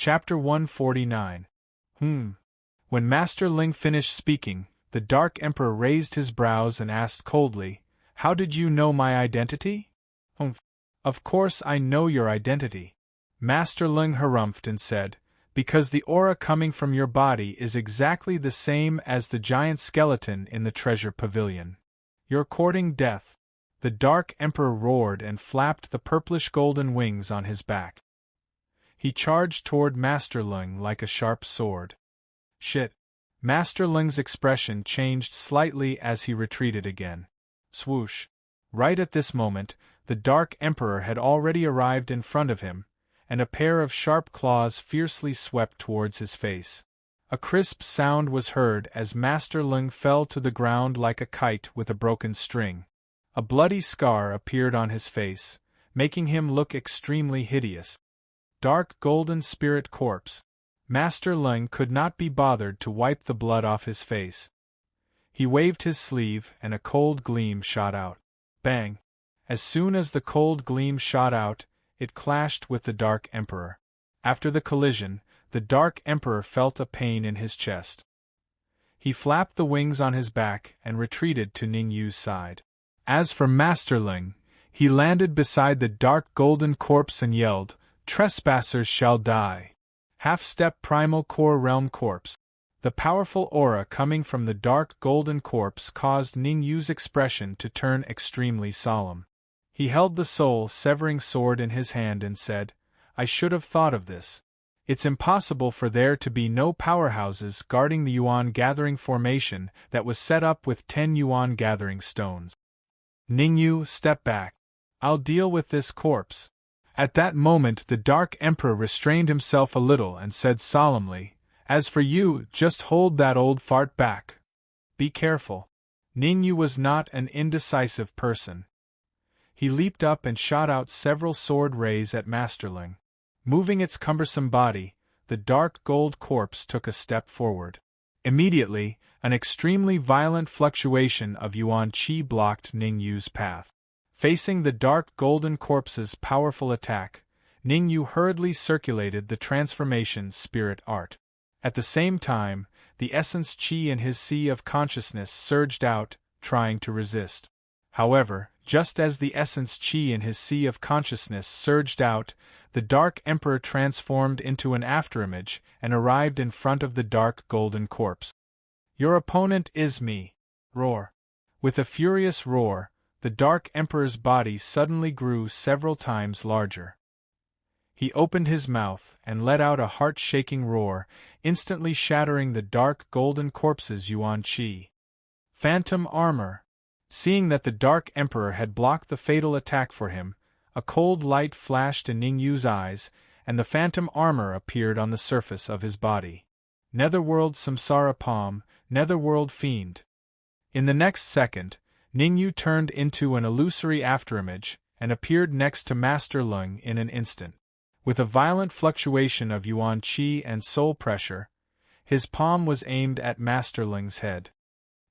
Chapter 149. When Master Ling finished speaking, the Dark Emperor raised his brows and asked coldly, "How did you know my identity?" Of course I know your identity." Master Ling harumphed and said, "Because the aura coming from your body is exactly the same as the giant skeleton in the treasure pavilion. You're courting death." The Dark Emperor roared and flapped the purplish-golden wings on his back. He charged toward Master Ling like a sharp sword. Shit! Master Ling's expression changed slightly as he retreated again. Swoosh! Right at this moment, the Dark Emperor had already arrived in front of him, and a pair of sharp claws fiercely swept towards his face. A crisp sound was heard as Master Ling fell to the ground like a kite with a broken string. A bloody scar appeared on his face, making him look extremely hideous. Dark golden spirit corpse. Master Ling could not be bothered to wipe the blood off his face. He waved his sleeve and a cold gleam shot out. Bang! As soon as the cold gleam shot out, it clashed with the Dark Emperor. After the collision, the Dark Emperor felt a pain in his chest. He flapped the wings on his back and retreated to Ning Yu's side. As for Master Ling, he landed beside the dark golden corpse and yelled, "Trespassers shall die!" Half-step primal core realm corpse. The powerful aura coming from the dark golden corpse caused Ning Yu's expression to turn extremely solemn. He held the soul-severing sword in his hand and said, "I should have thought of this. It's impossible for there to be no powerhouses guarding the Yuan gathering formation that was set up with 10 Yuan gathering stones. Ning Yu, step back. I'll deal with this corpse." At that moment the Dark Emperor restrained himself a little and said solemnly, "As for you, just hold that old fart back. Be careful." Ning Yu was not an indecisive person. He leaped up and shot out several sword rays at Master Ling. Moving its cumbersome body, the dark gold corpse took a step forward. Immediately, an extremely violent fluctuation of Yuan Qi blocked Ning Yu's path. Facing the dark golden corpse's powerful attack, Ning Yu hurriedly circulated the transformation spirit art. At the same time, the essence Qi in his sea of consciousness surged out, trying to resist. However, just as the essence Qi in his sea of consciousness surged out, the Dark Emperor transformed into an afterimage and arrived in front of the dark golden corpse. "Your opponent is me!" Roar. With a furious roar, the Dark Emperor's body suddenly grew several times larger. He opened his mouth and let out a heart-shaking roar, instantly shattering the dark golden corpse's Yuan Qi. Phantom armor. Seeing that the Dark Emperor had blocked the fatal attack for him, a cold light flashed in Ning Yu's eyes, and the phantom armor appeared on the surface of his body. Netherworld Samsara Palm, Netherworld Fiend. In the next second, Ning Yu turned into an illusory afterimage, and appeared next to Master Ling in an instant. With a violent fluctuation of Yuan Qi and soul pressure, his palm was aimed at Master Ling's head.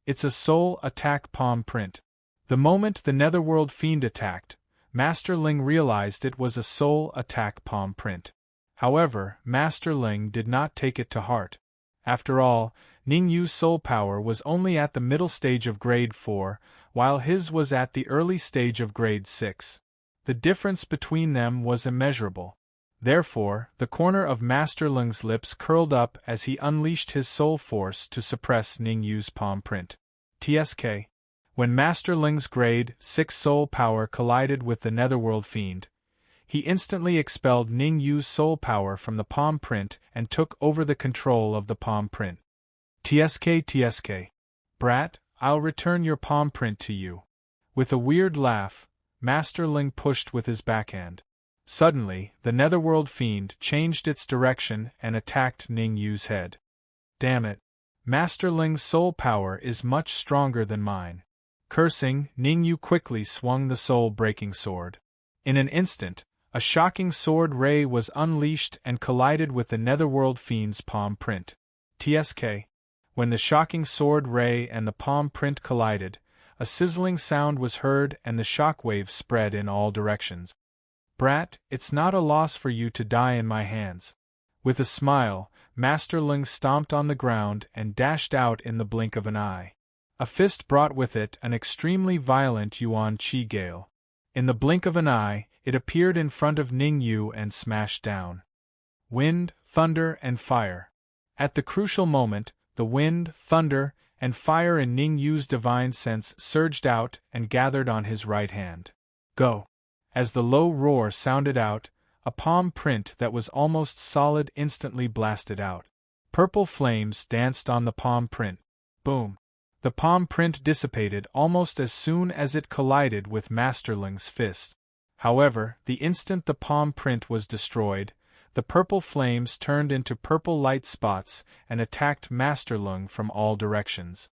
"It's a soul attack palm print." The moment the Netherworld Fiend attacked, Master Ling realized it was a soul attack palm print. However, Master Ling did not take it to heart. After all, Ning Yu's soul power was only at the middle stage of grade 4, while his was at the early stage of grade 6. The difference between them was immeasurable. Therefore, the corner of Master Ling's lips curled up as he unleashed his soul force to suppress Ning Yu's palm print. TSK. When Master Ling's grade 6 soul power collided with the Netherworld Fiend, he instantly expelled Ning Yu's soul power from the palm print and took over the control of the palm print. TSK. Brat, I'll return your palm print to you. With a weird laugh, Master Ling pushed with his backhand. Suddenly, the Netherworld Fiend changed its direction and attacked Ning Yu's head. Damn it! Master Ling's soul power is much stronger than mine. Cursing, Ning Yu quickly swung the soul-breaking sword. In an instant, a shocking sword ray was unleashed and collided with the Netherworld Fiend's palm print. TSK. When the shocking sword ray and the palm print collided, a sizzling sound was heard and the shockwave spread in all directions. Brat, it's not a loss for you to die in my hands. With a smile, Master Ling stomped on the ground and dashed out in the blink of an eye. A fist brought with it an extremely violent Yuan Qi gale. In the blink of an eye, it appeared in front of Ning Yu and smashed down. Wind, thunder, and fire. At the crucial moment, the wind, thunder, and fire in Ning Yu's divine sense surged out and gathered on his right hand. Go! As the low roar sounded out, a palm print that was almost solid instantly blasted out. Purple flames danced on the palm print. Boom! The palm print dissipated almost as soon as it collided with Master Ling's fist. However, the instant the palm print was destroyed, the purple flames turned into purple light spots and attacked Master Ling from all directions.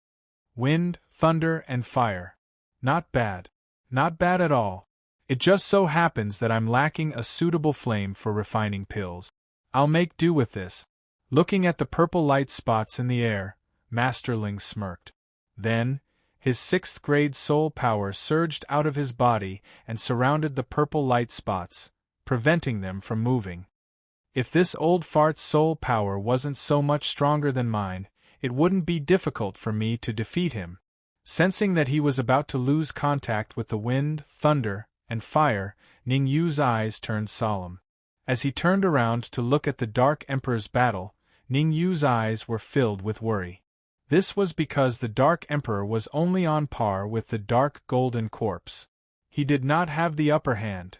Wind, thunder, and fire. Not bad. Not bad at all. It just so happens that I'm lacking a suitable flame for refining pills. I'll make do with this. Looking at the purple light spots in the air, Master Ling smirked. Then, his 6th grade soul power surged out of his body and surrounded the purple light spots, preventing them from moving. If this old fart's soul power wasn't so much stronger than mine, it wouldn't be difficult for me to defeat him. Sensing that he was about to lose contact with the wind, thunder, and fire, Ning Yu's eyes turned solemn. As he turned around to look at the Dark Emperor's battle, Ning Yu's eyes were filled with worry. This was because the Dark Emperor was only on par with the Dark Golden Corpse. He did not have the upper hand.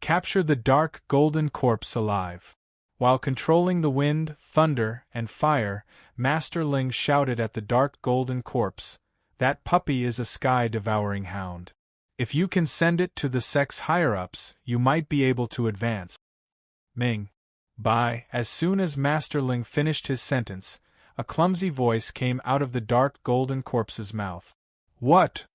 Capture the Dark Golden Corpse alive. While controlling the wind, thunder, and fire, Master Ling shouted at the Dark Golden Corpse, "That puppy is a sky-devouring hound. If you can send it to the sex higher-ups, you might be able to advance." Ming. By, as soon as Master Ling finished his sentence, a clumsy voice came out of the Dark Golden Corpse's mouth. What?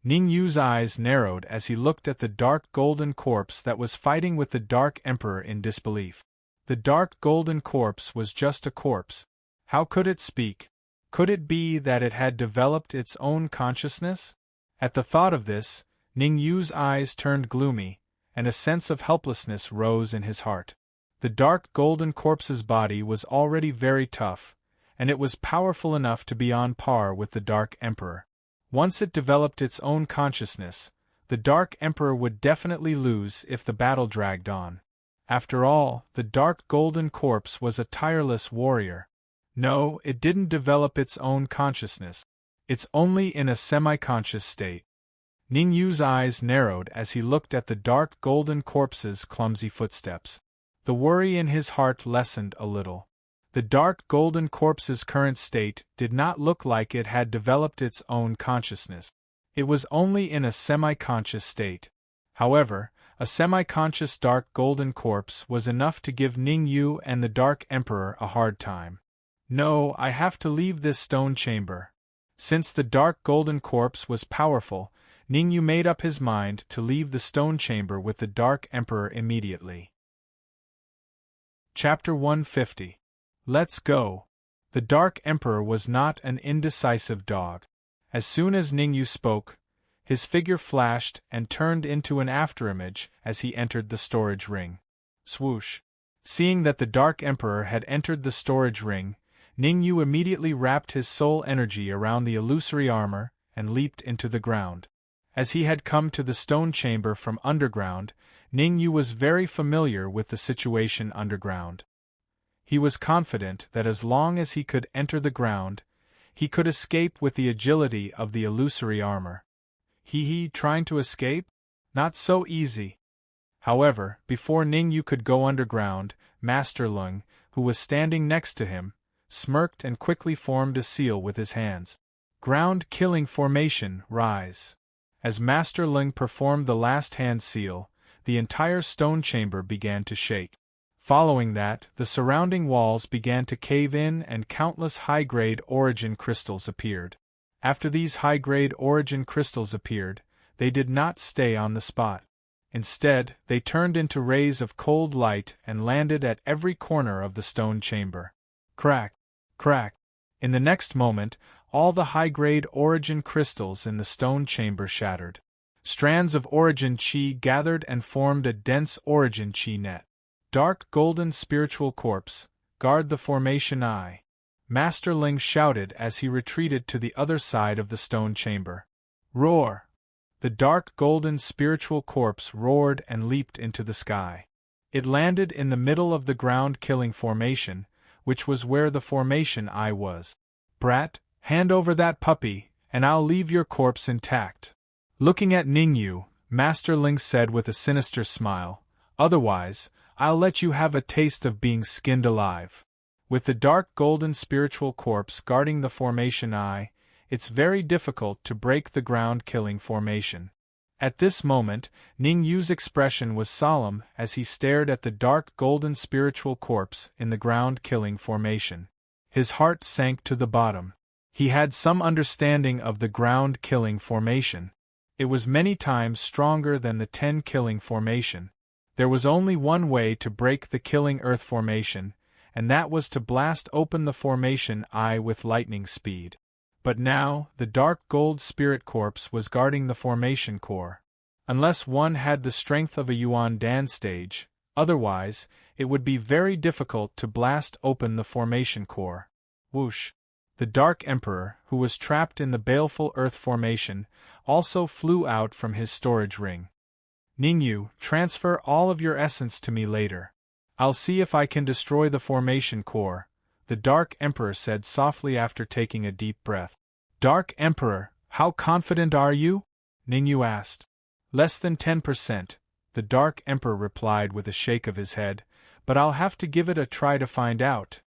Ning Yu's eyes narrowed as he looked at the Dark Golden Corpse that was fighting with the Dark Emperor in disbelief. The Dark Golden Corpse was just a corpse. How could it speak? Could it be that it had developed its own consciousness? At the thought of this, Ning Yu's eyes turned gloomy, and a sense of helplessness rose in his heart. The Dark Golden Corpse's body was already very tough, and it was powerful enough to be on par with the Dark Emperor. Once it developed its own consciousness, the Dark Emperor would definitely lose if the battle dragged on. After all, the Dark Golden Corpse was a tireless warrior. No, it didn't develop its own consciousness. It's only in a semi-conscious state. Ning Yu's eyes narrowed as he looked at the Dark Golden Corpse's clumsy footsteps. The worry in his heart lessened a little. The Dark Golden Corpse's current state did not look like it had developed its own consciousness. It was only in a semi-conscious state. However, a semi-conscious Dark Golden Corpse was enough to give Ning Yu and the Dark Emperor a hard time. No, I have to leave this stone chamber. Since the Dark Golden Corpse was powerful, Ning Yu made up his mind to leave the stone chamber with the Dark Emperor immediately. Chapter 150. Let's go. The Dark Emperor was not an indecisive dog. As soon as Ning Yu spoke, his figure flashed and turned into an afterimage as he entered the storage ring. Swoosh. Seeing that the Dark Emperor had entered the storage ring, Ning Yu immediately wrapped his soul energy around the illusory armor and leaped into the ground. As he had come to the stone chamber from underground, Ning Yu was very familiar with the situation underground. He was confident that as long as he could enter the ground, he could escape with the agility of the illusory armor. Trying to escape? Not so easy. However, before Ning Yu could go underground, Master Ling, who was standing next to him, smirked and quickly formed a seal with his hands. Ground-killing formation, rise. As Master Ling performed the last hand seal, the entire stone chamber began to shake. Following that, the surrounding walls began to cave in and countless high-grade origin crystals appeared. After these high-grade origin crystals appeared, they did not stay on the spot. Instead, they turned into rays of cold light and landed at every corner of the stone chamber. Crack! Crack! In the next moment, all the high-grade origin crystals in the stone chamber shattered. Strands of origin chi gathered and formed a dense origin chi net. Dark golden spiritual corpse, guard the formation eye. Master Ling shouted as he retreated to the other side of the stone chamber. Roar! The dark golden spiritual corpse roared and leaped into the sky. It landed in the middle of the ground-killing formation, which was where the formation eye was. Brat, hand over that puppy, and I'll leave your corpse intact. Looking at Ningyu, Master Ling said with a sinister smile, otherwise, I'll let you have a taste of being skinned alive. With the dark golden spiritual corpse guarding the formation eye, it's very difficult to break the ground-killing formation. At this moment, Ningyu's expression was solemn as he stared at the dark golden spiritual corpse in the ground-killing formation. His heart sank to the bottom. He had some understanding of the ground-killing formation. It was many times stronger than the 10-killing formation. There was only one way to break the killing earth formation, and that was to blast open the formation eye with lightning speed. But now, the dark gold spirit corpse was guarding the formation core. Unless one had the strength of a Yuan Dan stage, otherwise, it would be very difficult to blast open the formation core. Whoosh! The Dark Emperor, who was trapped in the baleful earth formation, also flew out from his storage ring. Ningyu, transfer all of your essence to me later. I'll see if I can destroy the formation core, the Dark Emperor said softly after taking a deep breath. Dark Emperor, how confident are you? Ningyu asked. Less than 10%, the Dark Emperor replied with a shake of his head, but I'll have to give it a try to find out.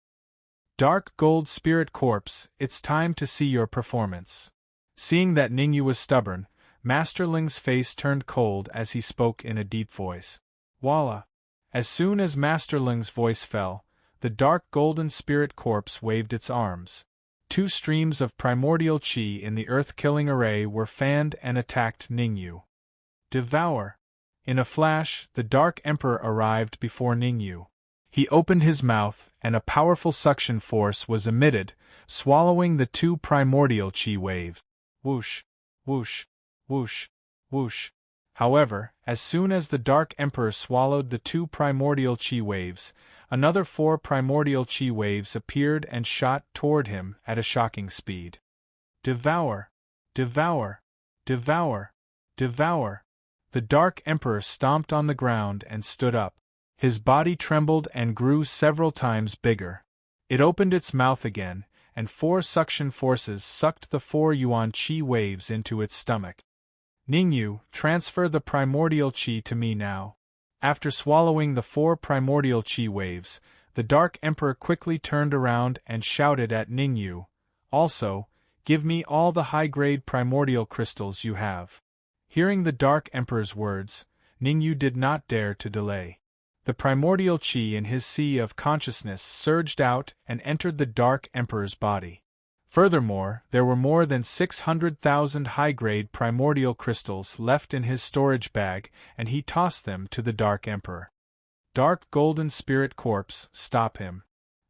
Dark Gold Spirit Corpse, it's time to see your performance. Seeing that Ningyu was stubborn, Master Ling's face turned cold as he spoke in a deep voice. Voila! As soon as Master Ling's voice fell, the dark golden spirit corpse waved its arms. 2 streams of primordial qi in the earth-killing array were fanned and attacked Ningyu. Devour! In a flash, the Dark Emperor arrived before Ningyu. He opened his mouth, and a powerful suction force was emitted, swallowing the 2 primordial qi waves. Whoosh! Whoosh! Whoosh! Whoosh! However, as soon as the Dark Emperor swallowed the 2 primordial qi waves, another 4 primordial qi waves appeared and shot toward him at a shocking speed. Devour! Devour! Devour! Devour! The Dark Emperor stomped on the ground and stood up. His body trembled and grew several times bigger. It opened its mouth again, and 4 suction forces sucked the 4 yuan qi waves into its stomach. Ningyu, transfer the primordial qi to me now. After swallowing the 4 primordial qi waves, the Dark Emperor quickly turned around and shouted at Ningyu, also, give me all the high-grade primordial crystals you have. Hearing the Dark Emperor's words, Ningyu did not dare to delay. The primordial qi in his sea of consciousness surged out and entered the Dark Emperor's body. Furthermore, there were more than 600,000 high-grade primordial crystals left in his storage bag, and he tossed them to the Dark Emperor. Dark Golden Spirit Corpse, stop him.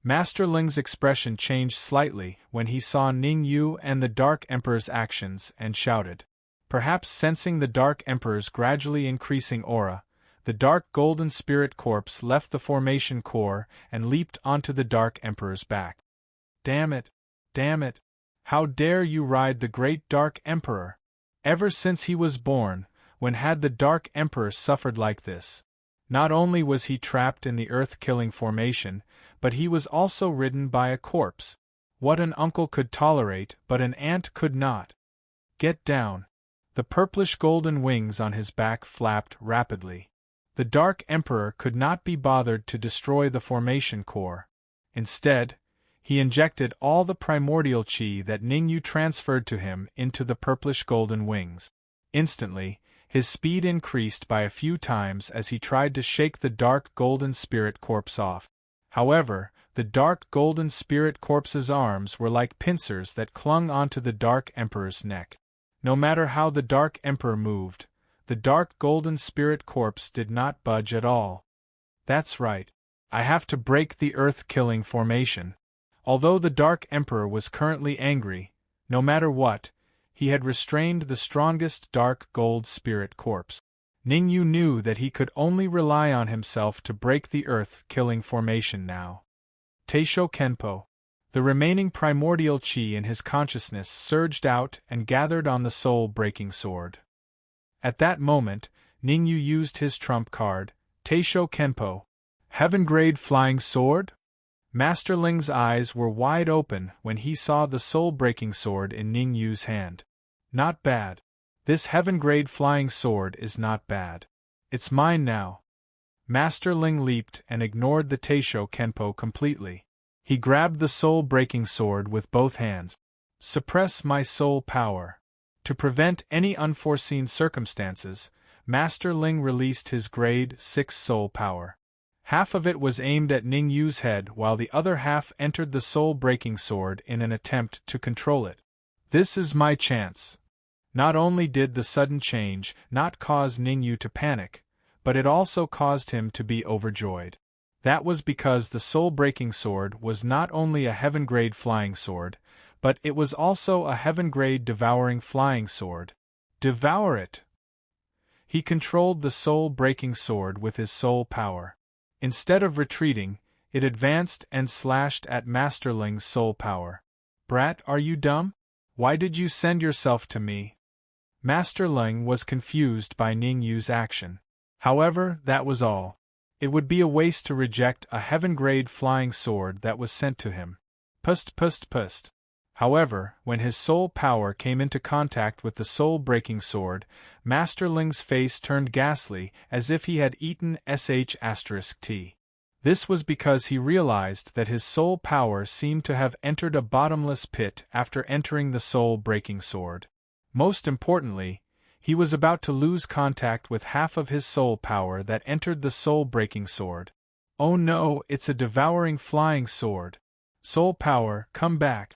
Master Ling's expression changed slightly when he saw Ningyu and the Dark Emperor's actions and shouted. Perhaps sensing the Dark Emperor's gradually increasing aura, the Dark Golden Spirit Corpse left the formation core and leaped onto the Dark Emperor's back. Damn it! Damn it! How dare you ride the great Dark Emperor? Ever since he was born, when had the Dark Emperor suffered like this? Not only was he trapped in the earth-killing formation, but he was also ridden by a corpse. What an uncle could tolerate, but an aunt could not. Get down. The purplish golden wings on his back flapped rapidly. The Dark Emperor could not be bothered to destroy the formation core. Instead, he injected all the primordial qi that Ningyu transferred to him into the purplish golden wings. Instantly, his speed increased by a few times as he tried to shake the Dark Golden Spirit Corpse off. However, the Dark Golden Spirit Corpse's arms were like pincers that clung onto the Dark Emperor's neck. No matter how the Dark Emperor moved, the Dark Golden Spirit Corpse did not budge at all. That's right. I have to break the earth-killing formation. Although the Dark Emperor was currently angry, no matter what, he had restrained the strongest Dark Gold Spirit Corpse. Ningyu knew that he could only rely on himself to break the earth-killing formation now. Teisho Kenpo. The remaining primordial chi in his consciousness surged out and gathered on the soul-breaking sword. At that moment, Ningyu used his trump card, Teisho Kenpo. Heaven-grade flying sword? Master Ling's eyes were wide open when he saw the soul-breaking sword in Ningyu's hand. Not bad. This heaven-grade flying sword is not bad. It's mine now. Master Ling leaped and ignored the Teisho Kenpo completely. He grabbed the soul-breaking sword with both hands. Suppress my soul power. To prevent any unforeseen circumstances, Master Ling released his grade 6 soul power. Half of it was aimed at Ningyu's head while the other half entered the soul-breaking sword in an attempt to control it. This is my chance. Not only did the sudden change not cause Ningyu to panic, but it also caused him to be overjoyed. That was because the soul-breaking sword was not only a heaven-grade flying sword, but it was also a heaven-grade devouring flying sword. Devour it! He controlled the soul-breaking sword with his soul power. Instead of retreating, it advanced and slashed at Master Ling's soul power. Brat, are you dumb? Why did you send yourself to me? Master Ling was confused by Ningyu's action. However, that was all. It would be a waste to reject a heaven-grade flying sword that was sent to him. Pust. However, when his soul power came into contact with the soul-breaking sword, Master Ling's face turned ghastly as if he had eaten sh*t. This was because he realized that his soul power seemed to have entered a bottomless pit after entering the soul-breaking sword. Most importantly, he was about to lose contact with half of his soul power that entered the soul-breaking sword. Oh no, it's a devouring flying sword. Soul power, come back.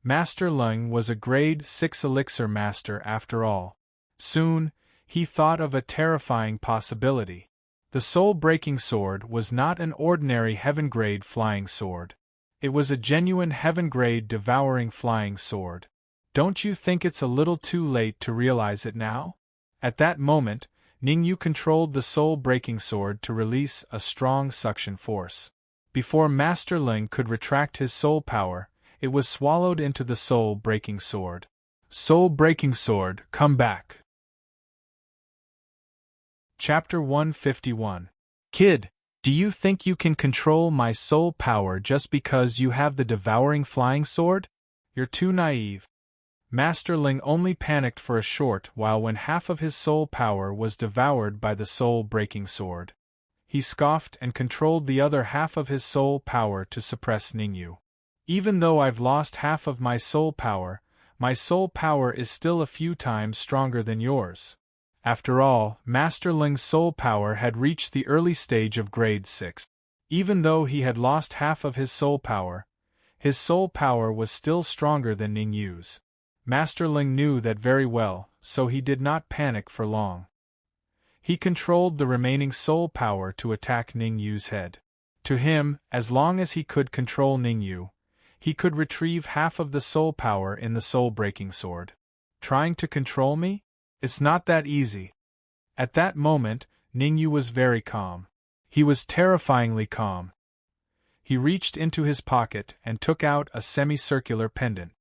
Master Ling was a grade 6 elixir master after all. Soon, he thought of a terrifying possibility. The soul-breaking sword was not an ordinary heaven-grade flying sword. It was a genuine heaven-grade devouring flying sword. Don't you think it's a little too late to realize it now? At that moment, Ningyu controlled the soul-breaking sword to release a strong suction force. Before Master Ling could retract his soul power, it was swallowed into the soul-breaking sword. Soul-breaking sword, come back. Chapter 151. Kid, do you think you can control my soul power just because you have the devouring flying sword? You're too naive. Master Ling only panicked for a short while when half of his soul power was devoured by the soul-breaking sword. He scoffed and controlled the other half of his soul power to suppress Ningyu. Even though I've lost half of my soul power is still a few times stronger than yours. After all, Master Ling's soul power had reached the early stage of grade 6. Even though he had lost half of his soul power was still stronger than Ningyu's. Master Ling knew that very well, so he did not panic for long. He controlled the remaining soul power to attack Ningyu's head. To him, as long as he could control Ningyu, he could retrieve half of the soul power in the soul-breaking sword. Trying to control me? It's not that easy. At that moment, Ningyu was very calm. He was terrifyingly calm. He reached into his pocket and took out a semicircular pendant.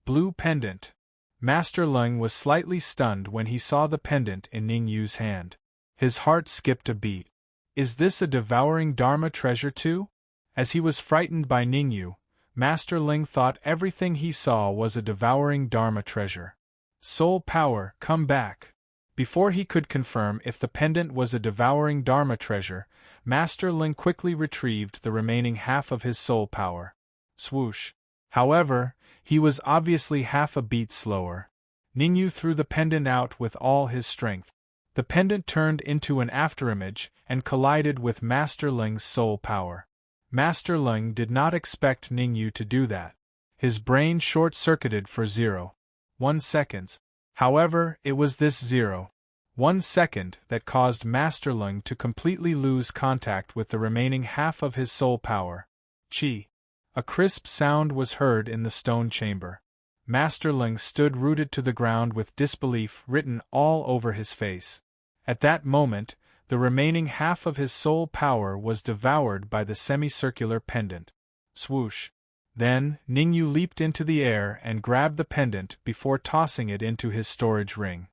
Blue pendant. Master Ling was slightly stunned when he saw the pendant in Ningyu's hand. His heart skipped a beat. Is this a devouring Dharma treasure too? As he was frightened by Ningyu, Master Ling thought everything he saw was a devouring Dharma treasure. Soul power, come back. Before he could confirm if the pendant was a devouring Dharma treasure, Master Ling quickly retrieved the remaining half of his soul power. Swoosh. However, he was obviously half a beat slower. Ningyu threw the pendant out with all his strength. The pendant turned into an afterimage and collided with Master Ling's soul power. Master Ling did not expect Ningyu to do that. His brain short-circuited for 0.1 seconds. However, it was this 0.1 second that caused Master Ling to completely lose contact with the remaining half of his soul power. Chi. A crisp sound was heard in the stone chamber. Master Ling stood rooted to the ground with disbelief written all over his face. At that moment, the remaining half of his soul power was devoured by the semicircular pendant. Swoosh! Then, Ningyu leaped into the air and grabbed the pendant before tossing it into his storage ring.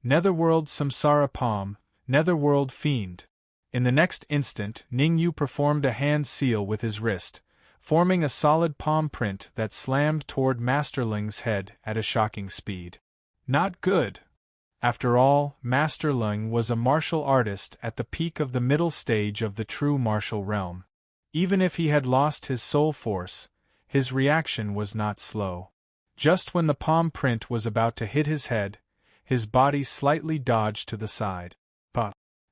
Netherworld Samsara Palm, Netherworld Fiend. In the next instant, Ningyu performed a hand seal with his wrist, forming a solid palm print that slammed toward Master Ling's head at a shocking speed. Not good. After all, Master Ling was a martial artist at the peak of the middle stage of the true martial realm. Even if he had lost his soul force, his reaction was not slow. Just when the palm print was about to hit his head, his body slightly dodged to the side.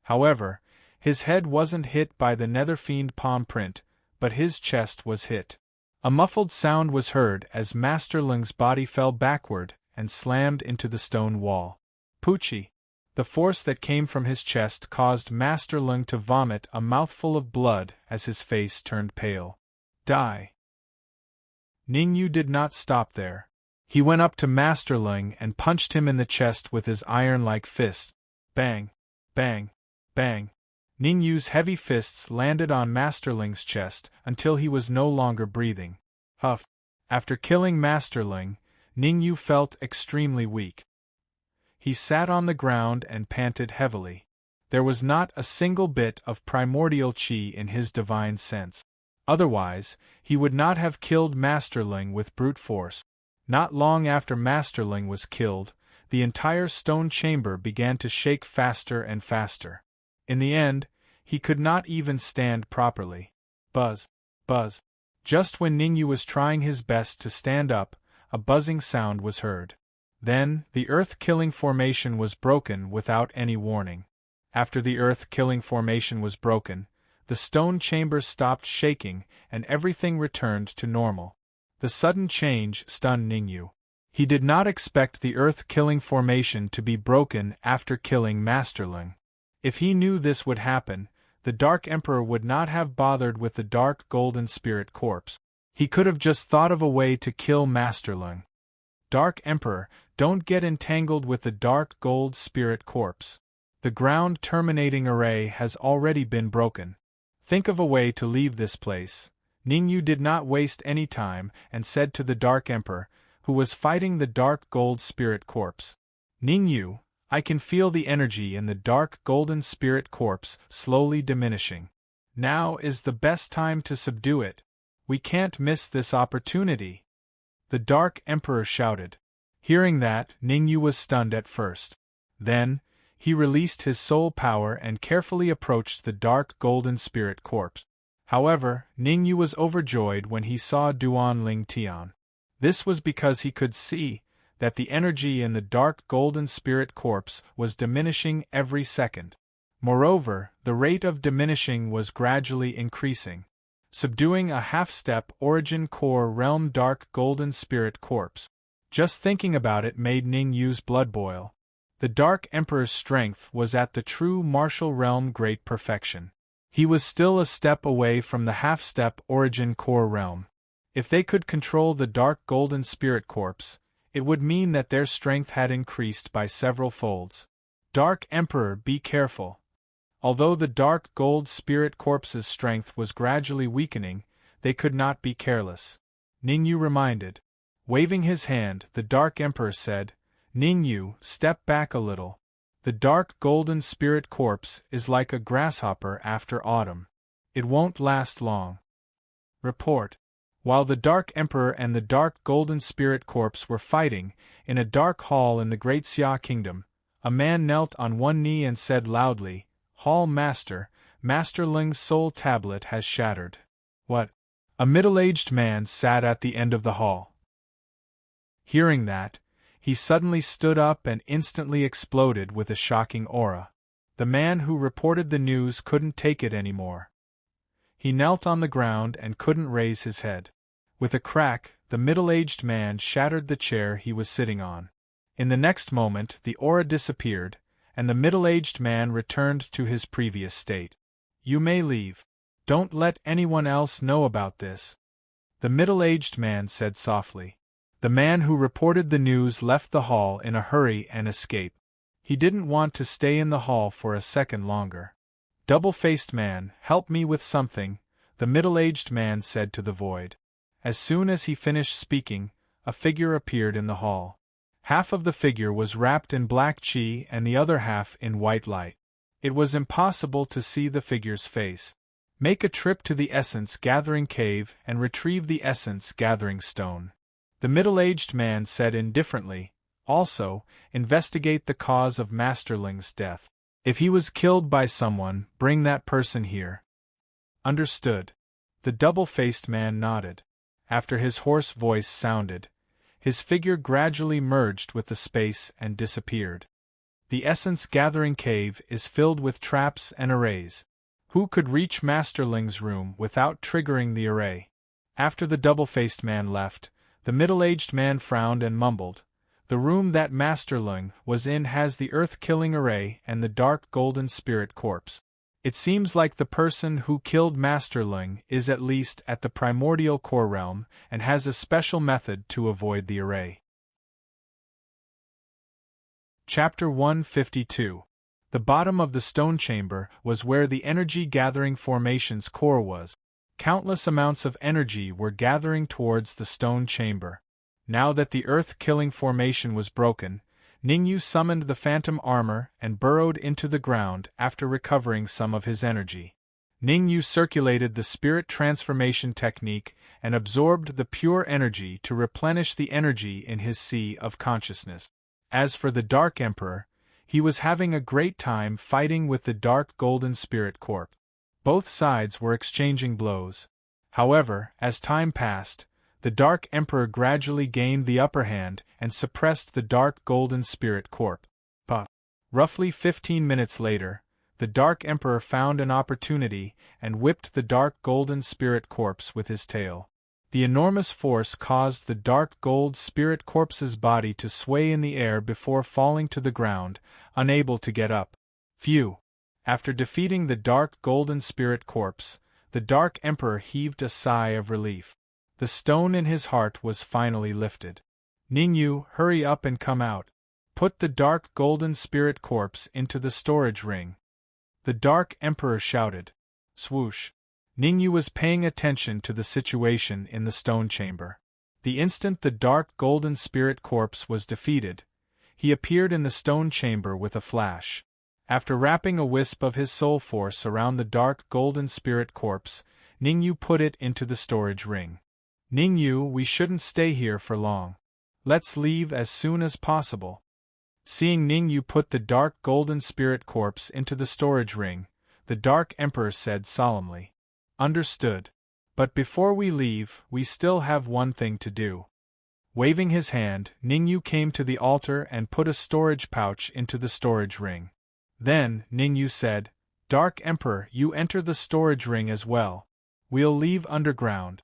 However, his head wasn't hit by the Netherfiend palm print, but his chest was hit. A muffled sound was heard as Master Ling's body fell backward and slammed into the stone wall. Poochie! The force that came from his chest caused Master Ling to vomit a mouthful of blood as his face turned pale. Die! Ningyu did not stop there. He went up to Master Ling and punched him in the chest with his iron-like fist. Bang! Bang! Bang! Ningyu's heavy fists landed on Master Ling's chest until he was no longer breathing. Huff! After killing Master Ling, Ningyu felt extremely weak. He sat on the ground and panted heavily. There was not a single bit of primordial chi in his divine sense. Otherwise, he would not have killed Master Ling with brute force. Not long after Master Ling was killed, the entire stone chamber began to shake faster and faster. In the end, he could not even stand properly. Buzz! Buzz! Just when Ningyu was trying his best to stand up, a buzzing sound was heard. Then, the earth-killing formation was broken without any warning. After the earth-killing formation was broken, the stone chamber stopped shaking and everything returned to normal. The sudden change stunned Ningyu. He did not expect the earth-killing formation to be broken after killing Master Ling. If he knew this would happen, the Dark Emperor would not have bothered with the Dark Golden Spirit Corpse. He could have just thought of a way to kill Master Ling. Dark Emperor, don't get entangled with the Dark Gold Spirit Corpse. The ground terminating array has already been broken. Think of a way to leave this place. Ningyu did not waste any time and said to the Dark Emperor, who was fighting the Dark Gold Spirit Corpse. Ningyu, I can feel the energy in the Dark Golden Spirit Corpse slowly diminishing. Now is the best time to subdue it. We can't miss this opportunity. The Dark Emperor shouted. Hearing that, Ningyu was stunned at first. Then, he released his soul power and carefully approached the Dark Golden Spirit Corpse. However, Ningyu was overjoyed when he saw Duan Ling Tian. This was because he could see that the energy in the Dark Golden Spirit Corpse was diminishing every second. Moreover, the rate of diminishing was gradually increasing. Subduing a half-step Origin Core Realm Dark Golden Spirit Corpse. Just thinking about it made Ningyu's blood boil. The Dark Emperor's strength was at the true martial realm great perfection. He was still a step away from the half-step Origin Core Realm. If they could control the Dark Golden Spirit Corpse, it would mean that their strength had increased by several folds. Dark Emperor, be careful. Although the Dark Gold Spirit Corpse's strength was gradually weakening, they could not be careless. Ningyu reminded. Waving his hand, the Dark Emperor said, Ningyu, step back a little. The Dark Golden Spirit Corpse is like a grasshopper after autumn. It won't last long. Report. While the Dark Emperor and the Dark Golden Spirit Corpse were fighting, in a dark hall in the Great Xia Kingdom, a man knelt on one knee and said loudly, Hall Master, Master Ling's soul tablet has shattered. What? A middle-aged man sat at the end of the hall. Hearing that, he suddenly stood up and instantly exploded with a shocking aura. The man who reported the news couldn't take it anymore. He knelt on the ground and couldn't raise his head. With a crack, the middle-aged man shattered the chair he was sitting on. In the next moment, the aura disappeared, and the middle-aged man returned to his previous state. You may leave. Don't let anyone else know about this. The middle-aged man said softly. The man who reported the news left the hall in a hurry and escaped. He didn't want to stay in the hall for a second longer. Double-faced man, help me with something, the middle-aged man said to the void. As soon as he finished speaking, a figure appeared in the hall. Half of the figure was wrapped in black chi and the other half in white light. It was impossible to see the figure's face. Make a trip to the essence-gathering cave and retrieve the essence-gathering stone. The middle-aged man said indifferently. Also, investigate the cause of Master Ling's death. If he was killed by someone, bring that person here. Understood. The double-faced man nodded. After his hoarse voice sounded, his figure gradually merged with the space and disappeared. The essence-gathering cave is filled with traps and arrays. Who could reach Master Ling's room without triggering the array? After the double-faced man left, the middle-aged man frowned and mumbled. The room that Master Ling was in has the earth-killing array and the dark golden spirit corpse. It seems like the person who killed Master Ling is at least at the primordial core realm and has a special method to avoid the array. Chapter 152. The bottom of the stone chamber was where the energy-gathering formation's core was. Countless amounts of energy were gathering towards the stone chamber. Now that the earth-killing formation was broken, Ningyu summoned the phantom armor and burrowed into the ground after recovering some of his energy. Ningyu circulated the spirit transformation technique and absorbed the pure energy to replenish the energy in his sea of consciousness. As for the Dark Emperor, he was having a great time fighting with the Dark Golden Spirit Corp. Both sides were exchanging blows. However, as time passed, the Dark Emperor gradually gained the upper hand and suppressed the Dark Golden Spirit Corp. Roughly 15 minutes later, the Dark Emperor found an opportunity and whipped the Dark Golden Spirit Corpse with his tail. The enormous force caused the Dark Gold Spirit Corpse's body to sway in the air before falling to the ground, unable to get up. Phew! After defeating the Dark Golden Spirit Corpse, the Dark Emperor heaved a sigh of relief. The stone in his heart was finally lifted. Ningyu, hurry up and come out. Put the Dark Golden Spirit Corpse into the storage ring. The Dark Emperor shouted. Swoosh! Ningyu was paying attention to the situation in the stone chamber. The instant the Dark Golden Spirit Corpse was defeated, he appeared in the stone chamber with a flash. After wrapping a wisp of his soul force around the Dark Golden Spirit Corpse, Ningyu put it into the storage ring. Ningyu, we shouldn't stay here for long. Let's leave as soon as possible. Seeing Ningyu put the Dark Golden Spirit Corpse into the storage ring, the Dark Emperor said solemnly. Understood. But before we leave, we still have one thing to do. Waving his hand, Ningyu came to the altar and put a storage pouch into the storage ring. Then, Ningyu said, Dark Emperor, you enter the storage ring as well. We'll leave underground.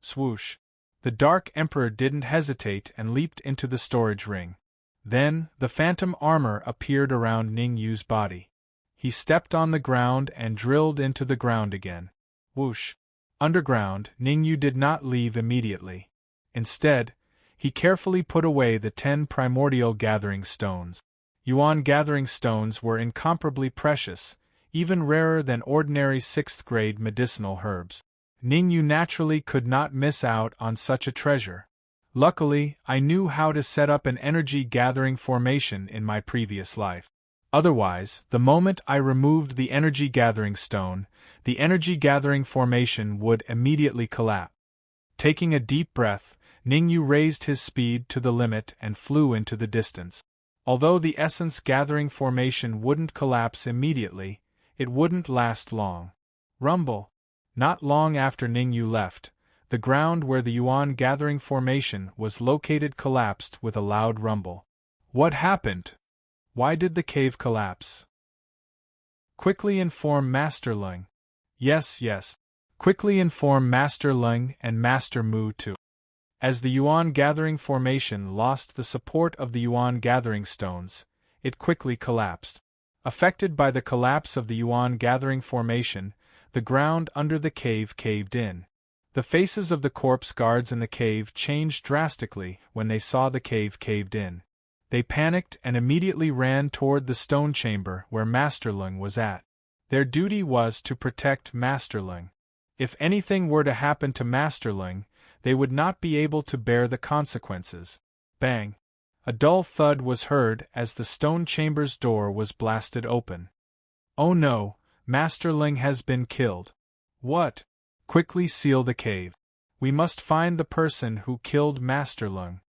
Swoosh! The Dark Emperor didn't hesitate and leaped into the storage ring. Then, the phantom armor appeared around Ningyu's body. He stepped on the ground and drilled into the ground again. Whoosh! Underground, Ningyu did not leave immediately. Instead, he carefully put away the 10 primordial gathering stones. Yuan gathering stones were incomparably precious, even rarer than ordinary 6th-grade medicinal herbs. Ningyu naturally could not miss out on such a treasure. Luckily, I knew how to set up an energy-gathering formation in my previous life. Otherwise, the moment I removed the energy-gathering stone, the energy-gathering formation would immediately collapse. Taking a deep breath, Ningyu raised his speed to the limit and flew into the distance. Although the essence-gathering formation wouldn't collapse immediately, it wouldn't last long. Rumble! Not long after Ningyu left, the ground where the Yuan gathering formation was located collapsed with a loud rumble. What happened? Why did the cave collapse? Quickly inform Master Ling. Yes. Quickly inform Master Ling and Master Mu too. As the Yuan gathering formation lost the support of the Yuan gathering stones, it quickly collapsed. Affected by the collapse of the Yuan gathering formation, the ground under the cave caved in. The faces of the corpse guards in the cave changed drastically when they saw the cave caved in. They panicked and immediately ran toward the stone chamber where Master Lung was at. Their duty was to protect Master Lung. If anything were to happen to Master Lung, they would not be able to bear the consequences. Bang! A dull thud was heard as the stone chamber's door was blasted open. Oh no, Master Lung has been killed. What? Quickly seal the cave. We must find the person who killed Master Lung.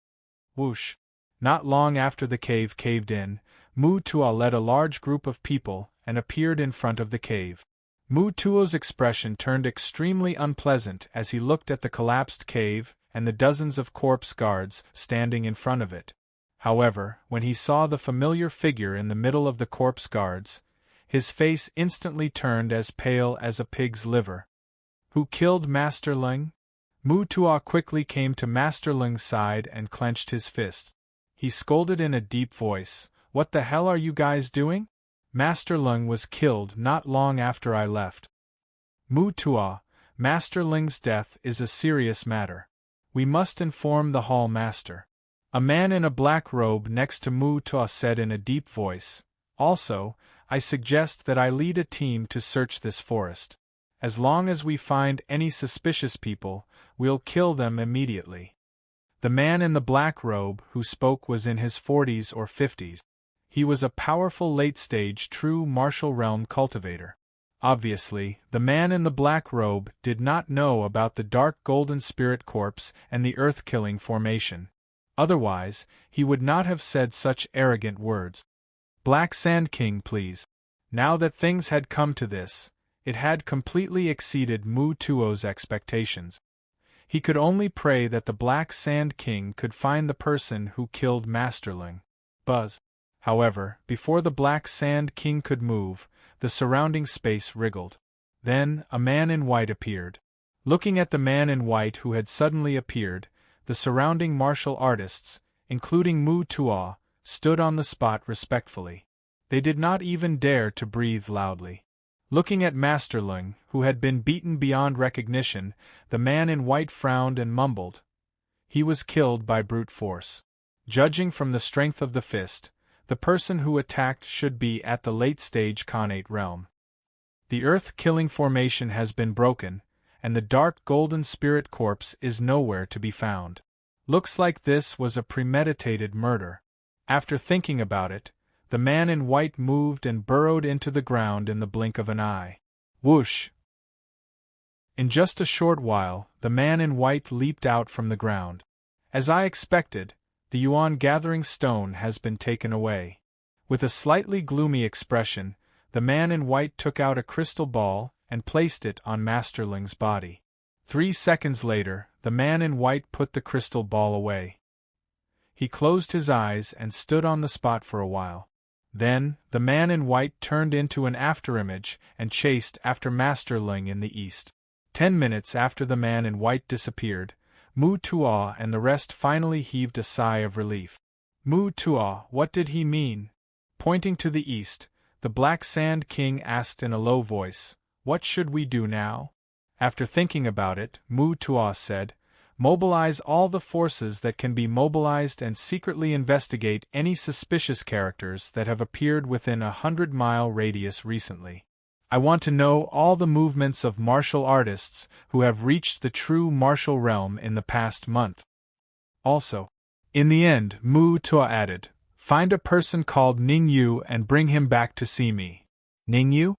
Whoosh! Not long after the cave caved in, Mu Tua led a large group of people and appeared in front of the cave. Mu Tuo's expression turned extremely unpleasant as he looked at the collapsed cave and the dozens of corpse guards standing in front of it. However, when he saw the familiar figure in the middle of the corpse guards, his face instantly turned as pale as a pig's liver. Who killed Master Lung? Mu Tua quickly came to Master Lung's side and clenched his fist. He scolded in a deep voice, "What the hell are you guys doing? Master Lung was killed not long after I left." Mu Tua, Master Lung's death is a serious matter. We must inform the hall master. A man in a black robe next to Mu Tua said in a deep voice, "Also, I suggest that I lead a team to search this forest. As long as we find any suspicious people, we'll kill them immediately." The man in the black robe who spoke was in his 40s or 50s. He was a powerful late-stage true martial realm cultivator. Obviously, the man in the black robe did not know about the dark golden spirit corpse and the earth-killing formation. Otherwise, he would not have said such arrogant words. "Black Sand King, please." Now that things had come to this, it had completely exceeded Mu Tuo's expectations. He could only pray that the Black Sand King could find the person who killed Master Lung. Buzz. However, before the Black Sand King could move, the surrounding space wriggled. Then, a man in white appeared. Looking at the man in white who had suddenly appeared, the surrounding martial artists, including Mu Tua, stood on the spot respectfully. They did not even dare to breathe loudly. Looking at Master Lung, who had been beaten beyond recognition, the man in white frowned and mumbled. He was killed by brute force. Judging from the strength of the fist, the person who attacked should be at the late-stage Khanate realm. The earth-killing formation has been broken, and the dark golden spirit corpse is nowhere to be found. Looks like this was a premeditated murder. After thinking about it, the man in white moved and burrowed into the ground in the blink of an eye. Whoosh! In just a short while, the man in white leaped out from the ground. As I expected, the Yuan gathering stone has been taken away. With a slightly gloomy expression, the man in white took out a crystal ball and placed it on Master Lung's body. 3 seconds later, the man in white put the crystal ball away. He closed his eyes and stood on the spot for a while. Then, the man in white turned into an afterimage and chased after Master Lung in the east. 10 minutes after the man in white disappeared, Mu Tua and the rest finally heaved a sigh of relief. Mu Tua, what did he mean? Pointing to the east, the Black Sand King asked in a low voice, "What should we do now?" After thinking about it, Mu Tua said, "Mobilize all the forces that can be mobilized and secretly investigate any suspicious characters that have appeared within a 100-mile radius recently. I want to know all the movements of martial artists who have reached the true martial realm in the past month." Also, in the end, Mu Tua added, "Find a person called Ning Yu and bring him back to see me." Ning Yu?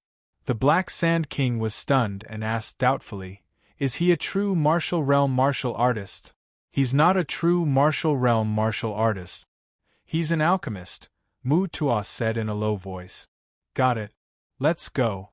The Black Sand King was stunned and asked doubtfully, "Is he a true martial realm martial artist?" "He's not a true martial realm martial artist. He's an alchemist," Mu Tua said in a low voice. "Got it. Let's go."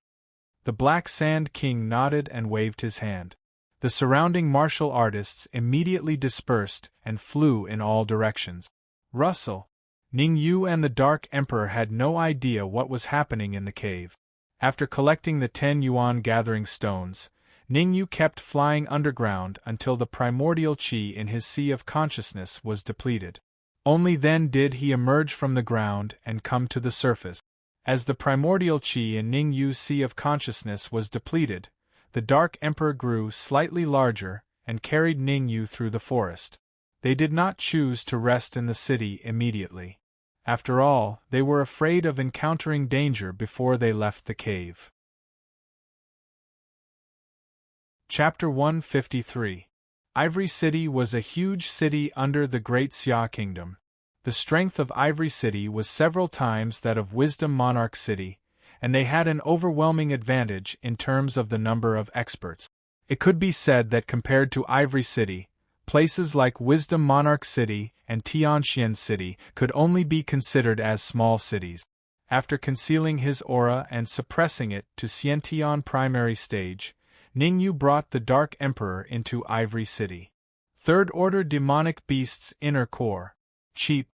The Black Sand King nodded and waved his hand. The surrounding martial artists immediately dispersed and flew in all directions. Russell, Ning Yu and the Dark Emperor had no idea what was happening in the cave. After collecting the 10 Yuan gathering stones, Ning Yu kept flying underground until the primordial qi in his sea of consciousness was depleted. Only then did he emerge from the ground and come to the surface. As the primordial qi in Ning Yu's sea of consciousness was depleted, the Dark Emperor grew slightly larger and carried Ning Yu through the forest. They did not choose to rest in the city immediately. After all, they were afraid of encountering danger before they left the cave. Chapter 153. Ivory City was a huge city under the Great Xia Kingdom. The strength of Ivory City was several times that of Wisdom Monarch City, and they had an overwhelming advantage in terms of the number of experts. It could be said that compared to Ivory City, places like Wisdom Monarch City and Tianxian City could only be considered as small cities. After concealing his aura and suppressing it to Xiantian primary stage, Ningyu brought the Dark Emperor into Ivory City. Third-order demonic beasts inner core. Cheap.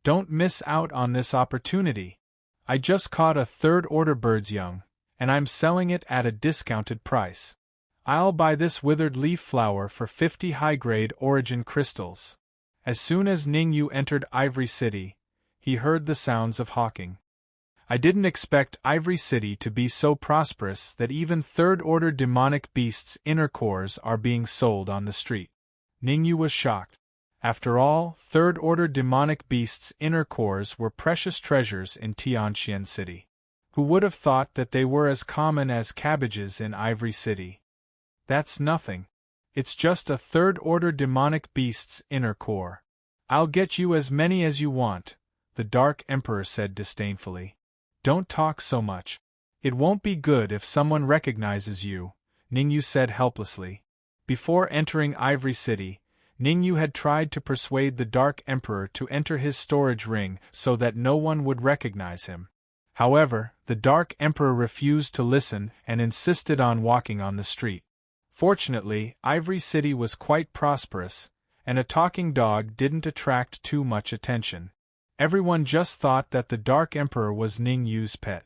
Don't miss out on this opportunity. I just caught a third-order bird's young, and I'm selling it at a discounted price. I'll buy this withered leaf flower for 50 high-grade origin crystals. As soon as Ningyu entered Ivory City, he heard the sounds of hawking. I didn't expect Ivory City to be so prosperous that even third-order demonic beasts' inner cores are being sold on the street. Ningyu was shocked. After all, third-order demonic beasts' inner cores were precious treasures in Tianxian City. Who would have thought that they were as common as cabbages in Ivory City? That's nothing. It's just a third-order demonic beast's inner core. I'll get you as many as you want, the Dark Emperor said disdainfully. Don't talk so much. It won't be good if someone recognizes you, Ningyu said helplessly. Before entering Ivory City, Ningyu had tried to persuade the Dark Emperor to enter his storage ring so that no one would recognize him. However, the Dark Emperor refused to listen and insisted on walking on the street. Fortunately, Ivory City was quite prosperous, and a talking dog didn't attract too much attention. Everyone just thought that the Dark Emperor was Ningyu's pet.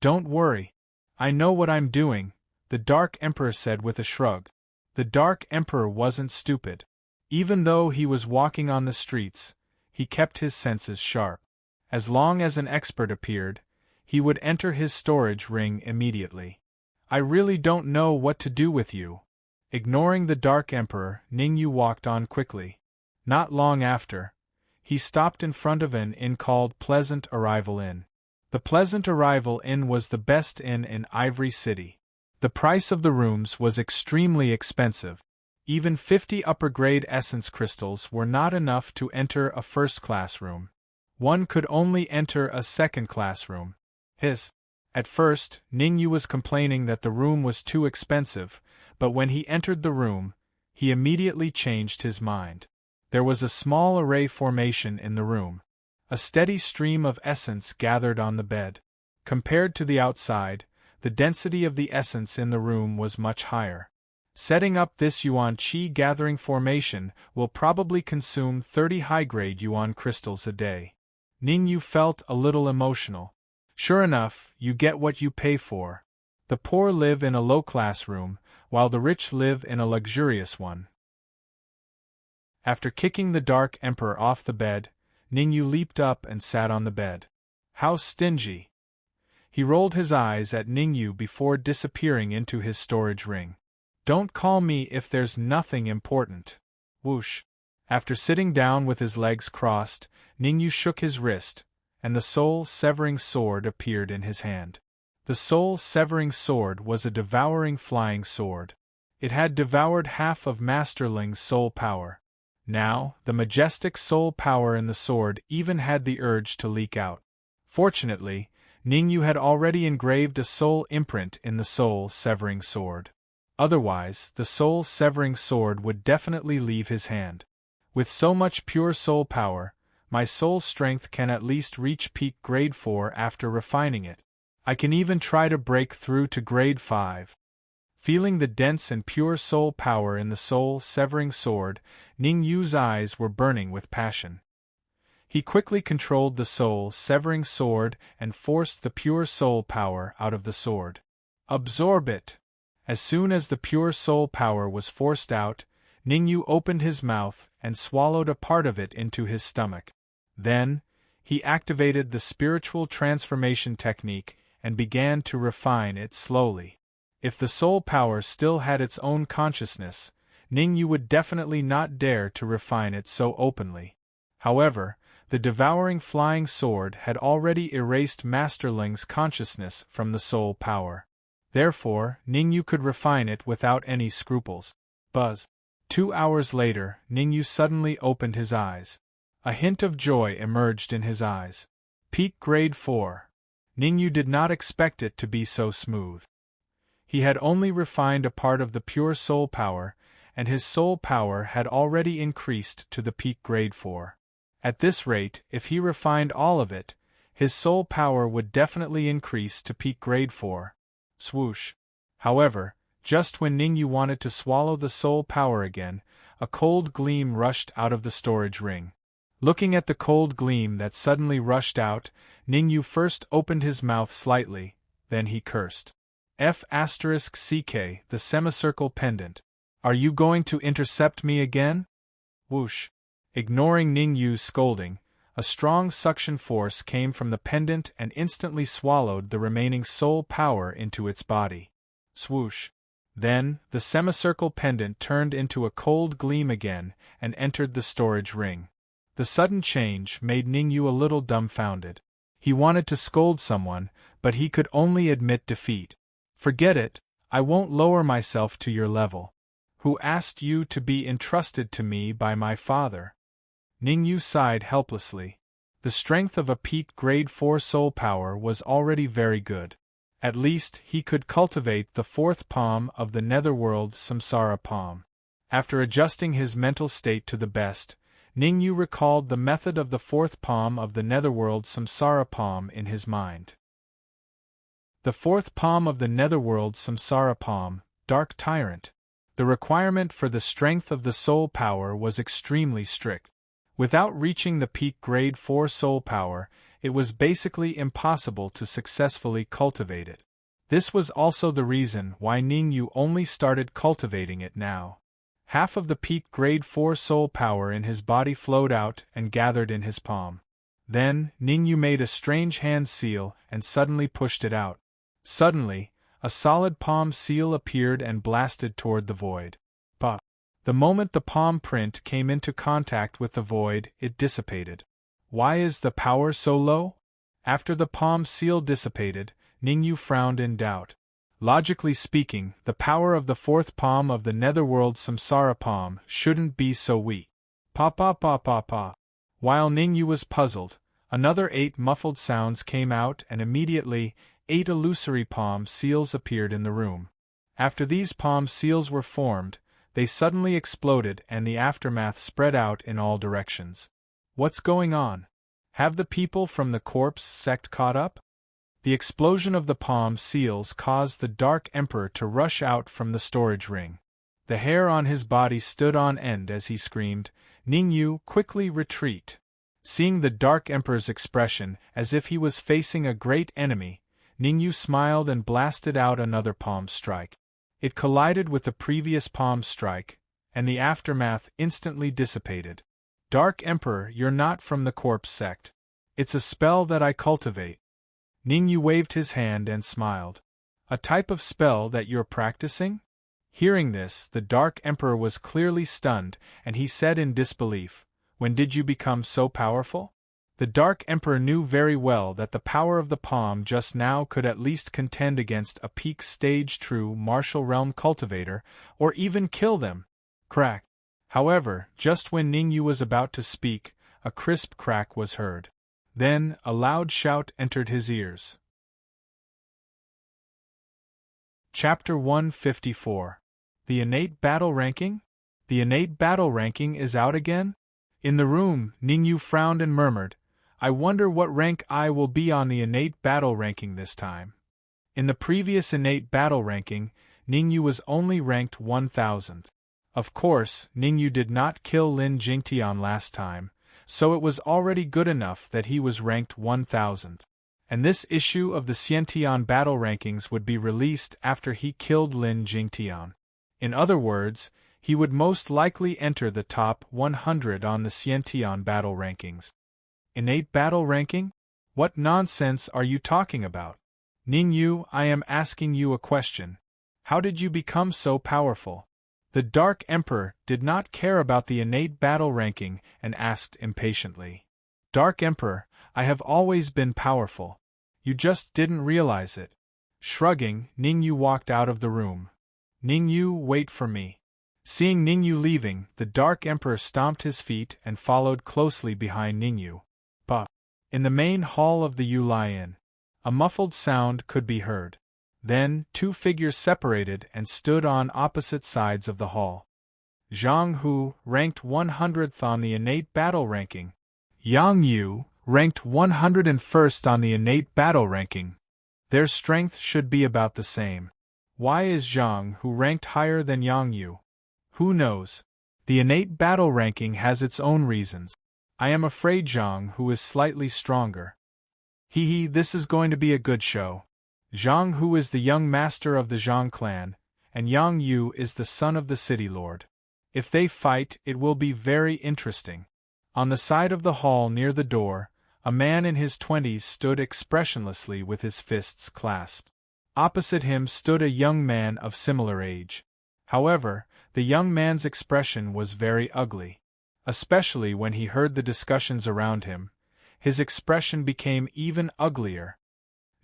Don't worry. I know what I'm doing, the Dark Emperor said with a shrug. The Dark Emperor wasn't stupid. Even though he was walking on the streets, he kept his senses sharp. As long as an expert appeared, he would enter his storage ring immediately. I really don't know what to do with you. Ignoring the Dark Emperor, Ningyu walked on quickly. Not long after, he stopped in front of an inn called Pleasant Arrival Inn. The Pleasant Arrival Inn was the best inn in Ivory City. The price of the rooms was extremely expensive. Even 50 upper-grade essence crystals were not enough to enter a first-class room. One could only enter a second-class room. At first, Ningyu was complaining that the room was too expensive, but when he entered the room, he immediately changed his mind. There was a small array formation in the room. A steady stream of essence gathered on the bed. Compared to the outside, the density of the essence in the room was much higher. Setting up this yuan qi gathering formation will probably consume 30 high-grade yuan crystals a day. Ningyu felt a little emotional. Sure enough, you get what you pay for. The poor live in a low-class room, while the rich live in a luxurious one. After kicking the Dark Emperor off the bed, Ningyu leaped up and sat on the bed. How stingy! He rolled his eyes at Ningyu before disappearing into his storage ring. Don't call me if there's nothing important. Whoosh! After sitting down with his legs crossed, Ningyu shook his wrist, and the soul-severing sword appeared in his hand. The soul-severing sword was a devouring flying sword. It had devoured half of Masterling's soul power. Now, the majestic soul power in the sword even had the urge to leak out. Fortunately, Ningyu had already engraved a soul imprint in the soul-severing sword. Otherwise, the soul-severing sword would definitely leave his hand. With so much pure soul power, my soul strength can at least reach peak grade 4 after refining it. I can even try to break through to grade 5. Feeling the dense and pure soul power in the soul-severing sword, Ningyu's eyes were burning with passion. He quickly controlled the soul-severing sword and forced the pure soul power out of the sword. Absorb it! As soon as the pure soul power was forced out, Ningyu opened his mouth and swallowed a part of it into his stomach. Then, he activated the spiritual transformation technique and began to refine it slowly. If the soul power still had its own consciousness, Ningyu would definitely not dare to refine it so openly. However, The devouring flying sword had already erased Master Ling's consciousness from the soul power. Therefore, Ningyu could refine it without any scruples. Buzz. 2 hours later, Ningyu suddenly opened his eyes. A hint of joy emerged in his eyes. Peak Grade 4. Ningyu did not expect it to be so smooth. He had only refined a part of the pure soul power, and his soul power had already increased to the Peak Grade 4. At this rate, if he refined all of it, his soul power would definitely increase to Peak Grade 4. Swoosh. However, just when Ningyu wanted to swallow the soul power again, a cold gleam rushed out of the storage ring. Looking at the cold gleam that suddenly rushed out, Ningyu first opened his mouth slightly, then he cursed. F***CK, the semicircle pendant. Are you going to intercept me again? Whoosh. Ignoring Ningyu's scolding, a strong suction force came from the pendant and instantly swallowed the remaining soul power into its body. Swoosh. Then, the semicircle pendant turned into a cold gleam again and entered the storage ring. The sudden change made Ningyu a little dumbfounded. He wanted to scold someone, but he could only admit defeat. Forget it, I won't lower myself to your level. Who asked you to be entrusted to me by my father? Ningyu sighed helplessly. The strength of a Peak Grade 4 soul power was already very good. At least, he could cultivate the fourth palm of the netherworld samsara palm. After adjusting his mental state to the best, Ningyu recalled the method of the fourth palm of the netherworld samsara palm in his mind. The fourth palm of the netherworld samsara palm, Dark Tyrant. The requirement for the strength of the soul power was extremely strict. Without reaching the Peak Grade 4 soul power, it was basically impossible to successfully cultivate it. This was also the reason why Ningyu only started cultivating it now. Half of the Peak Grade 4 soul power in his body flowed out and gathered in his palm. Then, Ningyu made a strange hand seal and suddenly pushed it out. Suddenly, a solid palm seal appeared and blasted toward the void. Bah! The moment the palm print came into contact with the void, it dissipated. Why is the power so low? After the palm seal dissipated, Ningyu frowned in doubt. Logically speaking, the power of the fourth palm of the netherworld samsara palm shouldn't be so weak. Pa pa pa pa pa. While Ningyu was puzzled, another 8 muffled sounds came out and immediately, 8 illusory palm seals appeared in the room. After these palm seals were formed, they suddenly exploded and the aftermath spread out in all directions. What's going on? Have the people from the corpse sect caught up? The explosion of the palm seals caused the Dark Emperor to rush out from the storage ring. The hair on his body stood on end as he screamed, "Ningyu, quickly retreat!" Seeing the Dark Emperor's expression as if he was facing a great enemy, Ningyu smiled and blasted out another palm strike. It collided with the previous palm strike, and the aftermath instantly dissipated. Dark Emperor, you're not from the corpse sect. It's a spell that I cultivate. Ningyu waved his hand and smiled. A type of spell that you're practicing? Hearing this, the Dark Emperor was clearly stunned, and he said in disbelief, "When did you become so powerful?" The Dark Emperor knew very well that the power of the palm just now could at least contend against a peak stage true martial realm cultivator, or even kill them. Crack. However, just when Ningyu was about to speak, a crisp crack was heard. Then, a loud shout entered his ears. Chapter 154. The Innate Battle Ranking? The Innate Battle Ranking is out again? In the room, Ningyu frowned and murmured, "I wonder what rank I will be on the Innate Battle Ranking this time." In the previous Innate Battle Ranking, Ningyu was only ranked 1000th. Of course, Ningyu did not kill Lin Jingtian last time, so it was already good enough that he was ranked 1000th. And this issue of the Xiantian Battle Rankings would be released after he killed Lin Jingtian. In other words, he would most likely enter the top 100 on the Xiantian Battle Rankings. Innate Battle Ranking? What nonsense are you talking about? Ningyu, I am asking you a question. How did you become so powerful? The Dark Emperor did not care about the Innate Battle Ranking and asked impatiently. Dark Emperor, I have always been powerful. You just didn't realize it. Shrugging, Ningyu walked out of the room. Ningyu, wait for me. Seeing Ningyu leaving, the Dark Emperor stomped his feet and followed closely behind Ningyu. But, in the main hall of the Yulai Inn, a muffled sound could be heard. Then, two figures separated and stood on opposite sides of the hall. Zhang Hu, ranked 100th on the innate battle ranking. Yang Yu, ranked 101st on the innate battle ranking. Their strength should be about the same. Why is Zhang Hu ranked higher than Yang Yu? Who knows? The innate battle ranking has its own reasons. I am afraid Zhang Hu is slightly stronger. This is going to be a good show. Zhang Hu is the young master of the Zhang clan, and Yang Yu is the son of the city lord. If they fight, it will be very interesting. On the side of the hall near the door, a man in his 20s stood expressionlessly with his fists clasped. Opposite him stood a young man of similar age. However, the young man's expression was very ugly. Especially when he heard the discussions around him, his expression became even uglier.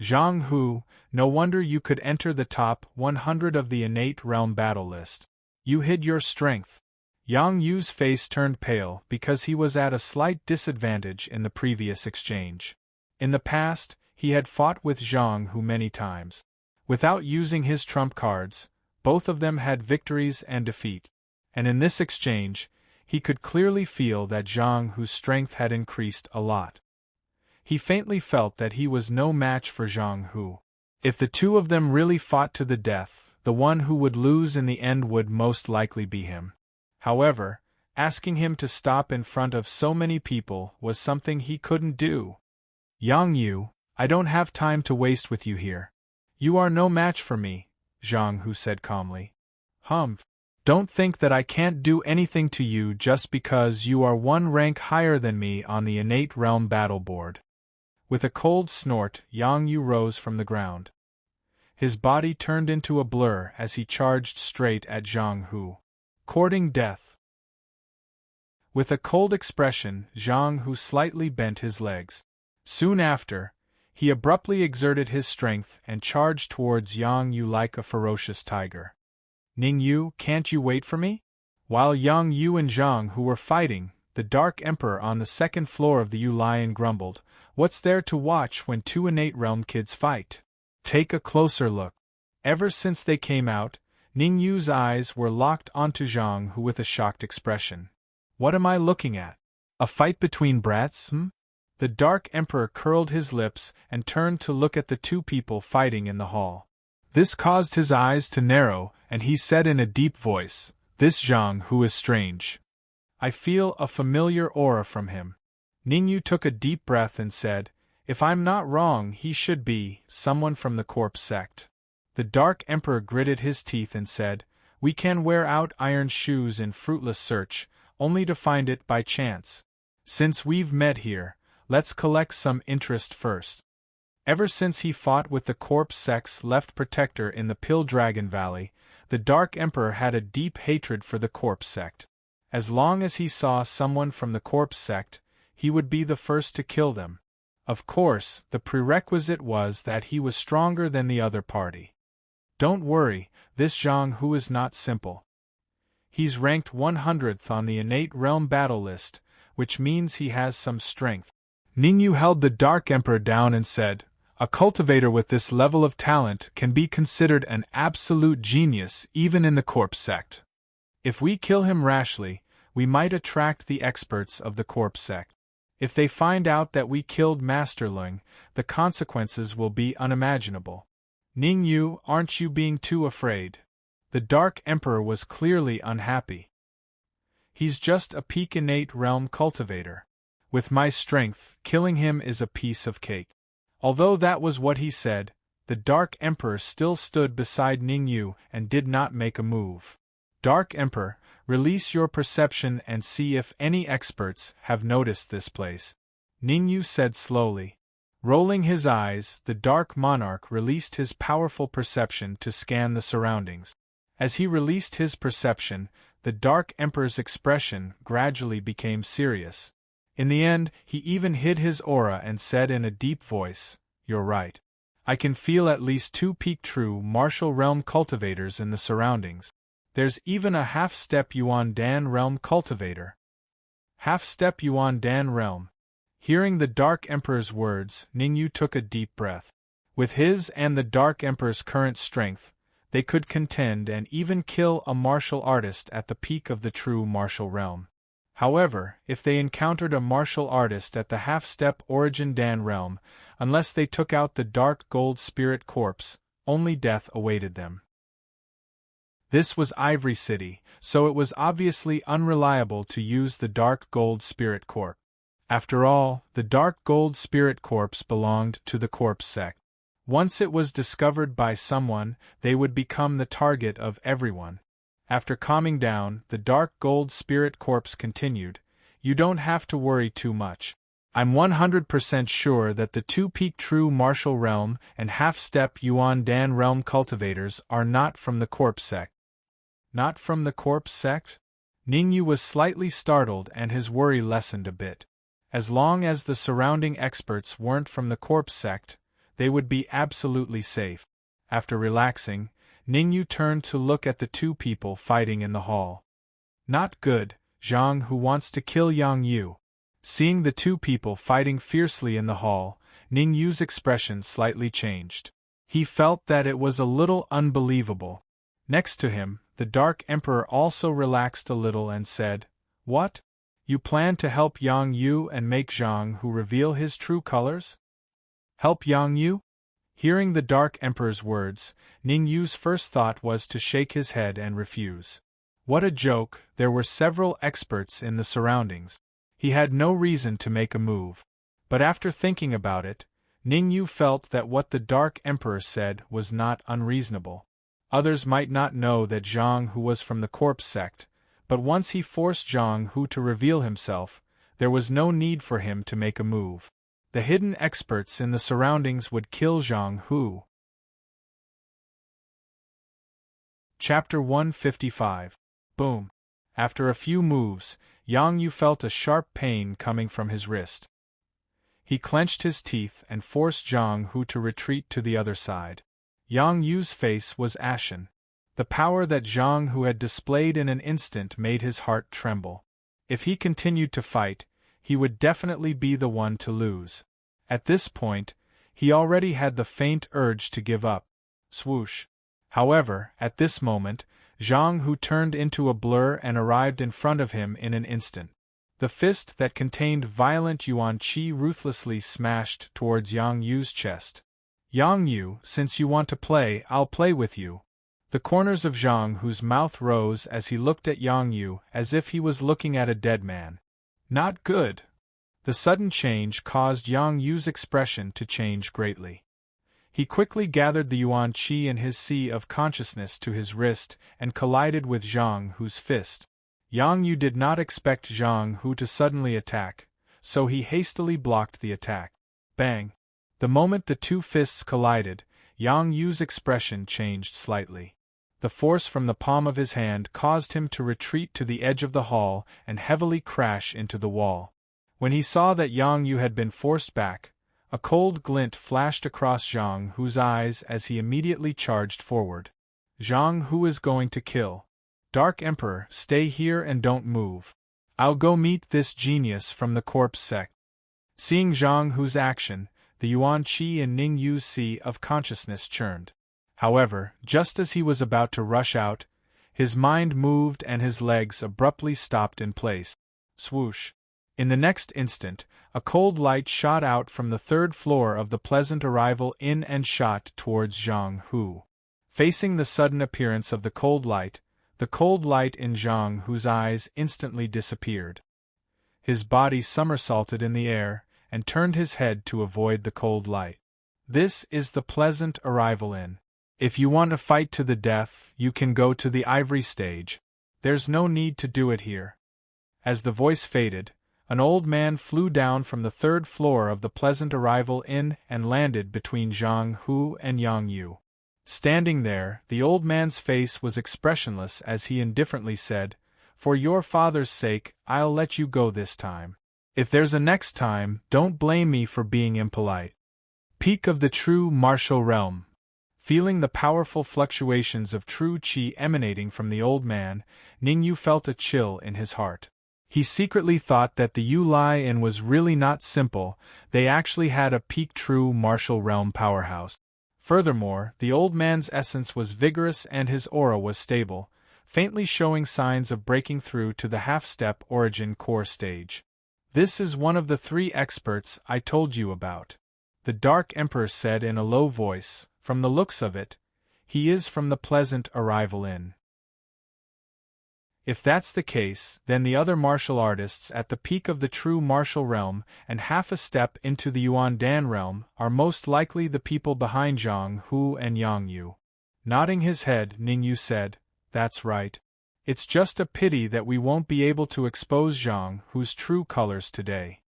Zhang Hu, no wonder you could enter the top 100 of the innate realm battle list. You hid your strength. Yang Yu's face turned pale because he was at a slight disadvantage in the previous exchange. In the past, he had fought with Zhang Hu many times. Without using his trump cards, both of them had victories and defeat. And in this exchange, he could clearly feel that Zhang Hu's strength had increased a lot. He faintly felt that he was no match for Zhang Hu. If the two of them really fought to the death, the one who would lose in the end would most likely be him. However, asking him to stop in front of so many people was something he couldn't do. Yang Yu, I don't have time to waste with you here. You are no match for me, Zhang Hu said calmly. Don't think that I can't do anything to you just because you are one rank higher than me on the innate realm battle board. With a cold snort, Yang Yu rose from the ground. His body turned into a blur as he charged straight at Zhang Hu. Courting death. With a cold expression, Zhang Hu slightly bent his legs. Soon after, he abruptly exerted his strength and charged towards Yang Yu like a ferocious tiger. Ningyu, can't you wait for me? While Yang Yu and Zhang Hu were fighting, the Dark Emperor on the second floor of the Yulai Inn grumbled, "What's there to watch when two innate realm kids fight? Take a closer look." Ever since they came out, Ningyu's eyes were locked onto Zhang Hu with a shocked expression. What am I looking at? A fight between brats, The Dark Emperor curled his lips and turned to look at the two people fighting in the hall. This caused his eyes to narrow, and he said in a deep voice, "This Zhang Hu is strange. I feel a familiar aura from him." Ningyu took a deep breath and said, "If I'm not wrong, he should be someone from the corpse sect." The Dark Emperor gritted his teeth and said, "We can wear out iron shoes in fruitless search, only to find it by chance. Since we've met here, let's collect some interest first." Ever since he fought with the corpse sect's left protector in the Pill Dragon Valley, the Dark Emperor had a deep hatred for the corpse sect. As long as he saw someone from the corpse sect, he would be the first to kill them. Of course, the prerequisite was that he was stronger than the other party. Don't worry, this Zhang Hu is not simple. He's ranked 100th on the innate realm battle list, which means he has some strength. Ningyu held the Dark Emperor down and said, "A cultivator with this level of talent can be considered an absolute genius even in the corpse sect. If we kill him rashly, we might attract the experts of the corpse sect. If they find out that we killed Master Ling, the consequences will be unimaginable. Ningyu, aren't you being too afraid?" The Dark Emperor was clearly unhappy. "He's just a peak innate realm cultivator. With my strength, killing him is a piece of cake." Although that was what he said, the Dark Emperor still stood beside Ningyu and did not make a move. "Dark Emperor, release your perception and see if any experts have noticed this place," Ningyu said slowly. Rolling his eyes, the Dark Monarch released his powerful perception to scan the surroundings. As he released his perception, the Dark Emperor's expression gradually became serious. In the end, he even hid his aura and said in a deep voice, "You're right. I can feel at least 2 peak true martial realm cultivators in the surroundings. There's even a half-step Yuan Dan realm cultivator." Half-step Yuan Dan realm. Hearing the Dark Emperor's words, Ningyu took a deep breath. With his and the Dark Emperor's current strength, they could contend and even kill a martial artist at the peak of the true martial realm. However, if they encountered a martial artist at the half-step Origin Dan realm, unless they took out the Dark Gold Spirit Corpse, only death awaited them. This was Ivory City, so it was obviously unreliable to use the Dark Gold Spirit Corpse. After all, the Dark Gold Spirit Corpse belonged to the Corpse sect. Once it was discovered by someone, they would become the target of everyone. After calming down, the Dark Gold Spirit Corpse continued, "You don't have to worry too much. I'm 100% sure that the 2 peak true martial realm and half-step Yuan Dan realm cultivators are not from the Corpse sect." Not from the Corpse sect? Ningyu was slightly startled and his worry lessened a bit. As long as the surrounding experts weren't from the Corpse sect, they would be absolutely safe. After relaxing, Ningyu turned to look at the 2 people fighting in the hall. "Not good, Zhang who wants to kill Yang Yu." Seeing the 2 people fighting fiercely in the hall, Ningyu's expression slightly changed. He felt that it was a little unbelievable. Next to him, the Dark Emperor also relaxed a little and said, "What? You plan to help Yang Yu and make Zhang Hu reveal his true colors?" "Help Yang Yu?" Hearing the Dark Emperor's words, Ningyu's first thought was to shake his head and refuse. What a joke, there were several experts in the surroundings. He had no reason to make a move. But after thinking about it, Ningyu felt that what the Dark Emperor said was not unreasonable. Others might not know that Zhang Hu was from the Corpse sect, but once he forced Zhang Hu to reveal himself, there was no need for him to make a move. The hidden experts in the surroundings would kill Zhang Hu. Chapter 155. Boom. After a few moves, Yang Yu felt a sharp pain coming from his wrist. He clenched his teeth and forced Zhang Hu to retreat to the other side. Yang Yu's face was ashen. The power that Zhang Hu had displayed in an instant made his heart tremble. If he continued to fight, he would definitely be the one to lose. At this point, he already had the faint urge to give up. Swoosh. However, at this moment, Zhang Hu turned into a blur and arrived in front of him in an instant. The fist that contained violent yuan qi ruthlessly smashed towards Yang Yu's chest. "Yang Yu, since you want to play, I'll play with you." The corners of Zhang Hu's mouth rose as he looked at Yang Yu as if he was looking at a dead man. Not good. The sudden change caused Yang Yu's expression to change greatly. He quickly gathered the yuan qi in his sea of consciousness to his wrist and collided with Zhang Hu's fist. Yang Yu did not expect Zhang Hu to suddenly attack, so he hastily blocked the attack. Bang! The moment the 2 fists collided, Yang Yu's expression changed slightly. The force from the palm of his hand caused him to retreat to the edge of the hall and heavily crash into the wall. When he saw that Yang Yu had been forced back, a cold glint flashed across Zhang Hu's eyes as he immediately charged forward. "Zhang Hu is going to kill. Dark Emperor, stay here and don't move. I'll go meet this genius from the Corpse sect." Seeing Zhang Hu's action, the yuan qi in Ningyu's sea of consciousness churned. However, just as he was about to rush out, his mind moved and his legs abruptly stopped in place. Swoosh! In the next instant, a cold light shot out from the 3rd floor of the Pleasant Arrival Inn and shot towards Zhang Hu. Facing the sudden appearance of the cold light in Zhang Hu's eyes instantly disappeared. His body somersaulted in the air and turned his head to avoid the cold light. "This is the Pleasant Arrival Inn. If you want to fight to the death, you can go to the ivory stage. There's no need to do it here." As the voice faded, an old man flew down from the 3rd floor of the Pleasant Arrival Inn and landed between Zhang Hu and Yang Yu. Standing there, the old man's face was expressionless as he indifferently said, "For your father's sake, I'll let you go this time." If there's a next time, don't blame me for being impolite. Peak of the true martial realm. Feeling the powerful fluctuations of true qi emanating from the old man, Ningyu felt a chill in his heart. He secretly thought that the Yu Lai Inn was really not simple, they actually had a peak true martial realm powerhouse. Furthermore, the old man's essence was vigorous and his aura was stable, faintly showing signs of breaking through to the half-step origin core stage. This is one of the 3 experts I told you about, the Dark Emperor said in a low voice. From the looks of it, he is from the Pleasant Arrival Inn. If that's the case, then the other martial artists at the peak of the true martial realm and half a step into the Yuan Dan realm are most likely the people behind Zhang Hu and Yang Yu. Nodding his head, Ningyu said, "That's right. It's just a pity that we won't be able to expose Zhang Hu's true colors today.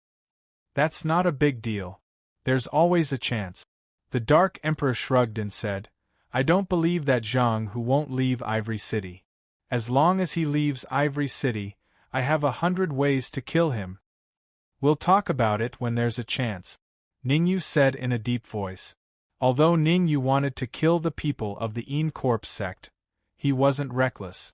That's not a big deal. There's always a chance." The Dark Emperor shrugged and said, "I don't believe that Zhang Hu won't leave Ivory City. As long as he leaves Ivory City, I have 100 ways to kill him." "We'll talk about it when there's a chance," Ningyu said in a deep voice. Although Ningyu wanted to kill the people of the Een Corpse sect, he wasn't reckless.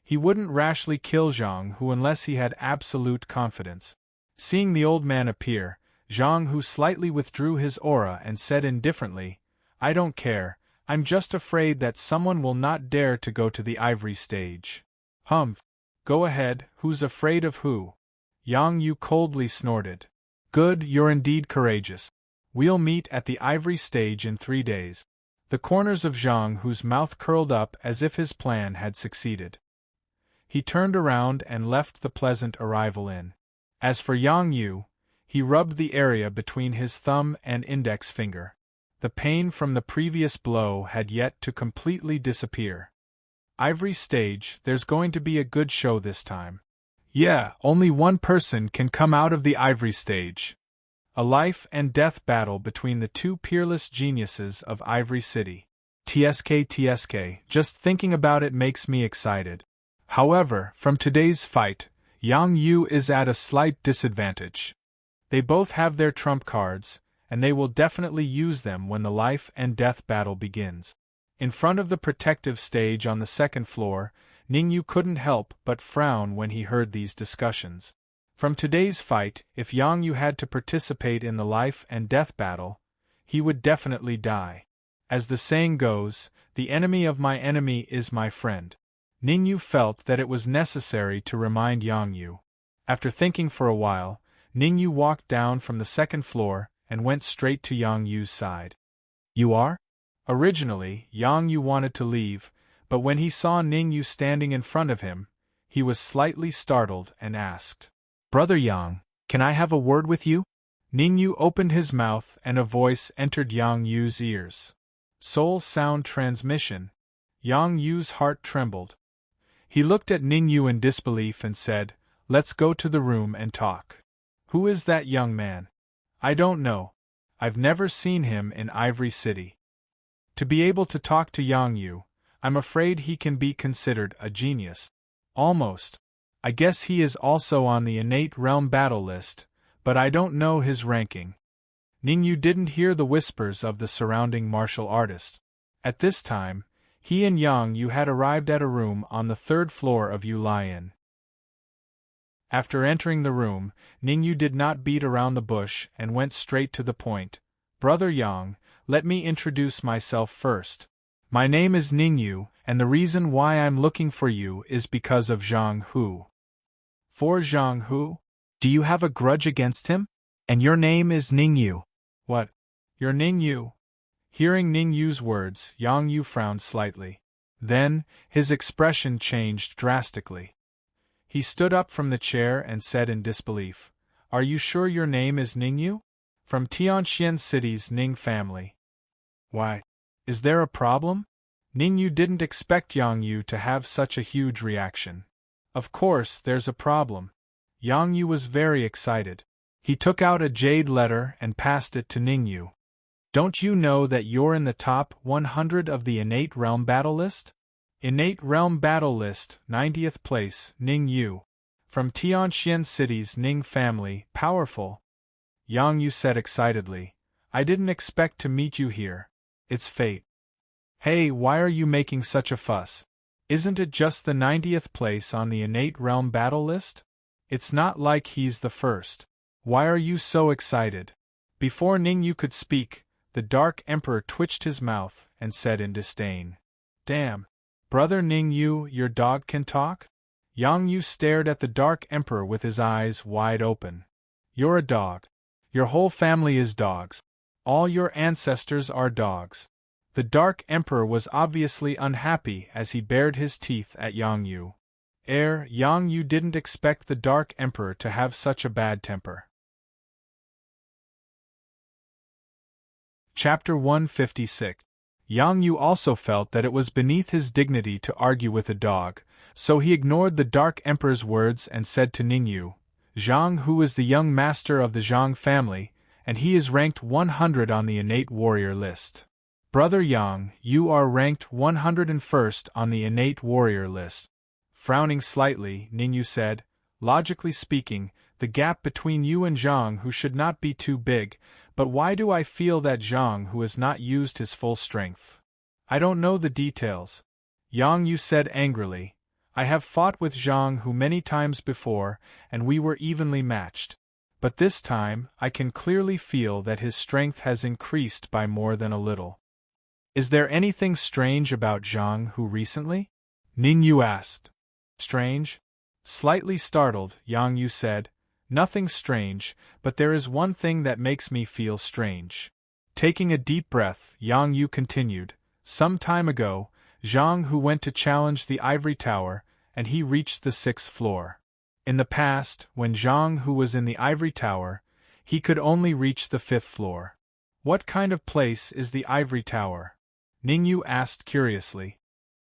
He wouldn't rashly kill Zhang Hu unless he had absolute confidence. Seeing the old man appear, Zhang Hu slightly withdrew his aura and said indifferently, "I don't care, I'm just afraid that someone will not dare to go to the ivory stage." "Humph. Go ahead, who's afraid of who?" Yang Yu coldly snorted. "Good, you're indeed courageous. We'll meet at the ivory stage in 3 days." The corners of Zhang Hu's mouth curled up as if his plan had succeeded. He turned around and left the Pleasant Arrival Inn. As for Yang Yu, he rubbed the area between his thumb and index finger. The pain from the previous blow had yet to completely disappear. "Ivory stage, there's going to be a good show this time." "Yeah, only one person can come out of the ivory stage." A life and death battle between the 2 peerless geniuses of Ivory City. TSK, just thinking about it makes me excited. However, from today's fight, Yang Yu is at a slight disadvantage. They both have their trump cards, and they will definitely use them when the life and death battle begins. In front of the protective stage on the 2nd floor, Ningyu couldn't help but frown when he heard these discussions. From today's fight, if Yang Yu had to participate in the life and death battle, he would definitely die. As the saying goes, the enemy of my enemy is my friend. Ningyu felt that it was necessary to remind Yang Yu. After thinking for a while, Ningyu walked down from the 2nd floor and went straight to Yang Yu's side. "You are?" Originally, Yang Yu wanted to leave, but when he saw Ningyu standing in front of him, he was slightly startled and asked, "Brother Yang, can I have a word with you?" Ningyu opened his mouth and a voice entered Yang Yu's ears. Soul sound transmission. Yang Yu's heart trembled. He looked at Ningyu in disbelief and said, "Let's go to the room and talk." "Who is that young man?" "I don't know. I've never seen him in Ivory City." To be able to talk to Yang Yu, I'm afraid he can be considered a genius. Almost. I guess he is also on the innate realm battle list, but I don't know his ranking. Ningyu didn't hear the whispers of the surrounding martial artists. At this time, he and Yang Yu had arrived at a room on the 3rd floor of Yu Lai Inn. After entering the room, Ningyu did not beat around the bush and went straight to the point. "Brother Yang, let me introduce myself first. My name is Ningyu, and the reason why I'm looking for you is because of Zhang Hu." "For Zhang Hu? Do you have a grudge against him? And your name is Ningyu." "What? You're Ningyu?" Hearing Ningyu's words, Yang Yu frowned slightly. Then, his expression changed drastically. He stood up from the chair and said in disbelief, "Are you sure your name is Ningyu? From Tianxian City's Ning family." "Why? Is there a problem?" Ningyu didn't expect Yang Yu to have such a huge reaction. "Of course, there's a problem." Yang Yu was very excited. He took out a jade letter and passed it to Ningyu. "Don't you know that you're in the top 100 of the Innate Realm Battle List? Innate Realm Battle List, 90th place, Ningyu. From Tianxian City's Ning family, powerful. Yang Yu said excitedly. I didn't expect to meet you here. It's fate. Hey, why are you making such a fuss? Isn't it just the 90th place on the innate realm battle list? It's not like he's the first. Why are you so excited? Before Ning Yu could speak, the Dark Emperor twitched his mouth and said in disdain. Damn. Brother Ning Yu, your dog can talk? Yang Yu stared at the Dark Emperor with his eyes wide open. You're a dog. Your whole family is dogs. All your ancestors are dogs. The Dark Emperor was obviously unhappy as he bared his teeth at Yang Yu. Yang Yu didn't expect the Dark Emperor to have such a bad temper. Chapter 156. Yang Yu also felt that it was beneath his dignity to argue with a dog, so he ignored the Dark Emperor's words and said to Ning Yu, Zhang Hu is the young master of the Zhang family, and he is ranked 100 on the innate warrior list. Brother Yang, you are ranked 101st on the innate warrior list. Frowning slightly, Ning Yu said, logically speaking, the gap between you and Zhang Hu should not be too big, but why do I feel that Zhang Hu has not used his full strength? I don't know the details. Yang Yu said angrily. I have fought with Zhang Hu many times before, and we were evenly matched. But this time, I can clearly feel that his strength has increased by more than a little. Is there anything strange about Zhang Hu recently? Ning Yu asked. Strange? Slightly startled, Yang Yu said, Nothing strange, but there is one thing that makes me feel strange. Taking a deep breath, Yang Yu continued, Some time ago, Zhang Hu went to challenge the ivory tower, and he reached the 6th floor. In the past, when Zhang Hu was in the ivory tower, he could only reach the 5th floor. What kind of place is the ivory tower? Ning Yu asked curiously.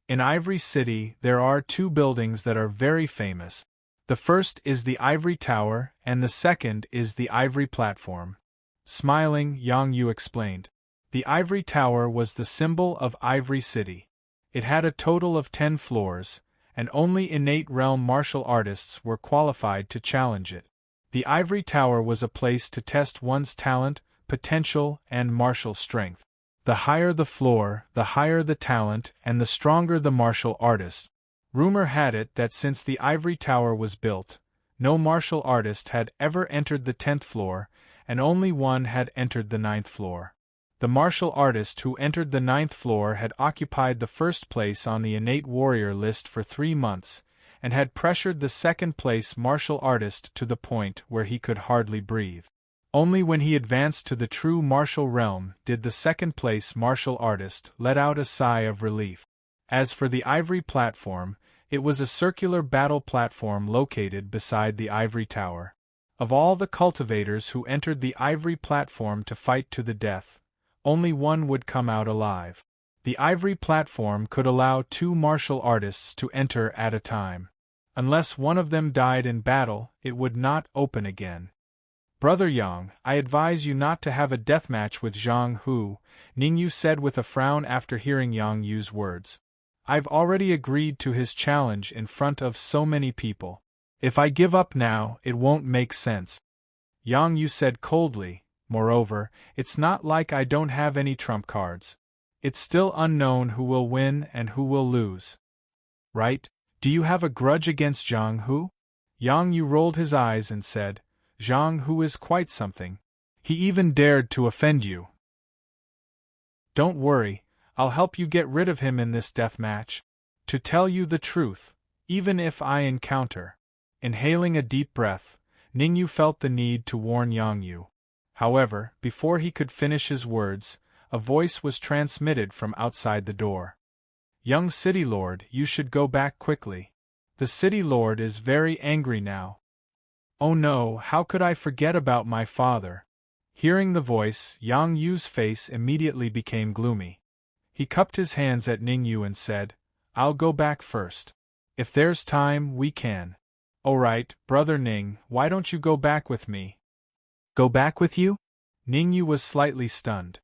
In Ivory City, there are 2 buildings that are very famous. The first is the ivory tower, and the second is the ivory platform. Smiling, Yang Yu explained. The ivory tower was the symbol of Ivory City. It had a total of 10 floors, and only innate realm martial artists were qualified to challenge it. The ivory tower was a place to test one's talent, potential, and martial strength. The higher the floor, the higher the talent, and the stronger the martial artist. Rumor had it that since the ivory tower was built, no martial artist had ever entered the 10th floor, and only one had entered the 9th floor. The martial artist who entered the 9th floor had occupied the 1st place on the innate warrior list for 3 months, and had pressured the 2nd place martial artist to the point where he could hardly breathe. Only when he advanced to the true martial realm did the 2nd place martial artist let out a sigh of relief. As for the ivory platform, it was a circular battle platform located beside the ivory tower. Of all the cultivators who entered the ivory platform to fight to the death, only one would come out alive. The ivory platform could allow 2 martial artists to enter at a time. Unless one of them died in battle, it would not open again. Brother Yang, I advise you not to have a deathmatch with Zhang Hu, Ning Yu said with a frown after hearing Yang Yu's words. I've already agreed to his challenge in front of so many people. If I give up now, it won't make sense. Yang Yu said coldly, moreover, it's not like I don't have any trump cards. It's still unknown who will win and who will lose. Right? Do you have a grudge against Zhang Hu? Yang Yu rolled his eyes and said, Zhang Hu is quite something. He even dared to offend you. Don't worry, I'll help you get rid of him in this death match. To tell you the truth, even if I encounter. Inhaling a deep breath, Ning Yu felt the need to warn Yang Yu. However, before he could finish his words, a voice was transmitted from outside the door. Young City Lord, you should go back quickly. The City Lord is very angry now. Oh no, how could I forget about my father? Hearing the voice, Yang Yu's face immediately became gloomy. He cupped his hands at Ning Yu and said, I'll go back first. If there's time, we can. Alright, Brother Ning, why don't you go back with me? Go back with you? Ning Yu was slightly stunned.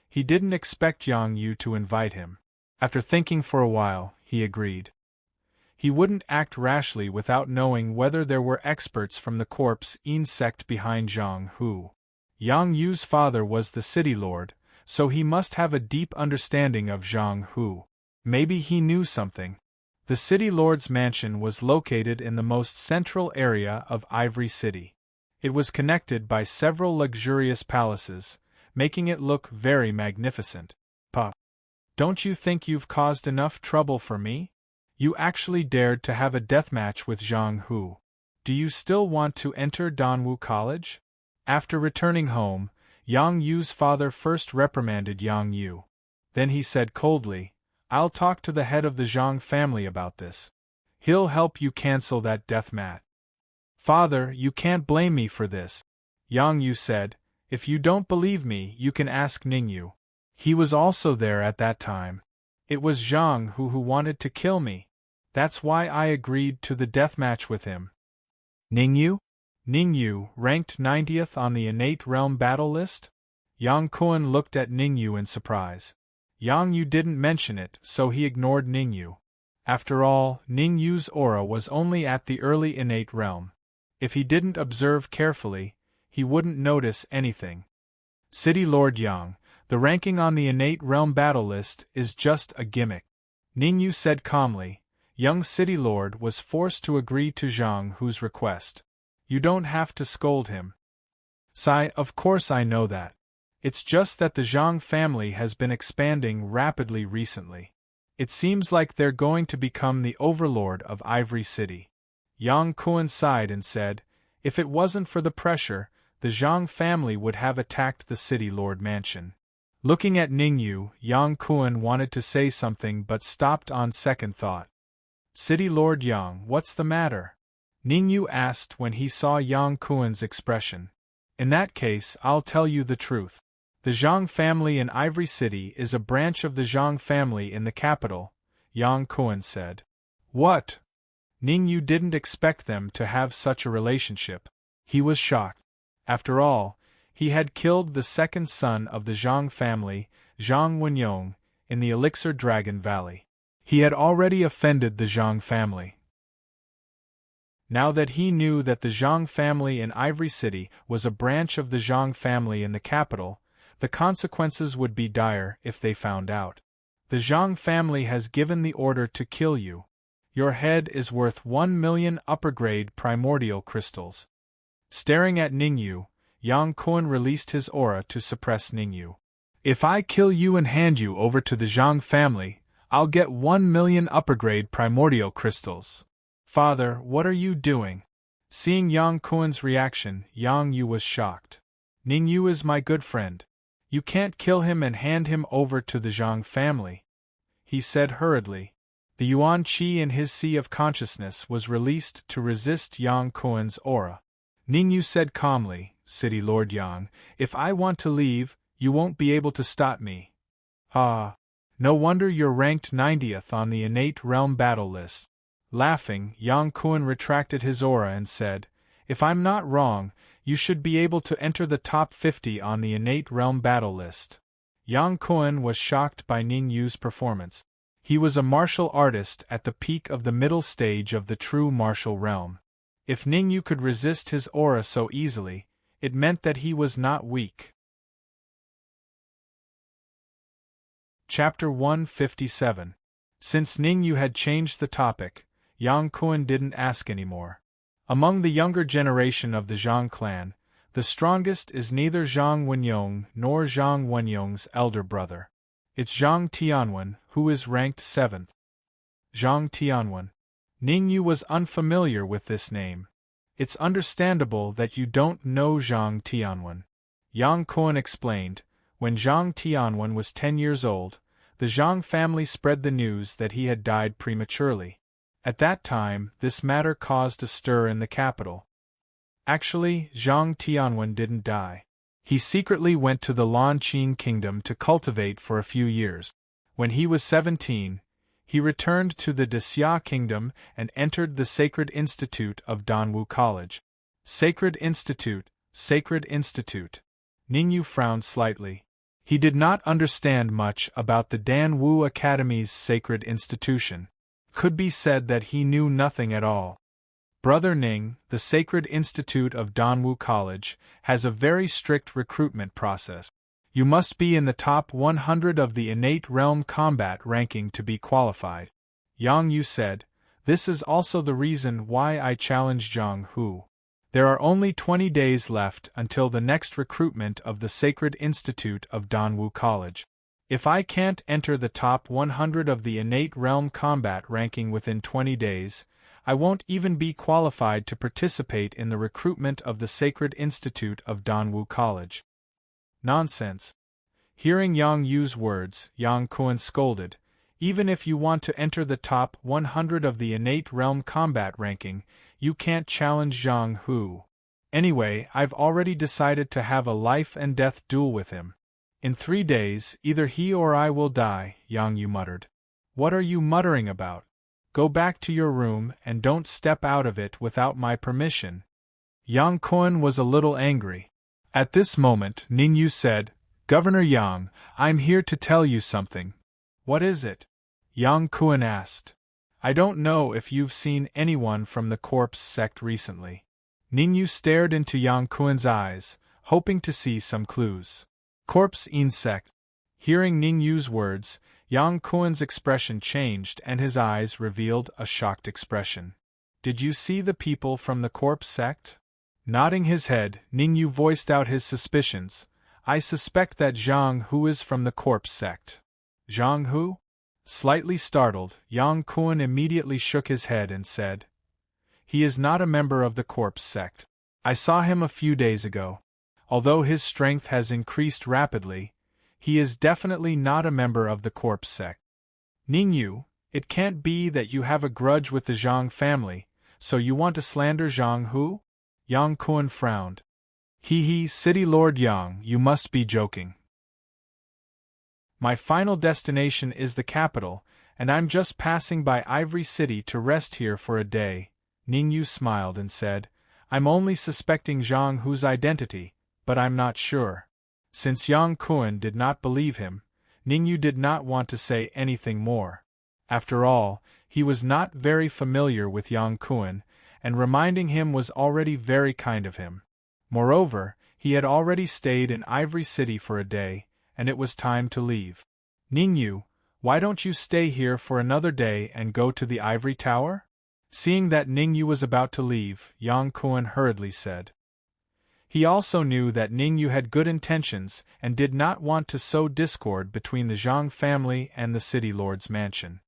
He didn't expect Yang Yu to invite him. After thinking for a while, he agreed. He wouldn't act rashly without knowing whether there were experts from the corpse sect behind Zhang Hu. Yang Yu's father was the city lord, so he must have a deep understanding of Zhang Hu. Maybe he knew something. The city lord's mansion was located in the most central area of Ivory City. It was connected by several luxurious palaces, making it look very magnificent. "Pa, don't you think you've caused enough trouble for me? You actually dared to have a deathmatch with Zhang Hu. Do you still want to enter Danwu College?" After returning home, Yang Yu's father first reprimanded Yang Yu. Then he said coldly, "I'll talk to the head of the Zhang family about this. He'll help you cancel that death mat." "Father, you can't blame me for this," Yang Yu said. "If you don't believe me, you can ask Ningyu. He was also there at that time. It was Zhang who wanted to kill me. That's why I agreed to the deathmatch with him." "Ningyu?" "Ningyu, ranked 90th on the innate realm battle list?" Yang Kuan looked at Ningyu in surprise. Yang Yu didn't mention it, so he ignored Ningyu. After all, Ningyu's aura was only at the early innate realm. If he didn't observe carefully, he wouldn't notice anything. "City Lord Yang, the ranking on the innate realm battle list is just a gimmick," Ningyu said calmly. Young City Lord was forced to agree to Zhang Hu's request. "You don't have to scold him." "Sai, of course I know that. It's just that the Zhang family has been expanding rapidly recently. It seems like they're going to become the overlord of Ivory City." Yang Kuan sighed and said, "If it wasn't for the pressure, the Zhang family would have attacked the City Lord mansion." Looking at Ningyu, Yang Kuan wanted to say something but stopped on second thought. "City Lord Yang, what's the matter?" Ningyu asked when he saw Yang Kuan's expression. "In that case, I'll tell you the truth. The Zhang family in Ivory City is a branch of the Zhang family in the capital," Yang Kuan said. "What?" Ningyu didn't expect them to have such a relationship. He was shocked. After all, he had killed the second son of the Zhang family, Zhang Wenyong, in the Elixir Dragon Valley. He had already offended the Zhang family. Now that he knew that the Zhang family in Ivory City was a branch of the Zhang family in the capital, the consequences would be dire if they found out. "The Zhang family has given the order to kill you. Your head is worth 1 million upper-grade primordial crystals." Staring at Ningyu, Yang Kuan released his aura to suppress Ningyu. "If I kill you and hand you over to the Zhang family, I'll get 1 million upper-grade primordial crystals." "Father, what are you doing?" Seeing Yang Kuan's reaction, Yang Yu was shocked. "Ningyu is my good friend. You can't kill him and hand him over to the Zhang family," he said hurriedly. The Yuan Qi in his sea of consciousness was released to resist Yang Kuan's aura. Ningyu said calmly, "City Lord Yang, if I want to leave, you won't be able to stop me." "Ah. No wonder you're ranked 90th on the innate realm battle list." Laughing, Yang Kuan retracted his aura and said, "If I'm not wrong, you should be able to enter the top 50 on the innate realm battle list." Yang Kuan was shocked by Ningyu's performance. He was a martial artist at the peak of the middle stage of the true martial realm. If Ningyu could resist his aura so easily, it meant that he was not weak. Chapter 157. Since Ningyu had changed the topic, Yang Kuan didn't ask anymore. Among the younger generation of the Zhang clan, the strongest is neither Zhang Wenyong nor Zhang Wenyong's elder brother. It's Zhang Tianwen, who is ranked 7th. Zhang Tianwen. Ningyu was unfamiliar with this name. "It's understandable that you don't know Zhang Tianwen," Yang Kuan explained. When Zhang Tianwen was 10 years old, the Zhang family spread the news that he had died prematurely. At that time, this matter caused a stir in the capital. Actually, Zhang Tianwen didn't die. He secretly went to the Lanqing kingdom to cultivate for a few years. When he was 17, he returned to the Dexia kingdom and entered the Sacred Institute of Danwu College. Sacred Institute, Sacred Institute. Ningyu frowned slightly. He did not understand much about the Danwu Academy's sacred institution. could be said that he knew nothing at all. Brother Ning, the Sacred Institute of Danwu College, has a very strict recruitment process. You must be in the top 100 of the innate realm combat ranking to be qualified. Yang Yu said, this is also the reason why I challenge Zhang Hu. There are only 20 days left until the next recruitment of the Sacred Institute of Danwu College. If I can't enter the top 100 of the innate realm combat ranking within 20 days, I won't even be qualified to participate in the recruitment of the Sacred Institute of Danwu College. Nonsense. Hearing Yang Yu's words, Yang Kuan scolded, even if you want to enter the top 100 of the innate realm combat ranking, you can't challenge Zhang Hu. Anyway, I've already decided to have a life and death duel with him. In 3 days, either he or I will die, Yang Yu muttered. What are you muttering about? Go back to your room and don't step out of it without my permission. Yang Kuan was a little angry. At this moment, Ning Yu said, Governor Yang, I'm here to tell you something. What is it? Yang Kuan asked. I don't know if you've seen anyone from the corpse sect recently. Ning Yu stared into Yang Kuan's eyes, hoping to see some clues. Corpse insect. Hearing Ning Yu's words, Yang Kuan's expression changed and his eyes revealed a shocked expression. Did you see the people from the corpse sect? Nodding his head, Ning Yu voiced out his suspicions. I suspect that Zhang Hu is from the corpse sect. Zhang Hu? Slightly startled, Yang Kuan immediately shook his head and said, he is not a member of the corpse sect. I saw him a few days ago. Although his strength has increased rapidly, he is definitely not a member of the corpse sect. Ning Yu, it can't be that you have a grudge with the Zhang family, so you want to slander Zhang Hu? Yang Kuan frowned. He, City Lord Yang, you must be joking. My final destination is the capital, and I'm just passing by Ivory City to rest here for a day. Ning Yu smiled and said, I'm only suspecting Zhang Hu's identity, but I'm not sure. Since Yang Kuan did not believe him, Ning Yu did not want to say anything more. After all, he was not very familiar with Yang Kuan, and reminding him was already very kind of him. Moreover, he had already stayed in Ivory City for a day, and it was time to leave. Ning Yu, why don't you stay here for another day and go to the Ivory Tower? Seeing that Ning Yu was about to leave, Yang Kuan hurriedly said. He also knew that Ning Yu had good intentions and did not want to sow discord between the Zhang family and the city lord's mansion.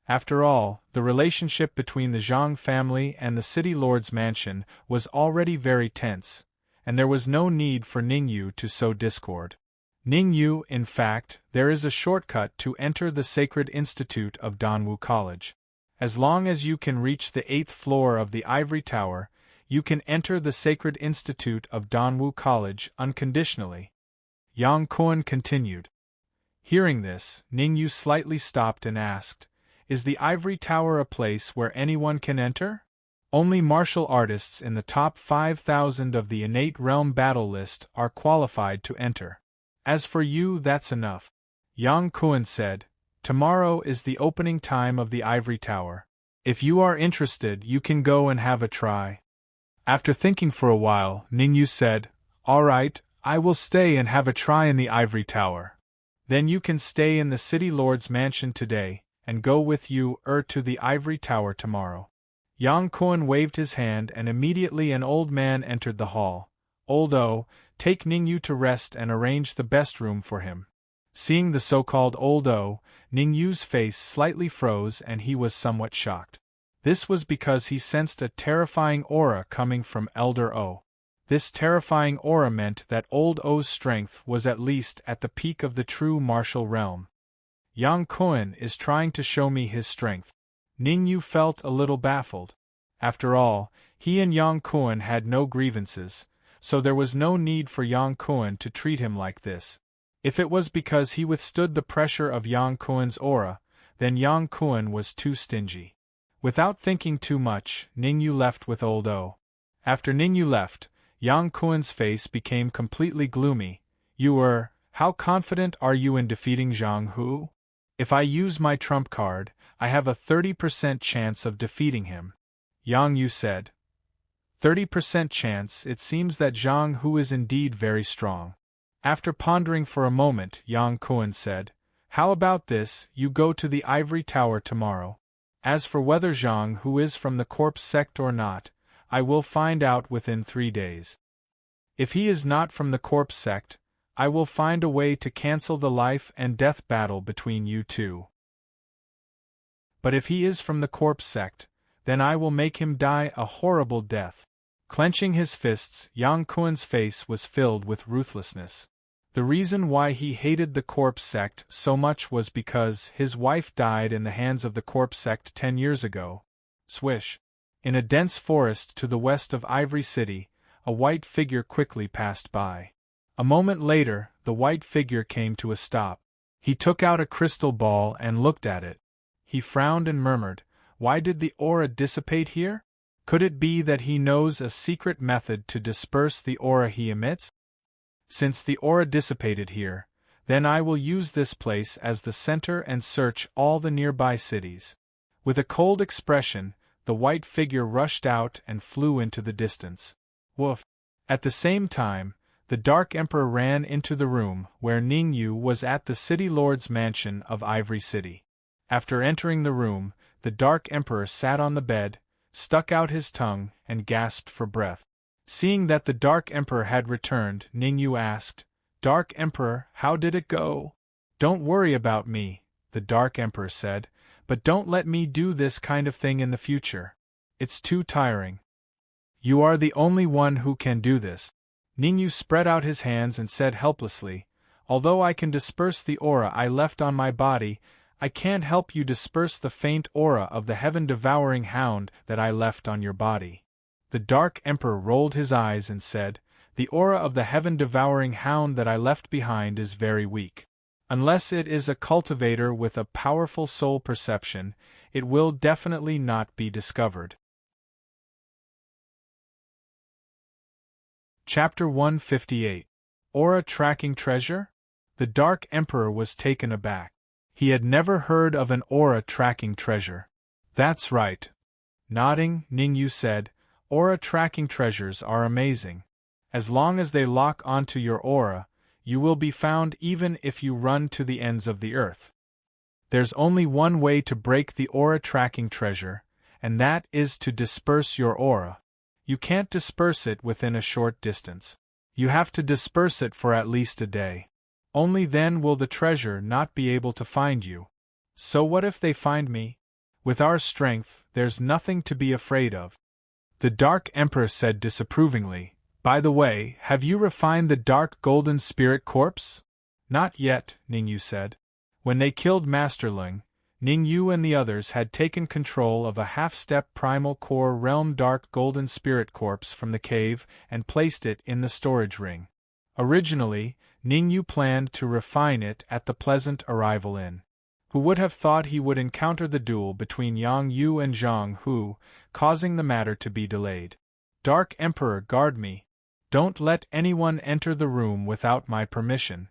After all, the relationship between the Zhang family and the city lord's mansion was already very tense, and there was no need for Ning Yu to sow discord. Ning Yu, in fact, there is a shortcut to enter the Sacred Institute of Danwu College. As long as you can reach the 8th floor of the Ivory Tower, you can enter the Sacred Institute of Danwu College unconditionally. Yang Kuan continued. Hearing this, Ning Yu slightly stopped and asked, is the Ivory Tower a place where anyone can enter? Only martial artists in the top 5,000 of the innate realm battle list are qualified to enter. As for you, that's enough. Yang Kuan said, tomorrow is the opening time of the Ivory Tower. If you are interested, you can go and have a try. After thinking for a while, Ning Yu said, all right, I will stay and have a try in the Ivory Tower. Then you can stay in the City Lord's mansion today, and go with you to the Ivory Tower tomorrow. Yang Kuan waved his hand and immediately an old man entered the hall. Old O, take Ning Yu to rest and arrange the best room for him. Seeing the so-called Old O, Ning Yu's face slightly froze and he was somewhat shocked. This was because he sensed a terrifying aura coming from Elder O. This terrifying aura meant that Old O's strength was at least at the peak of the true martial realm. Yang Kuan is trying to show me his strength. Ning Yu felt a little baffled. After all, he and Yang Kuan had no grievances, so there was no need for Yang Kuan to treat him like this. If it was because he withstood the pressure of Yang Kuan's aura, then Yang Kuan was too stingy. Without thinking too much, Ning Yu left with Old O. After Ning Yu left, Yang Kuan's face became completely gloomy. How confident are you in defeating Zhang Hu? If I use my trump card, I have a 30% chance of defeating him. Yang Yu said. 30% chance. It seems that Zhang Hu is indeed very strong. After pondering for a moment, Yang Kuan said, How about this, you go to the ivory tower tomorrow. As for whether Zhang Hu is from the corpse sect or not, I will find out within 3 days. If he is not from the corpse sect, I will find a way to cancel the life and death battle between you two. But if he is from the corpse sect, then I will make him die a horrible death. Clenching his fists, Yang Kuan's face was filled with ruthlessness. The reason why he hated the corpse sect so much was because his wife died in the hands of the corpse sect 10 years ago. Swish! In a dense forest to the west of Ivory City, a white figure quickly passed by. A moment later, the white figure came to a stop. He took out a crystal ball and looked at it. He frowned and murmured, Why did the aura dissipate here? Could it be that he knows a secret method to disperse the aura he emits? Since the aura dissipated here, then I will use this place as the center and search all the nearby cities. With a cold expression, the white figure rushed out and flew into the distance. Woof! At the same time, the Dark Emperor ran into the room where Ning Yu was at the City Lord's mansion of Ivory City. After entering the room, the Dark Emperor sat on the bed, stuck out his tongue, and gasped for breath. Seeing that the Dark Emperor had returned, Ning Yu asked, Dark Emperor, how did it go? Don't worry about me, the Dark Emperor said, but don't let me do this kind of thing in the future. It's too tiring. You are the only one who can do this. Ning Yu spread out his hands and said helplessly, Although I can disperse the aura I left on my body, I can't help you disperse the faint aura of the heaven-devouring hound that I left on your body. The Dark Emperor rolled his eyes and said, The aura of the heaven-devouring hound that I left behind is very weak. Unless it is a cultivator with a powerful soul perception, it will definitely not be discovered. Chapter 158. Aura Tracking Treasure? The Dark Emperor was taken aback. He had never heard of an aura tracking treasure. That's right. Nodding, Ning Yu said, Aura tracking treasures are amazing. As long as they lock onto your aura, you will be found even if you run to the ends of the earth. There's only one way to break the aura tracking treasure, and that is to disperse your aura. You can't disperse it within a short distance. You have to disperse it for at least a day. Only then will the treasure not be able to find you. So what if they find me? With our strength, there's nothing to be afraid of. The Dark Emperor said disapprovingly, By the way, have you refined the Dark Golden Spirit Corpse? Not yet, Ning Yu said. When they killed Master Ling, Ning Yu and the others had taken control of a half-step Primal Core Realm Dark Golden Spirit Corpse from the cave and placed it in the storage ring. Originally, Ning Yu planned to refine it at the Pleasant Arrival Inn. Who would have thought he would encounter the duel between Yang Yu and Zhang Hu, causing the matter to be delayed. Dark Emperor, guard me. Don't let anyone enter the room without my permission.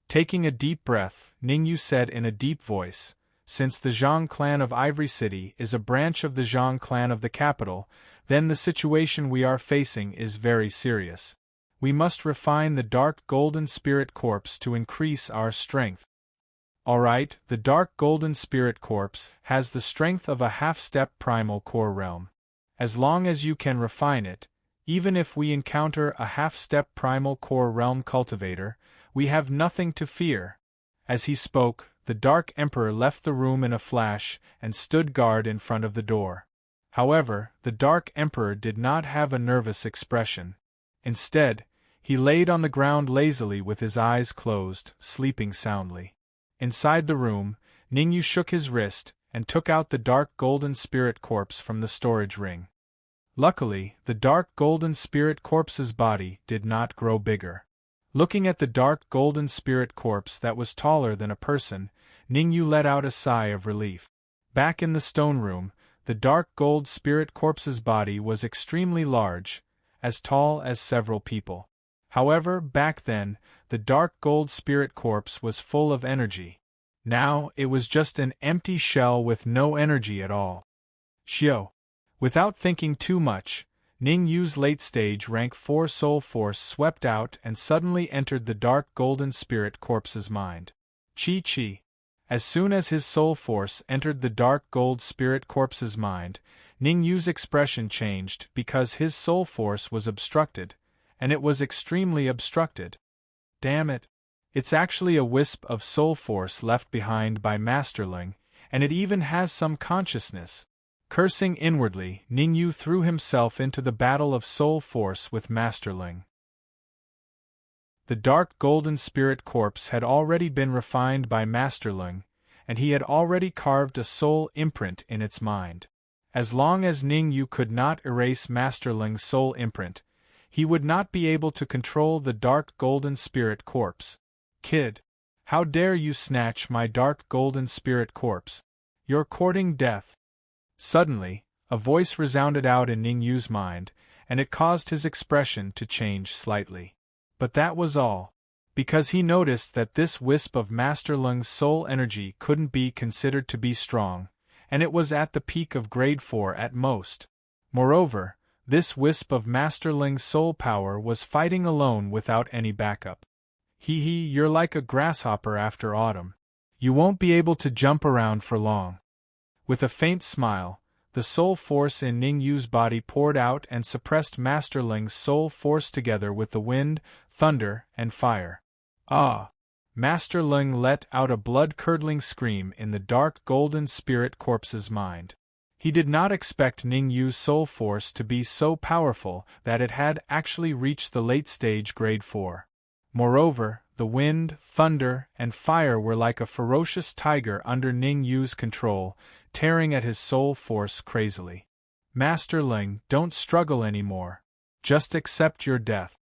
Taking a deep breath, Ning Yu said in a deep voice, Since the Zhang clan of Ivory City is a branch of the Zhang clan of the capital, then the situation we are facing is very serious. We must refine the Dark Golden Spirit Corpse to increase our strength. Alright, the Dark Golden Spirit Corpse has the strength of a half-step Primal Core Realm. As long as you can refine it, even if we encounter a half-step Primal Core Realm cultivator, we have nothing to fear. As he spoke, the Dark Emperor left the room in a flash and stood guard in front of the door. However, the Dark Emperor did not have a nervous expression. Instead, he laid on the ground lazily with his eyes closed, sleeping soundly. Inside the room, Ning Yu shook his wrist and took out the Dark Golden Spirit Corpse from the storage ring. Luckily, the Dark Golden Spirit Corpse's body did not grow bigger. Looking at the Dark Golden Spirit Corpse that was taller than a person, Ning Yu let out a sigh of relief. Back in the stone room, the Dark Gold Spirit Corpse's body was extremely large, as tall as several people. However, back then, the Dark Gold Spirit Corpse was full of energy. Now, it was just an empty shell with no energy at all. Xiao. Without thinking too much, Ning Yu's late-stage rank 4 soul force swept out and suddenly entered the dark golden spirit corpse's mind. Chi. As soon as his soul force entered the dark gold spirit corpse's mind, Ning Yu's expression changed because his soul force was obstructed, and it was extremely obstructed. Damn it. It's actually a wisp of soul force left behind by Master Ling, and it even has some consciousness. Cursing inwardly, Ning Yu threw himself into the battle of soul force with Master Ling. The dark golden spirit corpse had already been refined by Master Ling, and he had already carved a soul imprint in its mind. As long as Ning Yu could not erase Master Ling's soul imprint, he would not be able to control the dark golden spirit corpse. Kid, how dare you snatch my dark golden spirit corpse? You're courting death. Suddenly, a voice resounded out in Ning Yu's mind, and it caused his expression to change slightly. But that was all, because he noticed that this wisp of Master Ling's soul energy couldn't be considered to be strong, and it was at the peak of grade 4 at most. Moreover, this wisp of Master Ling's soul power was fighting alone without any backup. You're like a grasshopper after autumn. You won't be able to jump around for long. With a faint smile, the soul force in Ning Yu's body poured out and suppressed Master Ling's soul force together with the wind, thunder, and fire. Ah! Master Ling let out a blood-curdling scream in the dark golden spirit corpse's mind. He did not expect Ning Yu's soul force to be so powerful that it had actually reached the late stage grade 4. Moreover, the wind, thunder, and fire were like a ferocious tiger under Ning Yu's control, tearing at his soul force crazily. Master Ling, don't struggle anymore. Just accept your death.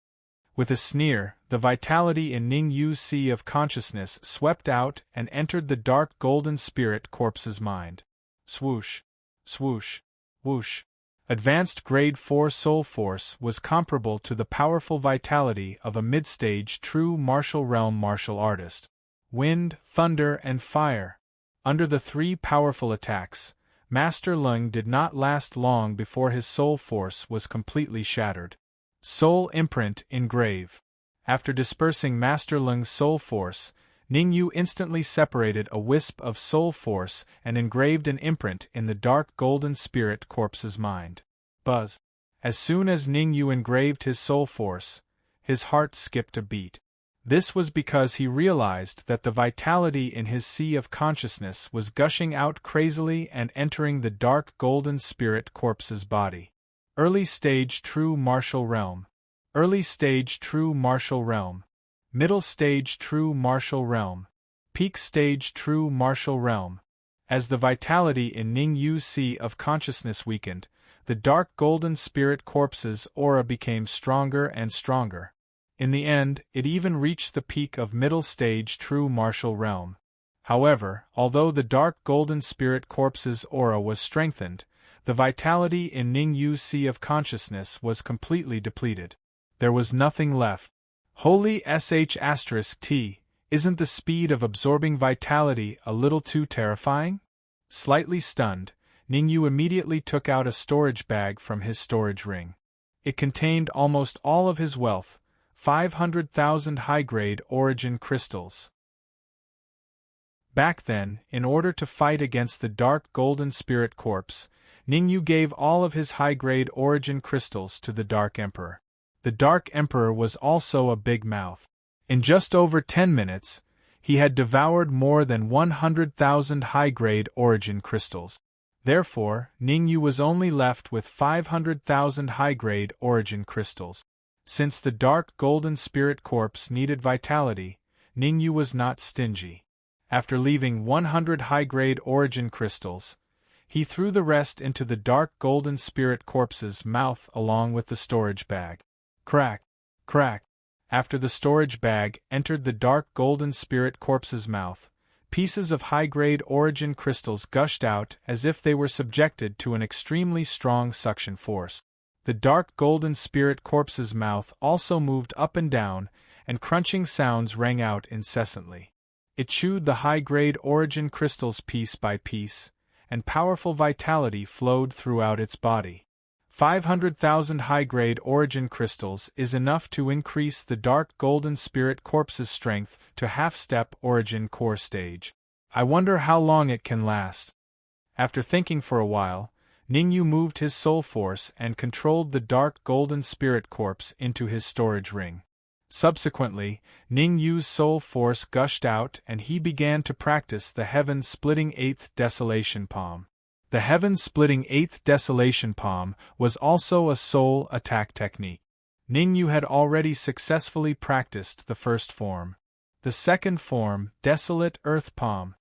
With a sneer, the vitality in Ning Yu's sea of consciousness swept out and entered the dark golden spirit corpse's mind. Swoosh, swoosh, whoosh. Advanced grade 4 soul force was comparable to the powerful vitality of a mid-stage true martial realm martial artist. Wind, thunder, and fire. Under the 3 powerful attacks, Master Ling did not last long before his soul force was completely shattered. Soul imprint engrave. After dispersing Master Ling's soul force, Ning Yu instantly separated a wisp of soul force and engraved an imprint in the dark golden spirit corpse's mind. Buzz. As soon as Ning Yu engraved his soul force, his heart skipped a beat. This was because he realized that the vitality in his sea of consciousness was gushing out crazily and entering the dark golden spirit corpse's body. Early stage true martial realm. Early stage true martial realm. Middle stage true martial realm. Peak stage true martial realm. As the vitality in Ning Yu's sea of consciousness weakened, the dark golden spirit corpse's aura became stronger and stronger. In the end, it even reached the peak of middle stage true martial realm. However, although the dark golden spirit corpse's aura was strengthened, the vitality in Ning Yu's sea of consciousness was completely depleted. There was nothing left. Holy *T, isn't the speed of absorbing vitality a little too terrifying? Slightly stunned, Ning Yu immediately took out a storage bag from his storage ring. It contained almost all of his wealth, 500,000 high-grade origin crystals. Back then, in order to fight against the dark golden spirit corpse, Ning Yu gave all of his high-grade origin crystals to the Dark Emperor. The Dark Emperor was also a big mouth. In just over 10 minutes, he had devoured more than 100,000 high-grade origin crystals. Therefore, Ning Yu was only left with 500,000 high-grade origin crystals. Since the dark golden spirit corpse needed vitality, Ning Yu was not stingy. After leaving 100 high-grade origin crystals, he threw the rest into the dark golden spirit corpse's mouth along with the storage bag. Crack, crack. After the storage bag entered the dark golden spirit corpse's mouth, pieces of high-grade origin crystals gushed out as if they were subjected to an extremely strong suction force. The dark golden spirit corpse's mouth also moved up and down, and crunching sounds rang out incessantly. It chewed the high-grade origin crystals piece by piece, and powerful vitality flowed throughout its body. 500,000 high-grade origin crystals is enough to increase the dark golden spirit corpse's strength to half-step origin core stage. I wonder how long it can last. After thinking for a while, Ningyu moved his soul force and controlled the dark golden spirit corpse into his storage ring. Subsequently, Ningyu's soul force gushed out and he began to practice the heaven-splitting 8th desolation palm. The heaven-splitting 8th desolation palm was also a soul attack technique. Ningyu had already successfully practiced the first form. The second form, desolate earth palm.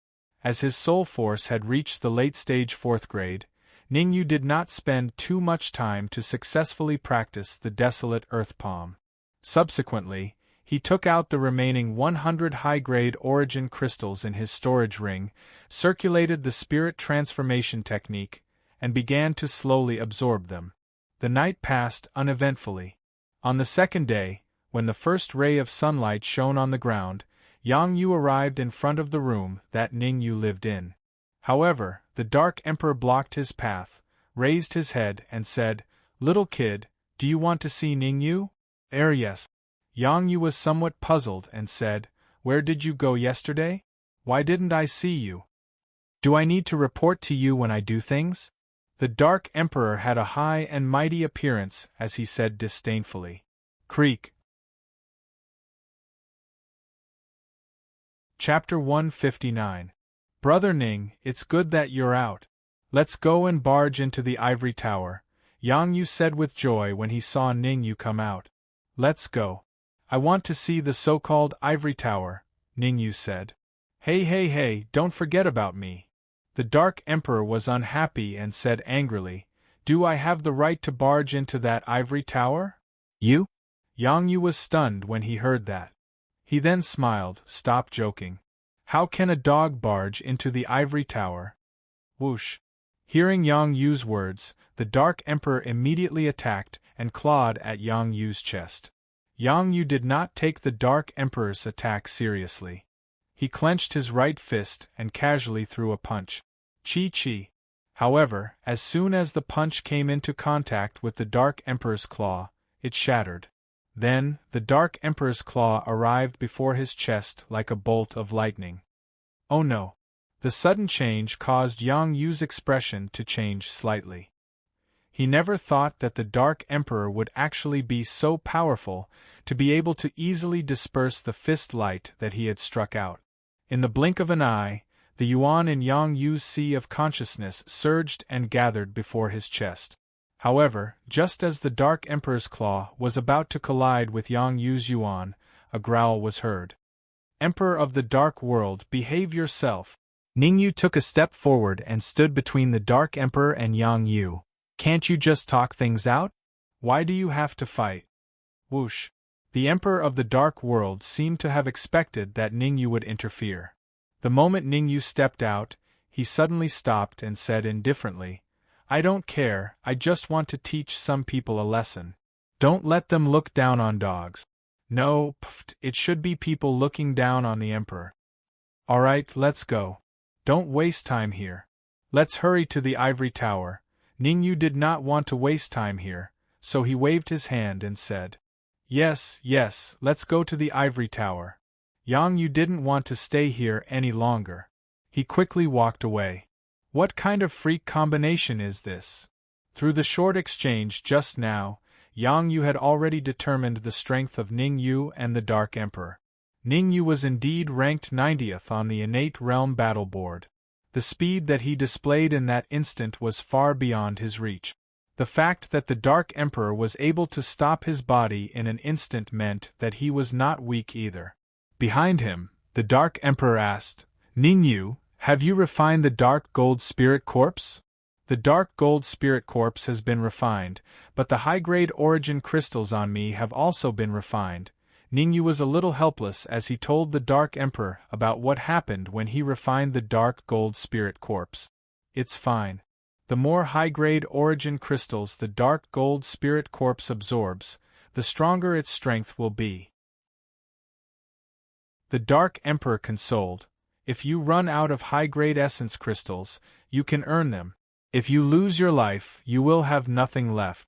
As his soul force had reached the late stage 4th grade, Ningyu did not spend too much time to successfully practice the desolate earth palm. Subsequently, he took out the remaining 100 high-grade origin crystals in his storage ring, circulated the spirit transformation technique, and began to slowly absorb them. The night passed uneventfully. On the second day, when the first ray of sunlight shone on the ground, Yang Yu arrived in front of the room that Ningyu lived in. However, the Dark Emperor blocked his path, raised his head and said, "Little kid, do you want to see Ningyu?" Yes. Yang Yu was somewhat puzzled and said, "Where did you go yesterday? Why didn't I see you? Do I need to report to you when I do things?" The Dark Emperor had a high and mighty appearance as he said disdainfully. Creak. Chapter 159. Brother Ning, it's good that you're out. Let's go and barge into the ivory tower, Yang Yu said with joy when he saw Ningyu come out. Let's go. I want to see the so-called ivory tower, Ningyu said. Hey, don't forget about me. The Dark Emperor was unhappy and said angrily, "Do I have the right to barge into that ivory tower? You?" Yang Yu was stunned when he heard that. He then smiled, "Stop joking. How can a dog barge into the ivory tower?" Whoosh. Hearing Yang Yu's words, the Dark Emperor immediately attacked and clawed at Yang Yu's chest. Yang Yu did not take the Dark Emperor's attack seriously. He clenched his right fist and casually threw a punch. Chi. However, as soon as the punch came into contact with the Dark Emperor's claw, it shattered. Then, the Dark Emperor's claw arrived before his chest like a bolt of lightning. Oh no! The sudden change caused Yang Yu's expression to change slightly. He never thought that the Dark Emperor would actually be so powerful to be able to easily disperse the fist light that he had struck out. In the blink of an eye, the yuan in Yang Yu's sea of consciousness surged and gathered before his chest. However, just as the Dark Emperor's claw was about to collide with Yang Yu's yuan, a growl was heard. "Emperor of the Dark World, behave yourself." Ningyu took a step forward and stood between the Dark Emperor and Yang Yu. "Can't you just talk things out? Why do you have to fight?" Whoosh. The Emperor of the Dark World seemed to have expected that Ningyu would interfere. The moment Ningyu stepped out, he suddenly stopped and said indifferently, "I don't care, I just want to teach some people a lesson. Don't let them look down on dogs." No, it should be people looking down on the Emperor. Alright, let's go. Don't waste time here. Let's hurry to the ivory tower. Ningyu did not want to waste time here, so he waved his hand and said, Yes, let's go to the ivory tower. Yang Yu didn't want to stay here any longer. He quickly walked away. What kind of freak combination is this? Through the short exchange just now, Yang Yu had already determined the strength of Ningyu and the Dark Emperor. Ningyu was indeed ranked 90th on the innate realm battle board. The speed that he displayed in that instant was far beyond his reach. The fact that the Dark Emperor was able to stop his body in an instant meant that he was not weak either. Behind him, the Dark Emperor asked, "Ningyu, have you refined the Dark Gold Spirit Corpse?" The Dark Gold Spirit Corpse has been refined, but the high-grade origin crystals on me have also been refined. Ningyu was a little helpless as he told the Dark Emperor about what happened when he refined the Dark Gold Spirit Corpse. It's fine. The more high-grade origin crystals the Dark Gold Spirit Corpse absorbs, the stronger its strength will be. The Dark Emperor consoled. If you run out of high-grade essence crystals, you can earn them. If you lose your life, you will have nothing left.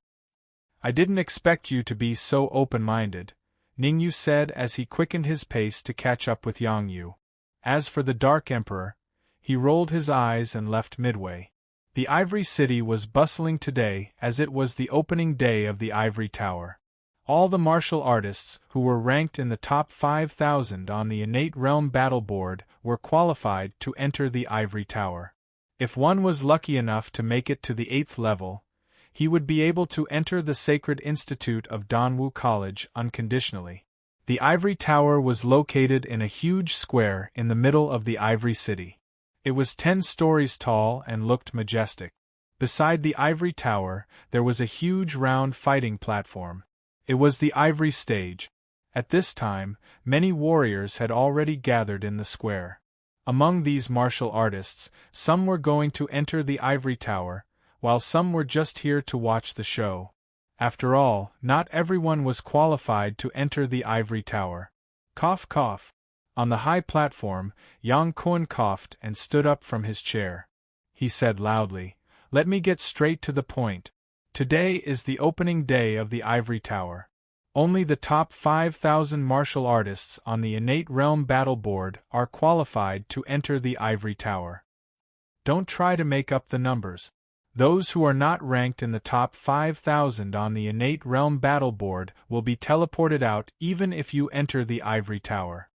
I didn't expect you to be so open-minded, Ningyu said as he quickened his pace to catch up with Yang Yu. As for the Dark Emperor, he rolled his eyes and left midway. The Ivory City was bustling today as it was the opening day of the Ivory Tower. All the martial artists who were ranked in the top 5,000 on the Innate Realm Battle Board were qualified to enter the Ivory Tower. If one was lucky enough to make it to the 8th level, he would be able to enter the Sacred Institute of Danwu College unconditionally. The Ivory Tower was located in a huge square in the middle of the Ivory City. It was 10 stories tall and looked majestic. Beside the Ivory Tower, there was a huge round fighting platform. It was the Ivory Stage. At this time, many warriors had already gathered in the square. Among these martial artists, some were going to enter the Ivory Tower, while some were just here to watch the show. After all, not everyone was qualified to enter the Ivory Tower. Cough cough. On the high platform, Yang Kun coughed and stood up from his chair. He said loudly, "Let me get straight to the point. Today is the opening day of the Ivory Tower. Only the top 5,000 martial artists on the Innate Realm Battle Board are qualified to enter the Ivory Tower. Don't try to make up the numbers. Those who are not ranked in the top 5,000 on the Innate Realm Battle Board will be teleported out even if you enter the Ivory Tower.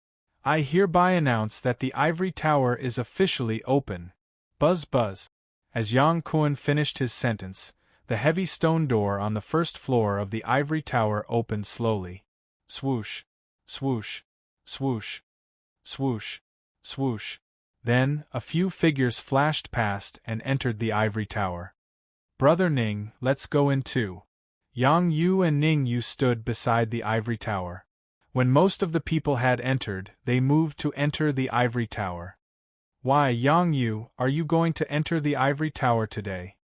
I hereby announce that the Ivory Tower is officially open." Buzz buzz. As Yang Kun finished his sentence, the heavy stone door on the first floor of the Ivory Tower opened slowly. Swoosh, swoosh, swoosh, swoosh, swoosh. Then, a few figures flashed past and entered the Ivory Tower. "Brother Ning, let's go in too." Yang Yu and Ning Yu stood beside the Ivory Tower. When most of the people had entered, they moved to enter the Ivory Tower. "Why, Yang Yu, are you going to enter the Ivory Tower today?"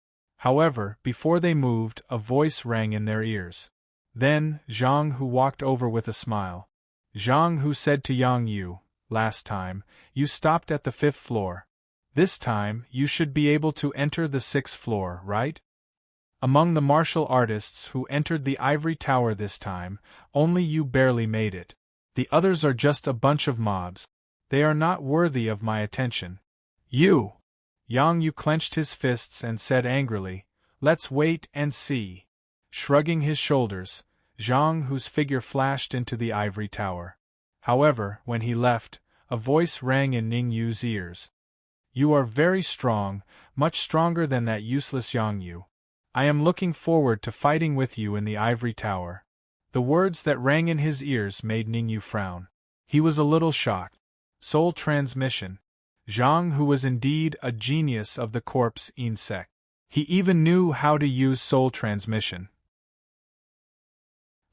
However, before they moved, a voice rang in their ears. Then, Zhang Hu walked over with a smile. Zhang Hu said to Yang Yu, "Last time, you stopped at the 5th floor. This time, you should be able to enter the 6th floor, right?" Among the martial artists who entered the Ivory Tower this time, only you barely made it. The others are just a bunch of mobs. They are not worthy of my attention. "You!" Yang Yu clenched his fists and said angrily, "Let's wait and see." Shrugging his shoulders, Zhang Hu's figure flashed into the Ivory Tower. However, when he left, a voice rang in Ning Yu's ears. "You are very strong, much stronger than that useless Yang Yu. I am looking forward to fighting with you in the Ivory Tower." The words that rang in his ears made Ning Yu frown. He was a little shocked. Soul transmission. Zhang Hu was indeed a genius of the corpse insect. He even knew how to use soul transmission.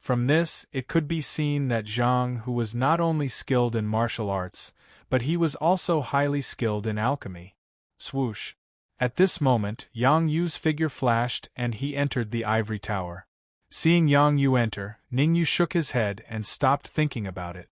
From this, it could be seen that Zhang Hu was not only skilled in martial arts, but he was also highly skilled in alchemy. Swoosh. At this moment, Yang Yu's figure flashed and he entered the Ivory Tower. Seeing Yang Yu enter, Ning Yu shook his head and stopped thinking about it.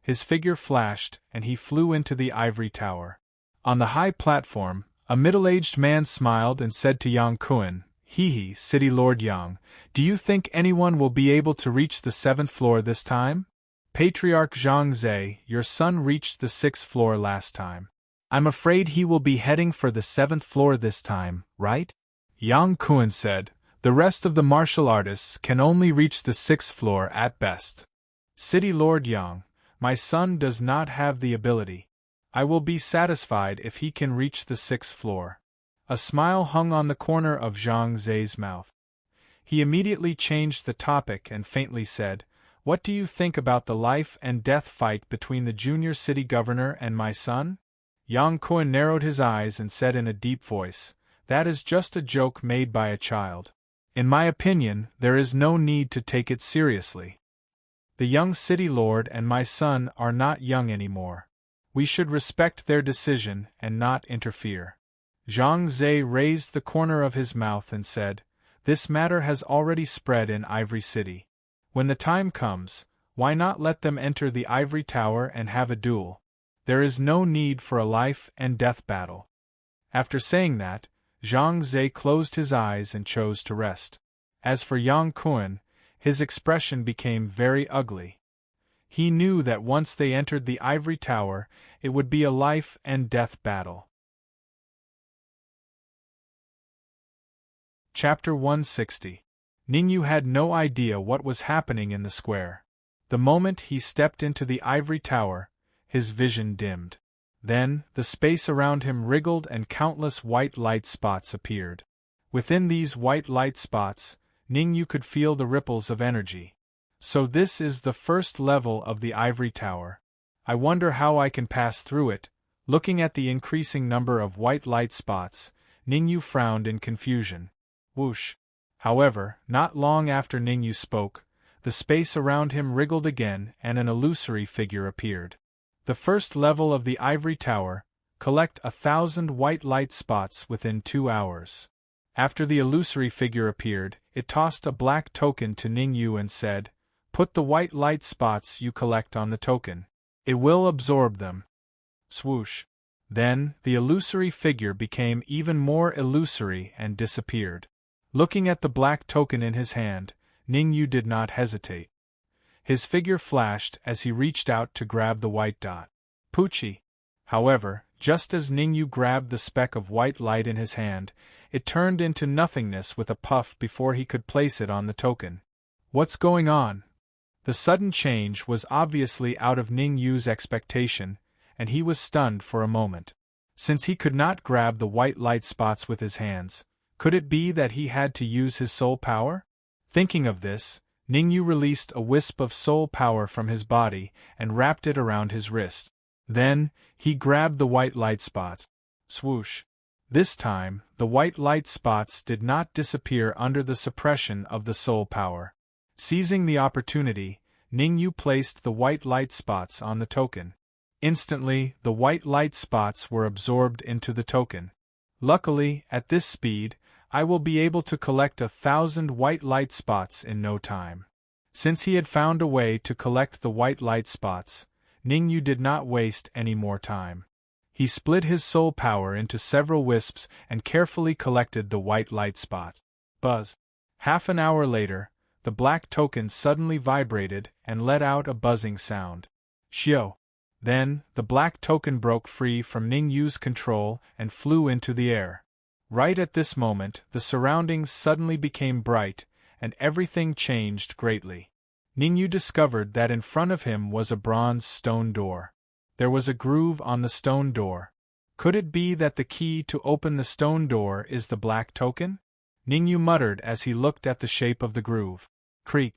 His figure flashed and he flew into the Ivory Tower. On the high platform, a middle-aged man smiled and said to Yang Kun, "Hee, City Lord Yang, do you think anyone will be able to reach the 7th floor this time? Patriarch Zhang Zhe, your son reached the 6th floor last time. I'm afraid he will be heading for the 7th floor this time, right?" Yang Kun said, "The rest of the martial artists can only reach the 6th floor at best. City Lord Yang, my son does not have the ability. I will be satisfied if he can reach the 6th floor." A smile hung on the corner of Zhang Zhe's mouth. He immediately changed the topic and faintly said, "What do you think about the life and death fight between the junior city governor and my son?" Yang Kun narrowed his eyes and said in a deep voice, "That is just a joke made by a child. In my opinion, there is no need to take it seriously. The young city lord and my son are not young anymore. We should respect their decision and not interfere." Zhang Zhe raised the corner of his mouth and said, "This matter has already spread in Ivory City. When the time comes, Why not let them enter the ivory tower and have a duel? There is no need for a life and death battle. After saying that, Zhang Zhe closed his eyes and chose to rest. As for Yang Kuan, his expression became very ugly. He knew that once they entered the ivory tower, it would be a life and death battle. Chapter 160. Ningyu had no idea what was happening in the square. The moment he stepped into the ivory tower, his vision dimmed. Then, the space around him wriggled and countless white light spots appeared. Within these white light spots, Ningyu could feel the ripples of energy. So this is the first level of the ivory tower. I wonder how I can pass through it. Looking at the increasing number of white light spots, Ningyu frowned in confusion. Whoosh! However, not long after Ningyu spoke, the space around him wriggled again and an illusory figure appeared. The first level of the ivory tower, collect 1,000 white light spots within 2 hours. After the illusory figure appeared, it tossed a black token to Ningyu and said, "Put the white light spots you collect on the token. It will absorb them." Swoosh! Then, the illusory figure became even more illusory and disappeared. Looking at the black token in his hand, Ningyu did not hesitate. His figure flashed as he reached out to grab the white dot. Poochie! However, just as Ningyu grabbed the speck of white light in his hand, it turned into nothingness with a puff before he could place it on the token. What's going on? The sudden change was obviously out of Ningyu's expectation, and he was stunned for a moment. Since he could not grab the white light spots with his hands, could it be that he had to use his soul power? Thinking of this, Ningyu released a wisp of soul power from his body and wrapped it around his wrist. Then, he grabbed the white light spots. Swoosh! This time, the white light spots did not disappear under the suppression of the soul power. Seizing the opportunity, Ningyu placed the white light spots on the token. Instantly, the white light spots were absorbed into the token. Luckily, at this speed, I will be able to collect 1,000 white light spots in no time. Since he had found a way to collect the white light spots, Ningyu did not waste any more time. He split his soul power into several wisps and carefully collected the white light spot. Buzz! Half an hour later, the black token suddenly vibrated and let out a buzzing sound. Shio! Then, the black token broke free from Ningyu's control and flew into the air. Right at this moment, the surroundings suddenly became bright, and everything changed greatly. Ningyu discovered that in front of him was a bronze stone door. There was a groove on the stone door. Could it be that the key to open the stone door is the black token? Ningyu muttered as he looked at the shape of the groove. Creak!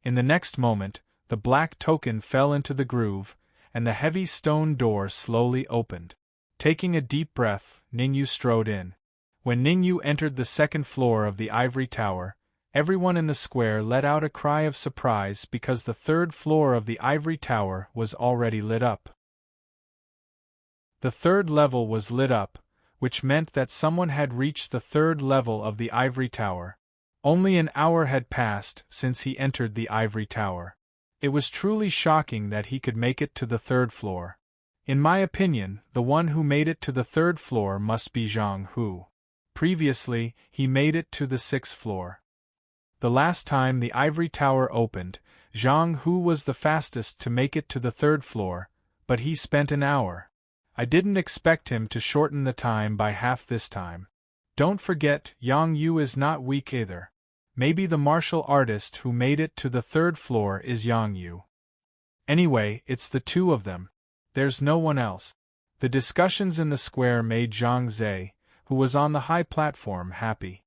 In the next moment, the black token fell into the groove, and the heavy stone door slowly opened. Taking a deep breath, Ningyu strode in. When Ningyu entered the second floor of the ivory tower, everyone in the square let out a cry of surprise because the third floor of the ivory tower was already lit up. The third level was lit up, which meant that someone had reached the third level of the ivory tower. Only an hour had passed since he entered the ivory tower. It was truly shocking that he could make it to the third floor. In my opinion, the one who made it to the third floor must be Zhang Hu. Previously, he made it to the 6th floor. The last time the ivory tower opened, Zhang Hu was the fastest to make it to the 3rd floor, but he spent an hour. I didn't expect him to shorten the time by half this time. Don't forget, Yang Yu is not weak either. Maybe the martial artist who made it to the 3rd floor is Yang Yu. Anyway, it's the two of them. There's no one else. The discussions in the square made Zhang Zhe, who was on the high platform, happy.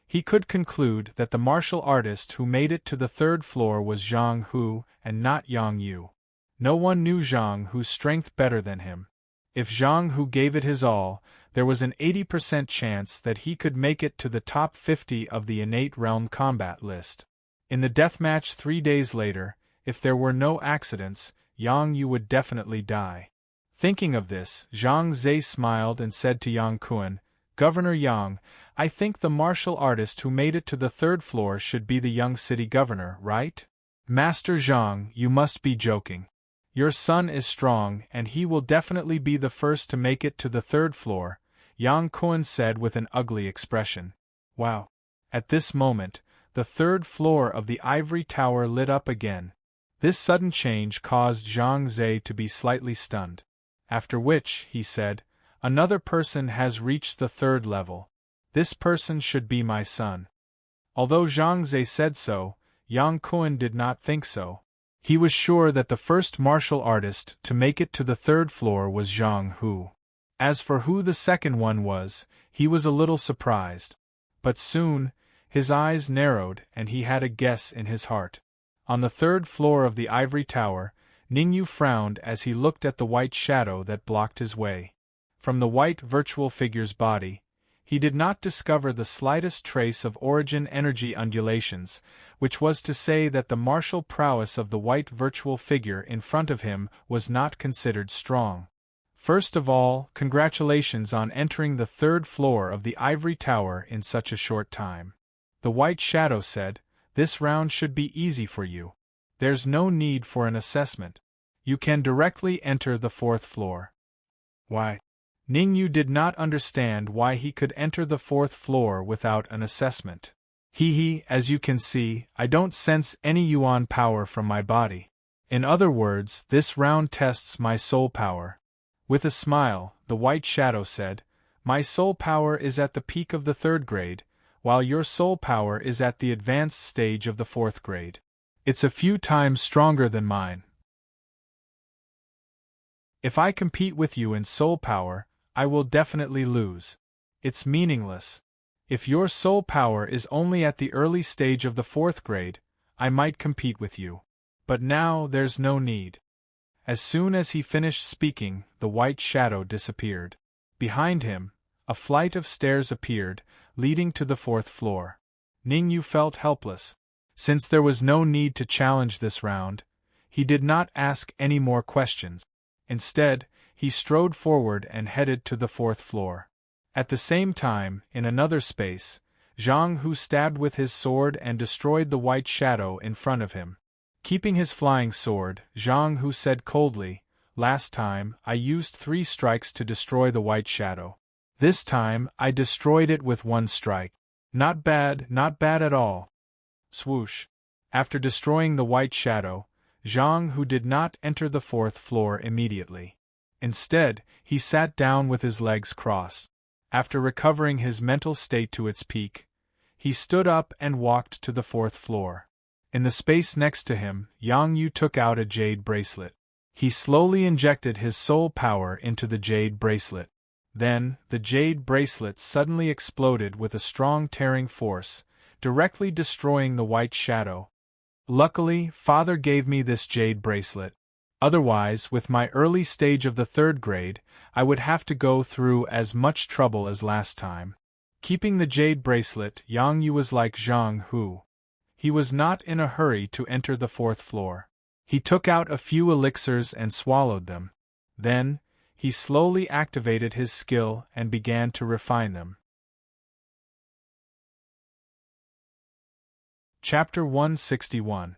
He could conclude that the martial artist who made it to the 3rd floor was Zhang Hu and not Yang Yu. No one knew Zhang Hu's strength better than him. If Zhang Hu gave it his all, there was an 80% chance that he could make it to the top 50 of the innate realm combat list. In the deathmatch 3 days later, if there were no accidents, Yang Yu would definitely die. Thinking of this, Zhang Zhe smiled and said to Yang Kuan, "Governor Yang, I think the martial artist who made it to the 3rd floor should be the young city governor, right?" Master Zhang, you must be joking. Your son is strong and he will definitely be the first to make it to the third floor, Yang Kuan said with an ugly expression. Wow! At this moment, the third floor of the ivory tower lit up again. This sudden change caused Zhang Zhe to be slightly stunned. After which, he said, another person has reached the third level. This person should be my son. Although Zhang Zhe said so, Yang Kuan did not think so. He was sure that the first martial artist to make it to the third floor was Zhang Hu. As for who the second one was, he was a little surprised. But soon, his eyes narrowed and he had a guess in his heart. On the third floor of the ivory tower, Ningyu frowned as he looked at the white shadow that blocked his way. From the white virtual figure's body, he did not discover the slightest trace of origin energy undulations, which was to say that the martial prowess of the white virtual figure in front of him was not considered strong. First of all, congratulations on entering the third floor of the ivory tower in such a short time. The white shadow said, this round should be easy for you. There's no need for an assessment. You can directly enter the fourth floor. Why? Ningyu did not understand why he could enter the fourth floor without an assessment. As you can see, I don't sense any yuan power from my body. In other words, this round tests my soul power. With a smile, the white shadow said, my soul power is at the peak of the third grade, while your soul power is at the advanced stage of the fourth grade. It's a few times stronger than mine. If I compete with you in soul power, I will definitely lose. It's meaningless. If your soul power is only at the early stage of the fourth grade, I might compete with you. But now there's no need. As soon as he finished speaking, the white shadow disappeared. Behind him, a flight of stairs appeared, leading to the fourth floor. Ningyu felt helpless. Since there was no need to challenge this round, he did not ask any more questions. Instead, he strode forward and headed to the fourth floor. At the same time, in another space, Zhang Hu stabbed with his sword and destroyed the white shadow in front of him. Keeping his flying sword, Zhang Hu said coldly, last time, I used 3 strikes to destroy the white shadow. This time, I destroyed it with 1 strike. Not bad at all. Swoosh. After destroying the white shadow, Zhang Hu did not enter the fourth floor immediately. Instead, he sat down with his legs crossed. After recovering his mental state to its peak, he stood up and walked to the fourth floor. In the space next to him, Yang Yu took out a jade bracelet. He slowly injected his soul power into the jade bracelet. Then, the jade bracelet suddenly exploded with a strong tearing force, directly destroying the white shadow. Luckily, Father gave me this jade bracelet. Otherwise, with my early stage of the third grade, I would have to go through as much trouble as last time. Keeping the jade bracelet, Yang Yu was like Zhang Hu. He was not in a hurry to enter the fourth floor. He took out a few elixirs and swallowed them. Then, he slowly activated his skill and began to refine them. Chapter 161.